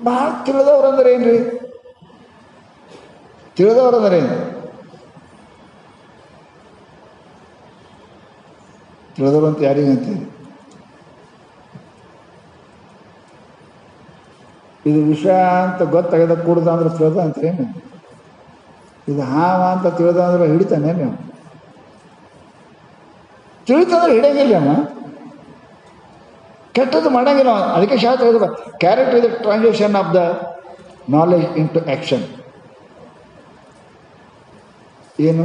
ಭಾಳ ತಿಳಿದವ್ರಂದ್ರೆ ಏನ್ರಿ? ತಿಳಿದವ್ರಂದ್ರೆ ಏನು? ತಿಳಿದವರು ಅಂತ ಯಾರಿಗಂತೀರಿ? ಇದು ವಿಷ ಅಂತ ಗೊತ್ತಾಗದ ಕೂಡ್ದ ಅಂದ್ರೆ ತಿಳಿದ ಅಂತ ಏನು? ಇದು ಹಾವ ಅಂತ ತಿಳಿದ ಅಂದ್ರೆ ಹಿಡಿತಾನೆ ನೀವು? ತಿಳಿತಂದ್ರೆ ಹಿಡಿಯಂಗಿಲ್ಲ ಅಮ್ಮ. ಕೆಟ್ಟದ್ದು ಮಾಡೋಂಗಿಲ್ಲ ಅವ. ಅದಕ್ಕೆ ಶಾಸ್ತ್ರ ಹೇಳಿದ character is the transaction of the knowledge into action. ಏನು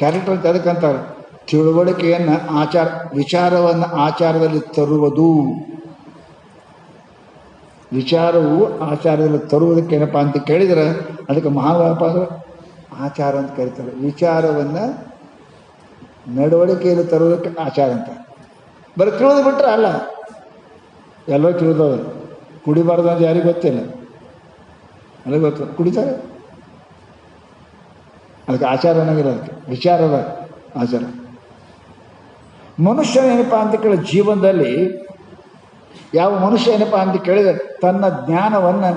ಕ್ಯಾರೆಕ್ಟರ್ ಅಂತ ಅದಕ್ಕಂತಾರೆ, ತಿಳುವಳಿಕೆಯನ್ನು ವಿಚಾರವನ್ನು ಆಚಾರದಲ್ಲಿ ತರುವುದು. ವಿಚಾರವು ಆಚಾರದಲ್ಲಿ ತರುವುದಕ್ಕೆ ಏನಪ್ಪ ಅಂತ ಕೇಳಿದರೆ ಅದಕ್ಕೆ ಮಹಾಭಾರತ ಆಚಾರ ಅಂತ ಕರೀತಾರೆ. ವಿಚಾರವನ್ನು ನಡವಳಿಕೆಯಲ್ಲಿ ತರುವುದಕ್ಕೆ ಆಚಾರ ಅಂತ. ಬರೀ ತಿಳಿದು ಬಿಟ್ರೆ ಅಲ್ಲ, ಎಲ್ಲೋ ತಿಳಿದವರು ಕುಡಿಬಾರ್ದು ಅಂತ ಯಾರಿಗೂ ಗೊತ್ತಿಲ್ಲ, ಅಲ್ಲ ಗೊತ್ತು ಕುಡಿತಾರೆ. ಅದಕ್ಕೆ ಆಚಾರ ಅನ್ನೋಂಗಿಲ್ಲ, ಅದಕ್ಕೆ ವಿಚಾರದ ಆಚಾರ. ಮನುಷ್ಯ ಏನಪ್ಪ ಅಂತ ಕೇಳಿ ಜೀವನದಲ್ಲಿ ಯಾವ ಮನುಷ್ಯ ಏನಪ್ಪ ಅಂತ ಕೇಳಿದರೆ ತನ್ನ ಜ್ಞಾನವನ್ನು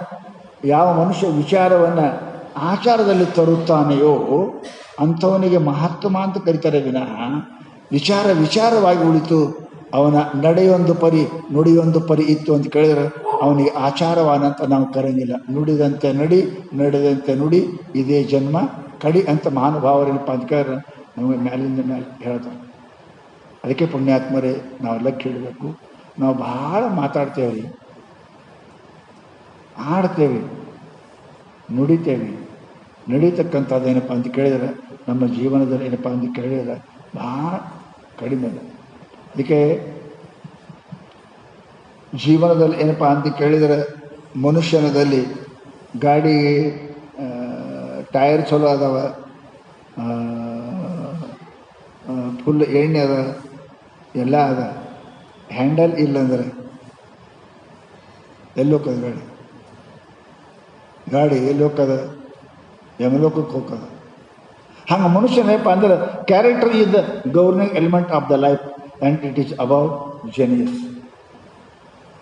ಯಾವ ಮನುಷ್ಯ ವಿಚಾರವನ್ನು ಆಚಾರದಲ್ಲಿ ತರುತ್ತಾನೆಯೋ ಅಂಥವನಿಗೆ ಮಹಾತ್ಮ ಅಂತ ಕರೀತಾರೆ ವಿನಃ ವಿಚಾರವಾಗಿ ಉಳಿತು ಅವನ ನಡೆಯೊಂದು ಪರಿ ನುಡಿಯೊಂದು ಪರಿ ಇತ್ತು ಅಂತ ಕೇಳಿದರೆ ಅವನಿಗೆ ಆಚಾರವಾನ ಅಂತ ನಾವು ಕರೆಯಂಗಿಲ್ಲ. ನುಡಿದಂತೆ ನಡಿ ನಡೆದಂತೆ ನುಡಿ ಇದೇ ಜನ್ಮ ಕಡಿ ಅಂತ ಮಹಾನುಭಾವರೇನಪ್ಪ ಅಂತ ಕೇಳಿದ್ರೆ ನಮಗೆ ಮ್ಯಾಲಿಂದ ಮೇಲೆ ಹೇಳ್ತಾರೆ. ಅದಕ್ಕೆ ಪುಣ್ಯಾತ್ಮರೇ ನಾವೆಲ್ಲ ಕೇಳಬೇಕು. ನಾವು ಭಾಳ ಮಾತಾಡ್ತೇವೆ ರೀ, ಆಡ್ತೇವೆ, ನುಡಿತೇವೆ. ನಡೀತಕ್ಕಂಥದ್ದು ಏನಪ್ಪ ಅಂತ ಕೇಳಿದರೆ ನಮ್ಮ ಜೀವನದಲ್ಲಿ ಏನಪ್ಪ ಅಂತ ಕೇಳಿದರೆ ಭಾಳ ಕಡಿಮೆ ಇದೆ. ಅದಕ್ಕೆ ಜೀವನದಲ್ಲಿ ಏನಪ್ಪ ಅಂತ ಕೇಳಿದರೆ ಮನುಷ್ಯನದಲ್ಲಿ ಗಾಡಿ ಟೈರ್ ಚಲೋ ಅದಾವ, ಫುಲ್ ಎಣ್ಣೆ ಅದ, ಎಲ್ಲ ಅದ. ಹ್ಯಾಂಡಲ್ ಇಲ್ಲಂದ್ರೆ ಎಲ್ಲೋಕ್ಕದ ಗಾಡಿ ಎಲ್ಲೋಕ್ಕದ, ಯಮಲೋಕಕ್ಕೆ ಹೋಗ್ತದ. ಹಂಗೆ ಮನುಷ್ಯನೇಪ್ಪ ಅಂದ್ರೆ character is the governing element of the life and it is about genius.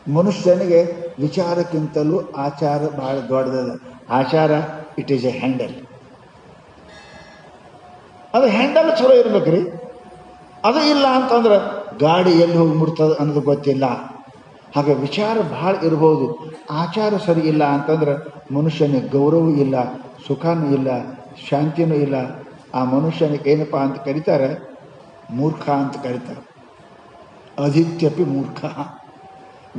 ಮನುಷ್ಯನಿಗೆ ವಿಚಾರಕ್ಕಿಂತಲೂ ಆಚಾರ ಭಾಳ ದೊಡ್ಡದ. ಆಚಾರ ಇಟ್ ಈಸ್ ಎ ಹ್ಯಾಂಡಲ್. ಅದು ಹ್ಯಾಂಡಲ್ ಚಲೋ ಇರ್ಬೇಕ್ರಿ. ಅದು ಇಲ್ಲ ಅಂತಂದ್ರೆ ಗಾಡಿ ಎಲ್ಲಿ ಹೋಗಿ ಮುಟ್ತದೆ ಅನ್ನೋದು ಗೊತ್ತಿಲ್ಲ. ಹಾಗೆ ವಿಚಾರ ಭಾಳ ಇರ್ಬೋದು, ಆಚಾರ ಸರಿ ಇಲ್ಲ ಅಂತಂದ್ರೆ ಮನುಷ್ಯನಿಗೆ ಗೌರವ ಇಲ್ಲ, ಸುಖನೂ ಇಲ್ಲ, ಶಾಂತಿನೂ ಇಲ್ಲ. ಆ ಮನುಷ್ಯನಿಗೆ ಏನಪ್ಪ ಅಂತ ಕರೀತಾರೆ, ಮೂರ್ಖ ಅಂತ ಕರೀತಾರೆ. ಅಧಿತ್ಯಪಿ ಮೂರ್ಖ.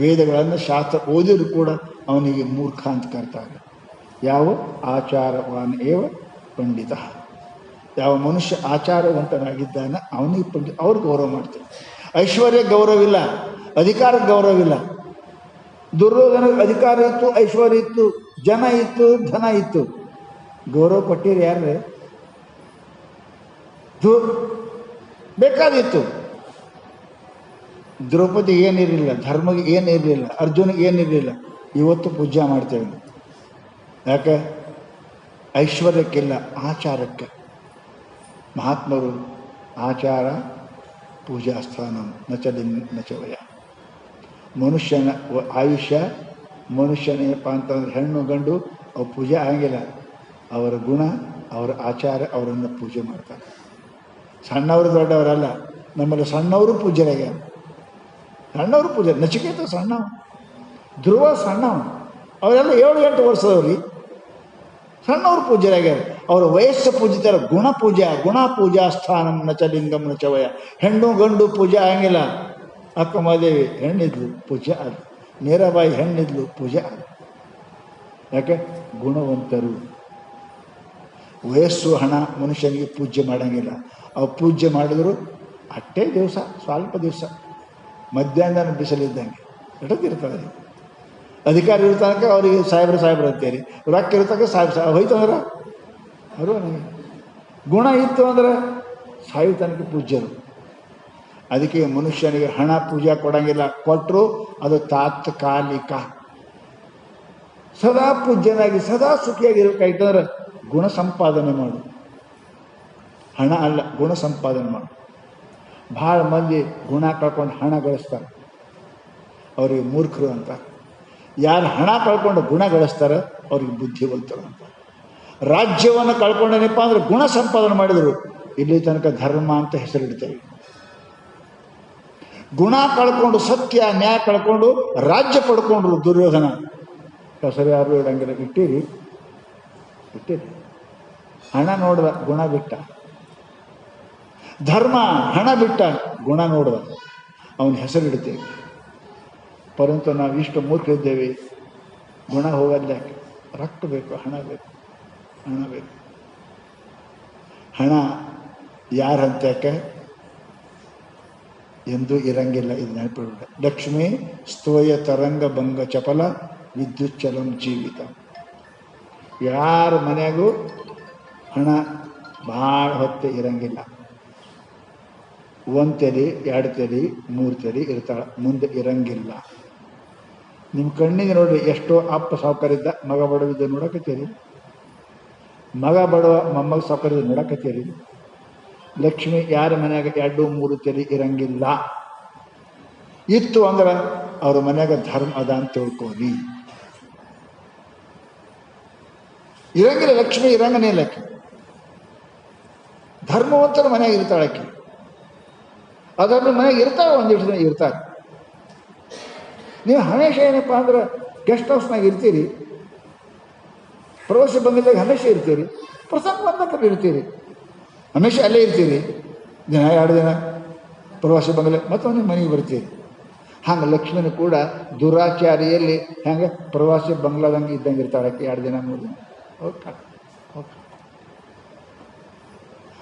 ವೇದಗಳನ್ನು ಶಾಸ್ತ್ರ ಓದಿದ್ರು ಕೂಡ ಅವನಿಗೆ ಮೂರ್ಖ ಅಂತ ಕರೀತಾರೆ. ಯಾವ ಆಚಾರವಾನ್ ಏವ ಪಂಡಿತ. ಯಾವ ಮನುಷ್ಯ ಆಚಾರವಂತನಾಗಿದ್ದಾನೆ ಅವನಿಗೆ ಪಂಡಿತ, ಅವ್ರಿಗೆ ಗೌರವ ಮಾಡ್ತಾರೆ. ಐಶ್ವರ್ಯ ಗೌರವಿಲ್ಲ, ಅಧಿಕಾರಕ್ಕೆ ಗೌರವಿಲ್ಲ. ದುರ್ಯೋಧನಕ್ಕೆ ಅಧಿಕಾರ ಇತ್ತು, ಐಶ್ವರ್ಯ ಇತ್ತು, ಜನ ಇತ್ತು, ಧನ ಇತ್ತು. ಗೌರವ ಕೊಟ್ಟಿರಿ ಯಾರೇ? ಬೇಕಾದಿತ್ತು. ದ್ರೌಪದಿಗೆ ಏನಿರಲಿಲ್ಲ, ಧರ್ಮಗೆ ಏನಿರಲಿಲ್ಲ, ಅರ್ಜುನಿಗೆ ಏನಿರಲಿಲ್ಲ. ಇವತ್ತು ಪೂಜೆ ಮಾಡ್ತೇವೆ. ಯಾಕೆ? ಐಶ್ವರ್ಯಕ್ಕಿಲ್ಲ, ಆಚಾರಕ್ಕೆ. ಮಹಾತ್ಮರು ಆಚಾರ ಪೂಜಾ ಸ್ಥಾನ ನಚವಯ. ಮನುಷ್ಯನ ಆಯುಷ್ಯ ಮನುಷ್ಯನೇನಪ್ಪ ಅಂತಂದ್ರೆ ಹೆಣ್ಣು ಗಂಡು ಅವ್ರ ಪೂಜೆ ಆಗಂಗಿಲ್ಲ. ಅವರ ಗುಣ, ಅವರ ಆಚಾರ ಅವರನ್ನು ಪೂಜೆ ಮಾಡ್ತಾರೆ. ಸಣ್ಣವರು ದೊಡ್ಡವರಲ್ಲ, ನಮ್ಮಲ್ಲಿ ಸಣ್ಣವರು ಪೂಜೆಯಾಗ. ಸಣ್ಣವರು ಪೂಜೆ. ನಚಿಕೇತ ಸಣ್ಣವ, ಧ್ರುವ ಸಣ್ಣವ, ಅವರೆಲ್ಲ 7-8 ವರ್ಷದವ್ರಿ. ಸಣ್ಣವರು ಪೂಜೆಯಾಗ್ಯಾರ. ಅವರ ವಯಸ್ಸು ಪೂಜಿತಾರೆ. ಗುಣ ಪೂಜಾ ಸ್ಥಾನಂ ನಚಲಿಂಗಂ ನಚವಯ. ಹೆಣ್ಣು ಗಂಡು ಪೂಜೆ ಆಗಂಗಿಲ್ಲ. ಅಕ್ಕಮಹಾದೇವಿ ಹೆಣ್ಣಿದ್ಲು, ಪೂಜೆ ಆದ. ಮೀರಾಬಾಯಿ ಹೆಣ್ಣಿದ್ಲು, ಪೂಜೆ ಆದ. ಯಾಕೆ? ಗುಣವಂತರು. ವಯಸ್ಸು ಹಣ ಮನುಷ್ಯನಿಗೆ ಪೂಜೆ ಮಾಡೋಂಗಿಲ್ಲ. ಅವು ಪೂಜೆ ಮಾಡಿದ್ರು ಅಷ್ಟೇ ದಿವಸ, ಸ್ವಲ್ಪ ದಿವಸ. ಮಧ್ಯಾಹ್ನ ಬಿಸಿಲಿದ್ದಂಗೆ ಎಷ್ಟೊತ್ತಿರ್ತದೆ. ಅಧಿಕಾರ ಇರೋ ತನಕ ಅವರಿಗೆ ಸಾಹೇಬ್ರು ಅಂತೇಳಿ, ರೊಕ್ಕ ಇರೋ ತನಕ ಸಾಹೇಬ್ ಹೋಯ್ತು ಅಂದ್ರೆ ಅವರು ನನಗೆ. ಗುಣ ಇತ್ತು ಅಂದ್ರೆ ಸಾಯೋ ತನಕ ಪೂಜ್ಯರು. ಅದಕ್ಕೆ ಮನುಷ್ಯನಿಗೆ ಹಣ ಪೂಜೆ ಕೊಡೋಂಗಿಲ್ಲ. ಕೊಟ್ಟರು ಅದು ತಾತ್ಕಾಲಿಕ. ಸದಾ ಪೂಜ್ಯನಾಗಿ ಸದಾ ಸುಖಿಯಾಗಿರ್ಬೇಕಾಯ್ತಂದ್ರೆ ಗುಣ ಸಂಪಾದನೆ ಮಾಡು. ಹಣ ಅಲ್ಲ, ಗುಣ ಸಂಪಾದನೆ ಮಾಡು. ಭಾಳ ಮಂದಿ ಗುಣ ಕಳ್ಕೊಂಡು ಹಣ ಗಳಿಸ್ತಾರೆ, ಅವ್ರಿಗೆ ಮೂರ್ಖರು ಅಂತ. ಯಾರು ಹಣ ಕಳ್ಕೊಂಡು ಗುಣ ಗಳಿಸ್ತಾರೆ ಅವ್ರಿಗೆ ಬುದ್ಧಿವಂತರು ಅಂತ. ರಾಜ್ಯವನ್ನು ಕಳ್ಕೊಂಡೇನಪ್ಪ ಅಂದ್ರೆ ಗುಣ ಸಂಪಾದನೆ ಮಾಡಿದರು ಇಲ್ಲಿ ತನಕ ಧರ್ಮ ಅಂತ ಹೆಸರಿಡ್ತೇವೆ. ಗುಣ ಕಳ್ಕೊಂಡು, ಸತ್ಯ ನ್ಯಾಯ ಕಳ್ಕೊಂಡು ರಾಜ್ಯ ಪಡ್ಕೊಂಡ್ರು ದುರ್ಯೋಧನ. ಹೆಸರು ಯಾರು ಇಡಂಗಿಲ್ಲ. ಇಟ್ಟಿರಿ. ಹಣ ನೋಡ್ದ, ಗುಣ ಬಿಟ್ಟ. ಧರ್ಮ ಹಣ ಬಿಟ್ಟ, ಗುಣ ನೋಡ್ದ. ಅವನ ಹೆಸರಿಡ್ತೇವೆ. ಪರಂತು ನಾವು ಇಷ್ಟು ಮೂರ್ಖರಿದ್ದೇವೆ, ಗುಣ ಹೋಗಲ್ಲ. ರೊಕ್ಕ ಬೇಕು, ಹಣ ಬೇಕು, ಹಣ ಬೇಕು. ಹಣ ಯಾರಂತ್ಯಕ್ಕೆ ಎಂದೂ ಇರಂಗಿಲ್ಲ, ಇದು ನೆನಪಿಡ. ಲಕ್ಷ್ಮೀ ಸ್ತೋಯ ತರಂಗ ಭಂಗ ಚಪಲ ವಿದ್ಯುಚ್ಚಲಂ ಜೀವಿತ. ಯಾರ ಮನೆಯಾಗೂ ಹಣ ಭಾಳ ಹೊತ್ತು ಇರಂಗಿಲ್ಲ. ಒಂದು ತೆಲಿ, 2 ತೆಲಿ, 3 ತೆಲಿ ಇರ್ತಾಳೆ, ಮುಂದೆ ಇರಂಗಿಲ್ಲ. ನಿಮ್ಮ ಕಣ್ಣಿಗೆ ನೋಡ್ರಿ, ಎಷ್ಟೋ ಅಪ್ಪ ಸಾವುಕಾರಿದ್ದ ಮಗ ಬಡವಿದ್ದ ನೋಡಕತ್ತೀರಿ, ಮಗ ಬಡವ ಮೊಮ್ಮಗ ಸಾವುಕಾರಿದ್ದ ನೋಡಕತ್ತೀರಿ. ಲಕ್ಷ್ಮಿ ಯಾರ ಮನ್ಯಾಗ 2, 3 ತೆಲಿ ಇರಂಗಿಲ್ಲ. ಇತ್ತು ಅಂದ್ರೆ ಅವ್ರ ಮನ್ಯಾಗ ಧರ್ಮ ಅದ ಅಂತ ತಿಳ್ಕೋರಿ. ಇರಂಗಿಲ್ಲ, ಲಕ್ಷ್ಮಿ ಇರಂಗನೇ. ಲಕ್ಷ್ಮಿ ಧರ್ಮವಂತರ ಮನ್ಯಾಗ ಇರ್ತಾಳಕ್ಕಿ. ಅದರ ಮನೆಯಾಗ ಇರ್ತಾವೆ, ಒಂದಿಷ್ಟು ಜನ ಇರ್ತಾರೆ. ನೀವು ಹಮೇಶ ಏನಪ್ಪ ಅಂದ್ರೆ ಗೆಸ್ಟ್ ಹೌಸ್ನಾಗ ಇರ್ತೀರಿ, ಪ್ರವಾಸಿ ಬಂಗದಾಗ ಹಮೇಶ ಇರ್ತೀರಿ, ಪ್ರಸಂಗ ಬಂದಾಗ ಇರ್ತೀರಿ, ಹಮೇಶ ಅಲ್ಲೇ ಇರ್ತೀರಿ. ದಿನ 2 ದಿನ ಪ್ರವಾಸಿ ಬಂಗಲೆ ಮತ್ತು ನಿಮ್ಮ ಮನೆಗೆ ಬರ್ತೀರಿ. ಹಂಗೆ ಲಕ್ಷ್ಮಿನೂ ಕೂಡ ದುರಾಚಾರಿಯಲ್ಲಿ ಹೆಂಗೆ ಪ್ರವಾಸಿ ಬಂಗ್ಲಾದಂಗೆ ಇದ್ದಂಗೆ ಇರ್ತಾಳೆ. 2 ದಿನ 3 ದಿನ ಹೋಗ್ತಾಳೆ.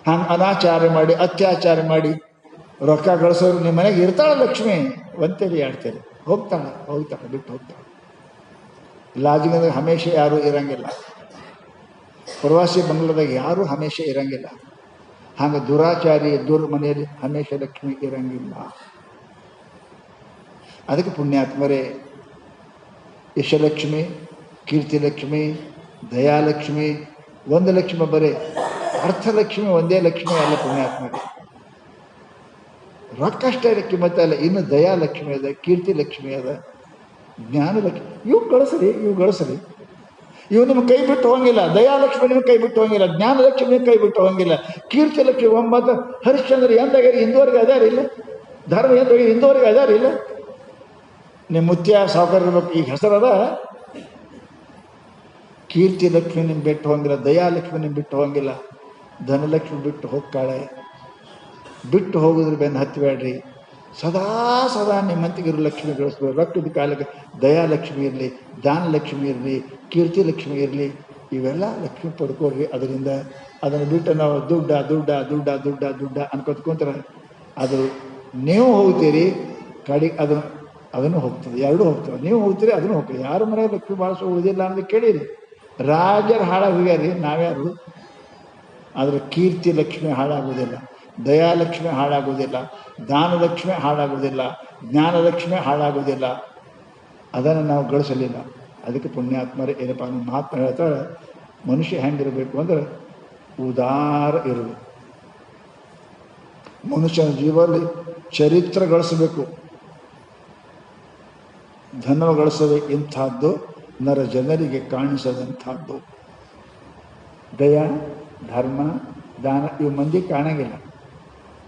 ಹಂಗೆ ಅನಾಚಾರ ಮಾಡಿ, ಅತ್ಯಾಚಾರ ಮಾಡಿ ರೊಕ್ಕ ಗಳಿಸೋರು ನಿಮ್ಮ ಮನೆಗೆ ಇರ್ತಾಳೆ ಲಕ್ಷ್ಮಿ. 1 ತೆಲಿ 2 ತೆಲಿ ಹೋಗ್ತಾಳೆ, ಬಿಟ್ಟು ಹೋಗ್ತಾಳೆ. ಲಾಜಿಂಗದಾಗ ಹಮೇಶ ಯಾರೂ ಇರಂಗಿಲ್ಲ, ಪ್ರವಾಸಿ ಬಂಗ್ಲಾದಾಗ ಯಾರೂ ಹಮೇಶ ಇರಂಗಿಲ್ಲ. ಹಾಗೆ ದುರಾಚಾರಿ ಮನೆಯಲ್ಲಿ ಹಮೇಶ ಲಕ್ಷ್ಮಿ ಇರಂಗಿಲ್ಲ. ಅದಕ್ಕೆ ಪುಣ್ಯಾತ್ಮರೇ, ಯಶಲಕ್ಷ್ಮಿ, ಕೀರ್ತಿಲಕ್ಷ್ಮಿ, ದಯಾಲಕ್ಷ್ಮಿ, 1 ಲಕ್ಷ್ಮಿ ಬರೀ ಅರ್ಥಲಕ್ಷ್ಮಿ, ಒಂದೇ ಲಕ್ಷ್ಮಿ ಅಲ್ಲ ಪುಣ್ಯಾತ್ಮರೇ. ರೊಕ್ಕಷ್ಟೇ ಕಿಮ್ಮತ್ತ ಅಲ್ಲ, ಇನ್ನು ದಯಾಲಕ್ಷ್ಮಿ ಅದ, ಕೀರ್ತಿ ಲಕ್ಷ್ಮಿ ಅದ, ಜ್ಞಾನಲಕ್ಷ್ಮಿ. ಇವು ಗಳಿಸ್ರಿ. ಇವು ನಿಮ್ಗೆ ಕೈ ಬಿಟ್ಟು ಹೋಗಿಲ್ಲ. ದಯಾಲಕ್ಷ್ಮಿ ನಿಮ್ಗೆ ಕೈ ಬಿಟ್ಟು ಹೋಗಿಲ್ಲ, ಜ್ಞಾನಲಕ್ಷ್ಮಿ ನಿಮ್ಗೆ ಕೈ ಬಿಟ್ಟು ಹೋಗಿಲ್ಲ. ಕೀರ್ತಿ ಲಕ್ಷ್ಮಿ 9 ಹರಿಶ್ಚಂದ್ರ ಎಂದಾಗ್ಯಾರ, ಇಂದುವರೆಗೆ ಅದಾರಿಲ್ಲ. ಧರ್ಮ ಎಂದ ಇಂದುವರೆಗೆ ಅದಾರಿಲ್ಲ. ನಿಮ್ಮ ಮುತ್ಯ ಸಾವುಕಾರ ಇರ್ಬೇಕು, ಈಗ ಹೆಸರದ. ಕೀರ್ತಿ ಲಕ್ಷ್ಮಿ ನಿಮ್ಗೆ ಬಿಟ್ಟು ಹೋಗಿಲ್ಲ, ದಯಾಲಕ್ಷ್ಮಿ ನಿಮ್ಗೆ ಬಿಟ್ಟು ಹೋಗಿಲ್ಲ, ಧನಲಕ್ಷ್ಮಿ ಬಿಟ್ಟು ಹೋಗ್ತಾಳೆ. ಬಿಟ್ಟು ಹೋಗೋದ್ರ ಬೆನ್ನು ಹತ್ತಬೇಡ್ರಿ. ಸದಾ ನಿಮ್ಮಂತಿಗಿರೋ ಲಕ್ಷ್ಮಿ ಗಳಿಸ್ಬೇಕು. ರೊಕ್ಕದ ಕಾಲಕ್ಕೆ ದಯಾಲಕ್ಷ್ಮಿ ಇರಲಿ, ದಾನಲಕ್ಷ್ಮಿ ಇರಲಿ, ಕೀರ್ತಿ ಲಕ್ಷ್ಮಿ ಇರಲಿ, ಇವೆಲ್ಲ ಲಕ್ಷ್ಮಿ ಪಡ್ಕೊಳ್ರಿ. ಅದರಿಂದ ಅದನ್ನು ಬಿಟ್ಟು ನಾವು ದುಡ್ಡ ಅನ್ಕೊತ್ಕೊಂತಾರೆ, ಅದು ನೀವು ಹೋಗ್ತೀರಿ ಕಡೆಗೆ ಅದನ್ನು ಹೋಗ್ತದೆ, 2 ಹೋಗ್ತವೆ. ನೀವು ಹೋಗ್ತೀರಿ, ಅದನ್ನು ಹೋಗ್ತೀರಿ. ಯಾರ ಮನೆಗೆ ಲಕ್ಷ್ಮಿ ಭಾಳಿಸೋ ಉಳಿದಿಲ್ಲ ಅಂತ ಕೇಳಿರಿ. ರಾಜರು ಹಾಳಾಗಿ ಹೋಗ್ಯಾರಿ, ನಾವ್ಯಾರು? ಆದರೆ ಕೀರ್ತಿ ಲಕ್ಷ್ಮಿ ಹಾಳಾಗೋದಿಲ್ಲ, ದಯಾಲಕ್ಷ್ಮಿ ಹಾಳಾಗೋದಿಲ್ಲ, ದಾನಲಕ್ಷ್ಮಿ ಹಾಳಾಗೋದಿಲ್ಲ, ಜ್ಞಾನಲಕ್ಷ್ಮಿ ಹಾಳಾಗೋದಿಲ್ಲ. ಅದನ್ನು ನಾವು ಗಳಿಸಲಿಲ್ಲ. ಅದಕ್ಕೆ ಪುಣ್ಯಾತ್ಮರೇ ಏನಪ್ಪ ನಮ್ಮ ಮಹಾತ್ಮ ಹೇಳ್ತಾರೆ, ಮನುಷ್ಯ ಹೆಂಗಿರಬೇಕು ಅಂದ್ರೆ ಉದಾರ ಇರಬೇಕು. ಮನುಷ್ಯನ ಜೀವನದಲ್ಲಿ ಚರಿತ್ರೆ ಗಳಿಸಬೇಕು, ಧನ ಗಳಿಸಬೇಕು. ಇಂಥದ್ದು ನರ ಜನರಿಗೆ ಕಾಣಿಸದಂಥದ್ದು. ದಯ, ಧರ್ಮ, ದಾನ ಇವು ಮಂದಿ ಕಾಣಂಗಿಲ್ಲ.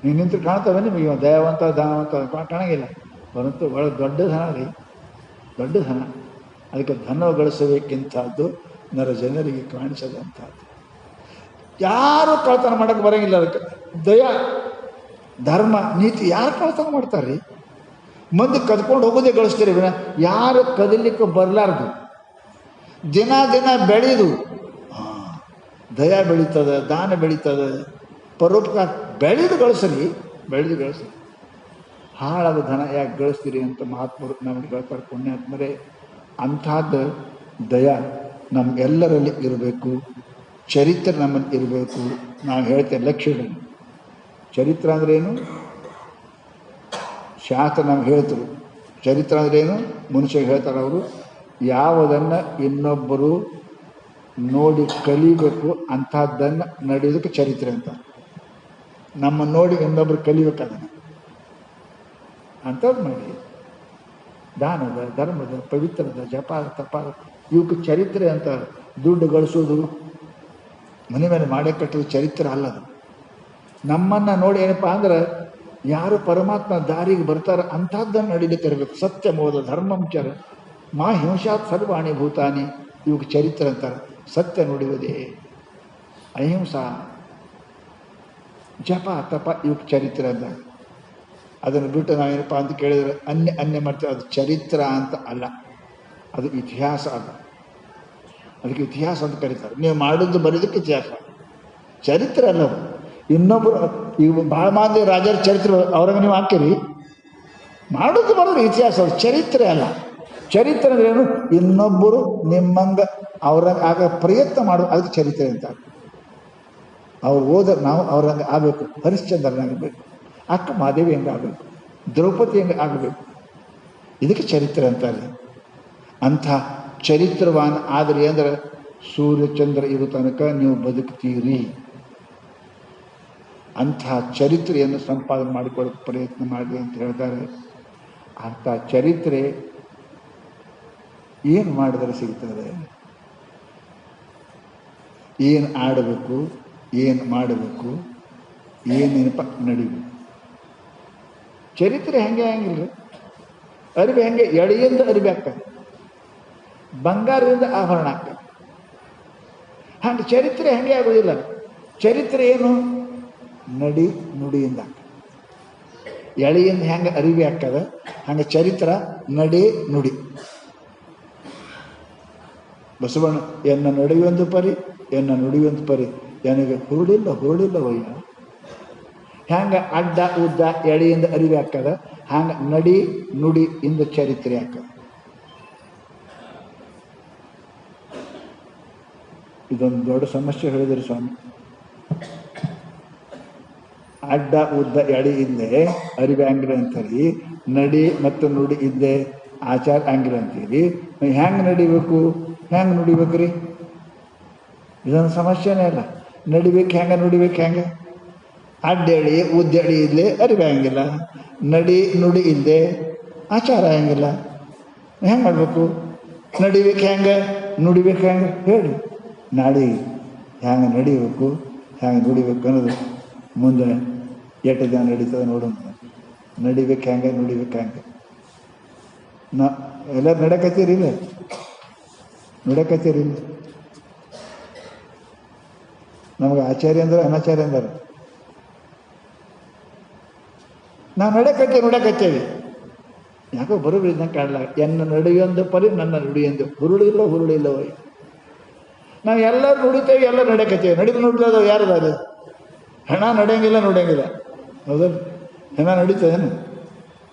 ನೀವು ನಿಂತು ಕಾಣ್ತವೆ ನಿಮಗೆ ಇವ ದಯಾವಂತ ದಾನವಂತ ಕಾಣಂಗಿಲ್ಲ. ಪರಂತು ಭಾಳ ದೊಡ್ಡ ಧನ ರೀ, ದೊಡ್ಡ ಧನ. ಅದಕ್ಕೆ ಧನ ಗಳಿಸಬೇಕಿಂಥದ್ದು ನರ ಜನರಿಗೆ ಕಾಣಿಸದಂಥದ್ದು. ಯಾರು ಕಳ್ತನ ಮಾಡೋಕ್ಕೆ ಬರೋಂಗಿಲ್ಲ. ಅದಕ್ಕೆ ದಯ, ಧರ್ಮ, ನೀತಿ ಯಾರು ಕಳ್ತನ ಮಾಡ್ತಾರೆ? ಮಂದಿ ಕದ್ಕೊಂಡು ಹೋಗೋದೇ ಗಳಿಸ್ತೀರಿ. ಯಾರು ಕದಲಿಕ್ಕೆ ಬರಲಾರ್ದು, ದಿನ ಬೆಳೆದು ದಯ ಬೆಳೀತದೆ, ದಾನ ಬೆಳೀತದೆ, ಪರೋಪಕಾರ ಬೆಳೆದು ಗಳಿಸ್ರಿ. ಹಾಳಾದ ಧನ ಯಾಕೆ ಗಳಿಸ್ತೀರಿ ಅಂತ ಮಹಾತ್ಮರು ನಮಗೆ ಹೇಳ್ತಾರೆ. ಪುಣ್ಯಾತ್ಮರೇ, ಅಂಥದ್ದು ದಯ ನಮಗೆಲ್ಲರಲ್ಲಿ ಇರಬೇಕು. ಚರಿತ್ರೆ ನಮ್ಮಲ್ಲಿ ಇರಬೇಕು. ನಾವು ಹೇಳ್ತೇವೆ ಲಕ್ಷ್ಮಿ ಚರಿತ್ರೆ ಅಂದ್ರೇನು? ಶಾಸ್ತ್ರ ನಮ್ಗೆ ಹೇಳ್ತರು. ಚರಿತ್ರೆ ಅಂದ್ರೇನು? ಮನುಷ್ಯಗೆ ಹೇಳ್ತಾರೆ ಅವರು. ಯಾವುದನ್ನು ಇನ್ನೊಬ್ಬರು ನೋಡಿ ಕಲಿಬೇಕು ಅಂಥದ್ದನ್ನು ನಡೆಯೋದಕ್ಕೆ ಚರಿತ್ರೆ ಅಂತ. ನಮ್ಮ ನೋಡಿ ಇನ್ನೊಬ್ಬರು ಕಲಿಬೇಕು ಅದನ್ನು. ಅಂಥದ್ದು ಮಾಡಿ ದಾನದ, ಧರ್ಮದ, ಪವಿತ್ರದ, ಜಪಾದ, ತಪಾದ ಇವಕ್ಕೆ ಚರಿತ್ರೆ ಅಂತ. ದುಡ್ಡು ಗಳಿಸೋದು, ಮನೆ ಮೇಲೆ ಮಾಡೇ ಕಟ್ಟೋದು ಚರಿತ್ರೆ ಅಲ್ಲದು. ನಮ್ಮನ್ನು ನೋಡಿ ಏನಪ್ಪ ಅಂದ್ರೆ ಯಾರು ಪರಮಾತ್ಮ ದಾರಿಗೆ ಬರ್ತಾರೆ ಅಂಥದ್ದನ್ನು ನಡೀಲಿಕ್ಕೆ ಇರಬೇಕು. ಸತ್ಯಮೋದ ಧರ್ಮಂಚರ ಮಾ ಹಿಂಸಾತ್ ಸರ್ವಾಣಿ ಭೂತಾನಿ ಇವಕ್ಕೆ ಚರಿತ್ರೆ ಅಂತಾರೆ. ಸತ್ಯ ನುಡಿಯುವುದೇ, ಅಹಿಂಸಾ, ಜಪ, ತಪ ಇವಕ್ಕೆ ಚರಿತ್ರೆ ಅಂತ. ಅದನ್ನು ಬಿಟ್ಟು ನಾವೇನಪ್ಪ ಅಂತ ಕೇಳಿದರೆ ಅನ್ಯ ಮಾಡ್ತೇವೆ. ಅದು ಚರಿತ್ರ ಅಂತ ಅಲ್ಲ, ಅದು ಇತಿಹಾಸ ಅಲ್ಲ. ಅದಕ್ಕೆ ಇತಿಹಾಸ ಅಂತ ಕರೀತಾರೆ. ನೀವು ಮಾಡಿದ್ದು ಬರೀದಕ್ಕೆ ಇತಿಹಾಸ, ಚರಿತ್ರೆ ಅಲ್ಲ ಅದು. ಇನ್ನೊಬ್ಬರು ಈಗ ಭಾಳ ಮಂದಿ ರಾಜರ ಚರಿತ್ರೆ ಅವ್ರಂಗೆ ನೀವು ಹಾಕಿರಿ, ಮಾಡೋದು ಬರೋದು ಇತಿಹಾಸ, ಅದು ಚರಿತ್ರೆ ಅಲ್ಲ. ಚರಿತ್ರೆ ಅಂದ್ರೆ ಏನು? ಇನ್ನೊಬ್ಬರು ನಿಮ್ಮಂಗೆ ಅವ್ರ ಆಗ ಪ್ರಯತ್ನ ಮಾಡೋ, ಅದಕ್ಕೆ ಚರಿತ್ರೆ ಅಂತ. ಅವ್ರು ಹೋದ್ರೆ ನಾವು ಅವ್ರಂಗೆ ಆಗಬೇಕು, ಹರಿಶ್ಚಂದ್ರನಾಗಬೇಕು, ಅಕ್ಕ ಮಾದೇವಿ ಹೆಂಗೆ ಆಗಬೇಕು, ದ್ರೌಪದಿ ಹೆಂಗೆ ಆಗಬೇಕು, ಇದಕ್ಕೆ ಚರಿತ್ರೆ ಅಂತಾರೆ. ಅಂಥ ಚರಿತ್ರವಾನ್ ಆದರೆ ಅಂದ್ರೆ ಸೂರ್ಯಚಂದ್ರ ಇರೋ ತನಕ ನೀವು ಬದುಕ್ತೀರಿ. ಅಂಥ ಚರಿತ್ರೆಯನ್ನು ಸಂಪಾದನೆ ಮಾಡಿಕೊಳ್ಳೋಕೆ ಪ್ರಯತ್ನ ಮಾಡಿ ಅಂತ ಹೇಳ್ತಾರೆ. ಅಂಥ ಚರಿತ್ರೆ ಏನು ಮಾಡಿದರೆ ಸಿಗ್ತದೆ? ಏನು ಆಡಬೇಕು, ಏನು ಮಾಡಬೇಕು, ಏನೇನಪ್ಪ ನಡಿಬೇಕು. ಚರಿತ್ರೆ ಹೆಂಗೆ ಹಂಗಿಲ್ಲ. ಅರಿವೆ ಹೆಂಗೆ? ಎಳೆಯಿಂದ ಅರಿವೆ ಆಗ್ತದೆ, ಬಂಗಾರದಿಂದ ಆಭರಣ ಆಗ್ತದೆ. ಹಂಗೆ ಚರಿತ್ರೆ ಹೆಂಗೆ ಆಗೋದಿಲ್ಲ. ಚರಿತ್ರೆ ಏನು? ನಡಿ ನುಡಿಯಿಂದ ಆಗ್ತದೆ. ಎಳೆಯಿಂದ ಹೆಂಗೆ ಅರಿವೆ ಆಗ್ತದೆ, ಹಂಗೆ ಚರಿತ್ರ ನಡೆ ನುಡಿ. ಬಸವಣ್ಣ ಎನ್ನ ನಡೆಯುವಂದು ಪರಿ, ಎನ್ನ ನುಡಿಯುವಂದು ಪರಿ, ನನಗೆ ಹುರುಳಿಲ್ಲವಯ್ಯ. ಹೆಂಗೆ ಅಡ್ಡ ಉದ್ದ ಎಳೆಯಿಂದ ಅರಿವೆ ಆಗ್ತದ, ಹಂಗೆ ನಡಿ ನುಡಿ ಇಂದ ಚರಿತ್ರೆ ಆಗ್ತದೆ. ಇದೊಂದು ದೊಡ್ಡ ಸಮಸ್ಯೆ ಹೇಳಿದ್ರಿ ಸ್ವಾಮಿ. ಅಡ್ಡ ಉದ್ದ ಎಳೆ ಇಲ್ಲದೆ ಅರಿವೆ ಆಂಗ್ಲ ಅಂತೀರಿ, ನಡಿ ಮತ್ತು ನುಡಿ ಇದ್ದೆ ಆಚಾರ ಆಂಗ್ಲ ಅಂತೀರಿ. ಹೆಂಗೆ ನಡಿಬೇಕು, ಹೆಂಗೆ ನುಡಿಬೇಕ್ರಿ? ಇದೊಂದು ಸಮಸ್ಯೆನೇ ಅಲ್ಲ. ನಡಿಬೇಕು ಹೆಂಗೆ, ನುಡಿಬೇಕು ಹೆಂಗೆ? ಅಡ್ಡೆಳಿ ಉದ್ದೆಳಿ ಇಲ್ಲದೆ ಅರಿವೆ ಹಂಗಿಲ್ಲ, ನಡಿ ನುಡಿ ಇಲ್ಲದೆ ಆಚಾರ ಹಂಗಿಲ್ಲ. ಹೆಂಗೆ ಮಾಡಬೇಕು? ನಡಿಬೇಕು ಹೆಂಗೆ, ನುಡಿಬೇಕು ಹೆಂಗೆ ಹೇಳಿ. ನಾಡಿ ಹೆಂಗೆ ನಡಿಬೇಕು, ಹೆಂಗೆ ನುಡಿಬೇಕು ಅನ್ನೋದು ಮುಂದೆ ಎಷ್ಟು ಜನ ನಡೀತದೆ ನೋಡೋಣ. ನಡಿಬೇಕು ಹೆಂಗೆ, ನುಡಿಬೇಕು ಹೆಂಗೆ? ಎಲ್ಲರೂ ನಡಕತ್ತೀರಿ ಇಲ್ಲ, ನಡಕತ್ತೀರಿ ಇಲ್ಲ. ನಮಗೆ ಆಚಾರ್ಯ ಅಂದ್ರೆ ಅನಾಚಾರ್ಯ ಅಂದಾರ. ನಾವು ನಡಕತ್ತೇವಿ ಯಾಕೋ ಬರೋಬ್ರಿ ಇದ್ದಂಗೆ ಕಾಣಲ್ಲ. ಎನ್ನ ನಡೆಯೊಂದು ಪರಿ, ನನ್ನ ನುಡಿಯೊಂದು. ಹುರುಳಿಲ್ಲವೋ. ನಾವು ಎಲ್ಲರೂ ನುಡಿತೇವೆ, ಎಲ್ಲ ನಡಕತ್ತೇವೆ. ನುಡಿದ ಯಾರದ ಅದು? ಹೆಣ ನಡೆಯಂಗಿಲ್ಲ. ಹೌದಲ್ಲ? ಹೆಣ ನಡೀತದೇನು?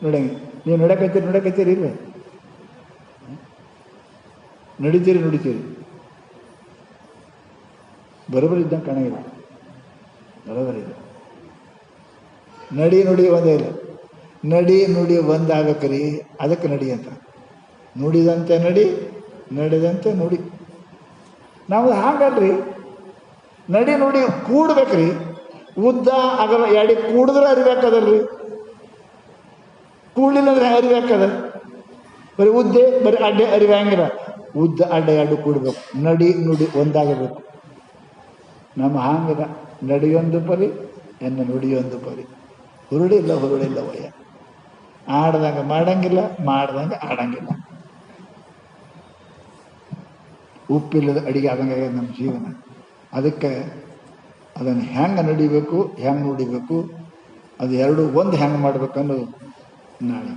ನಡೆಯಂಗಿಲ್ಲ. ನೀವು ನಡಕತ್ತೀರಿ ಇಲ್ಲ, ನಡಿತೀರಿ ಬರೋಬ್ಬರಿ ಇದ್ದಂಗೆ ಕಾಣಂಗಿಲ್ಲ. ಬರೋಬ್ಬರಿ ಇಲ್ಲ. ನಡಿ ನುಡಿ ಒಂದೇ ಇಲ್ಲ. ನಡಿ ನುಡಿ ಒಂದಾಗಕ್ರಿ, ಅದಕ್ಕೆ ನಡಿ ಅಂತ. ನುಡಿದಂತೆ ನಡಿ, ನಡೆದಂತೆ ನುಡಿ. ನಾವು ಹಾಗಲ್ರಿ. ನಡಿ ನುಡಿ ಕೂಡ್ಬೇಕ್ರಿ. ಉದ್ದ ಅಗಲ ಎಡಿ ಕೂಡಿದ್ರೆ ಅರಿಬೇಕದಲ್ರಿ. ಕೂಡಲಿಲ್ಲ ಅಂದ್ರೆ ಅರಿಬೇಕದ. ಬರೀ ಉದ್ದೆ ಬರೀ ಅಡ್ಡೆ ಅರಿವಂಗಿಲ್ಲ. ಉದ್ದ ಅಡ್ಡ ಎರಡು ಕೂಡಬೇಕು, ನಡಿ ನುಡಿ ಒಂದಾಗಬೇಕು. ನಮ್ಮ ಹಾಂಗಿಲ್ಲ. ನಡಿಯೊಂದು ಪರಿ, ಎನ್ನ ನುಡಿಯೊಂದು ಪರಿ. ಹುರುಳಿಲ್ಲವಯ್ಯ. ಆಡ್ದಂಗೆ ಮಾಡಂಗಿಲ್ಲ, ಮಾಡ್ದಂಗೆ ಆಡಂಗಿಲ್ಲ. ಉಪ್ಪಿಲ್ಲದ ಅಡಿಗೆ ಆದಂಗೆ ನಮ್ಮ ಜೀವನ. ಅದಕ್ಕೆ ಅದನ್ನು ಹೆಂಗೆ ನಡಿಬೇಕು, ಹೆಂಗೆ ನುಡಿಬೇಕು, ಅದು ಎರಡು ಒಂದು ಹೆಂಗೆ ಮಾಡ್ಬೇಕನ್ನೋದು ನಾಳೆ.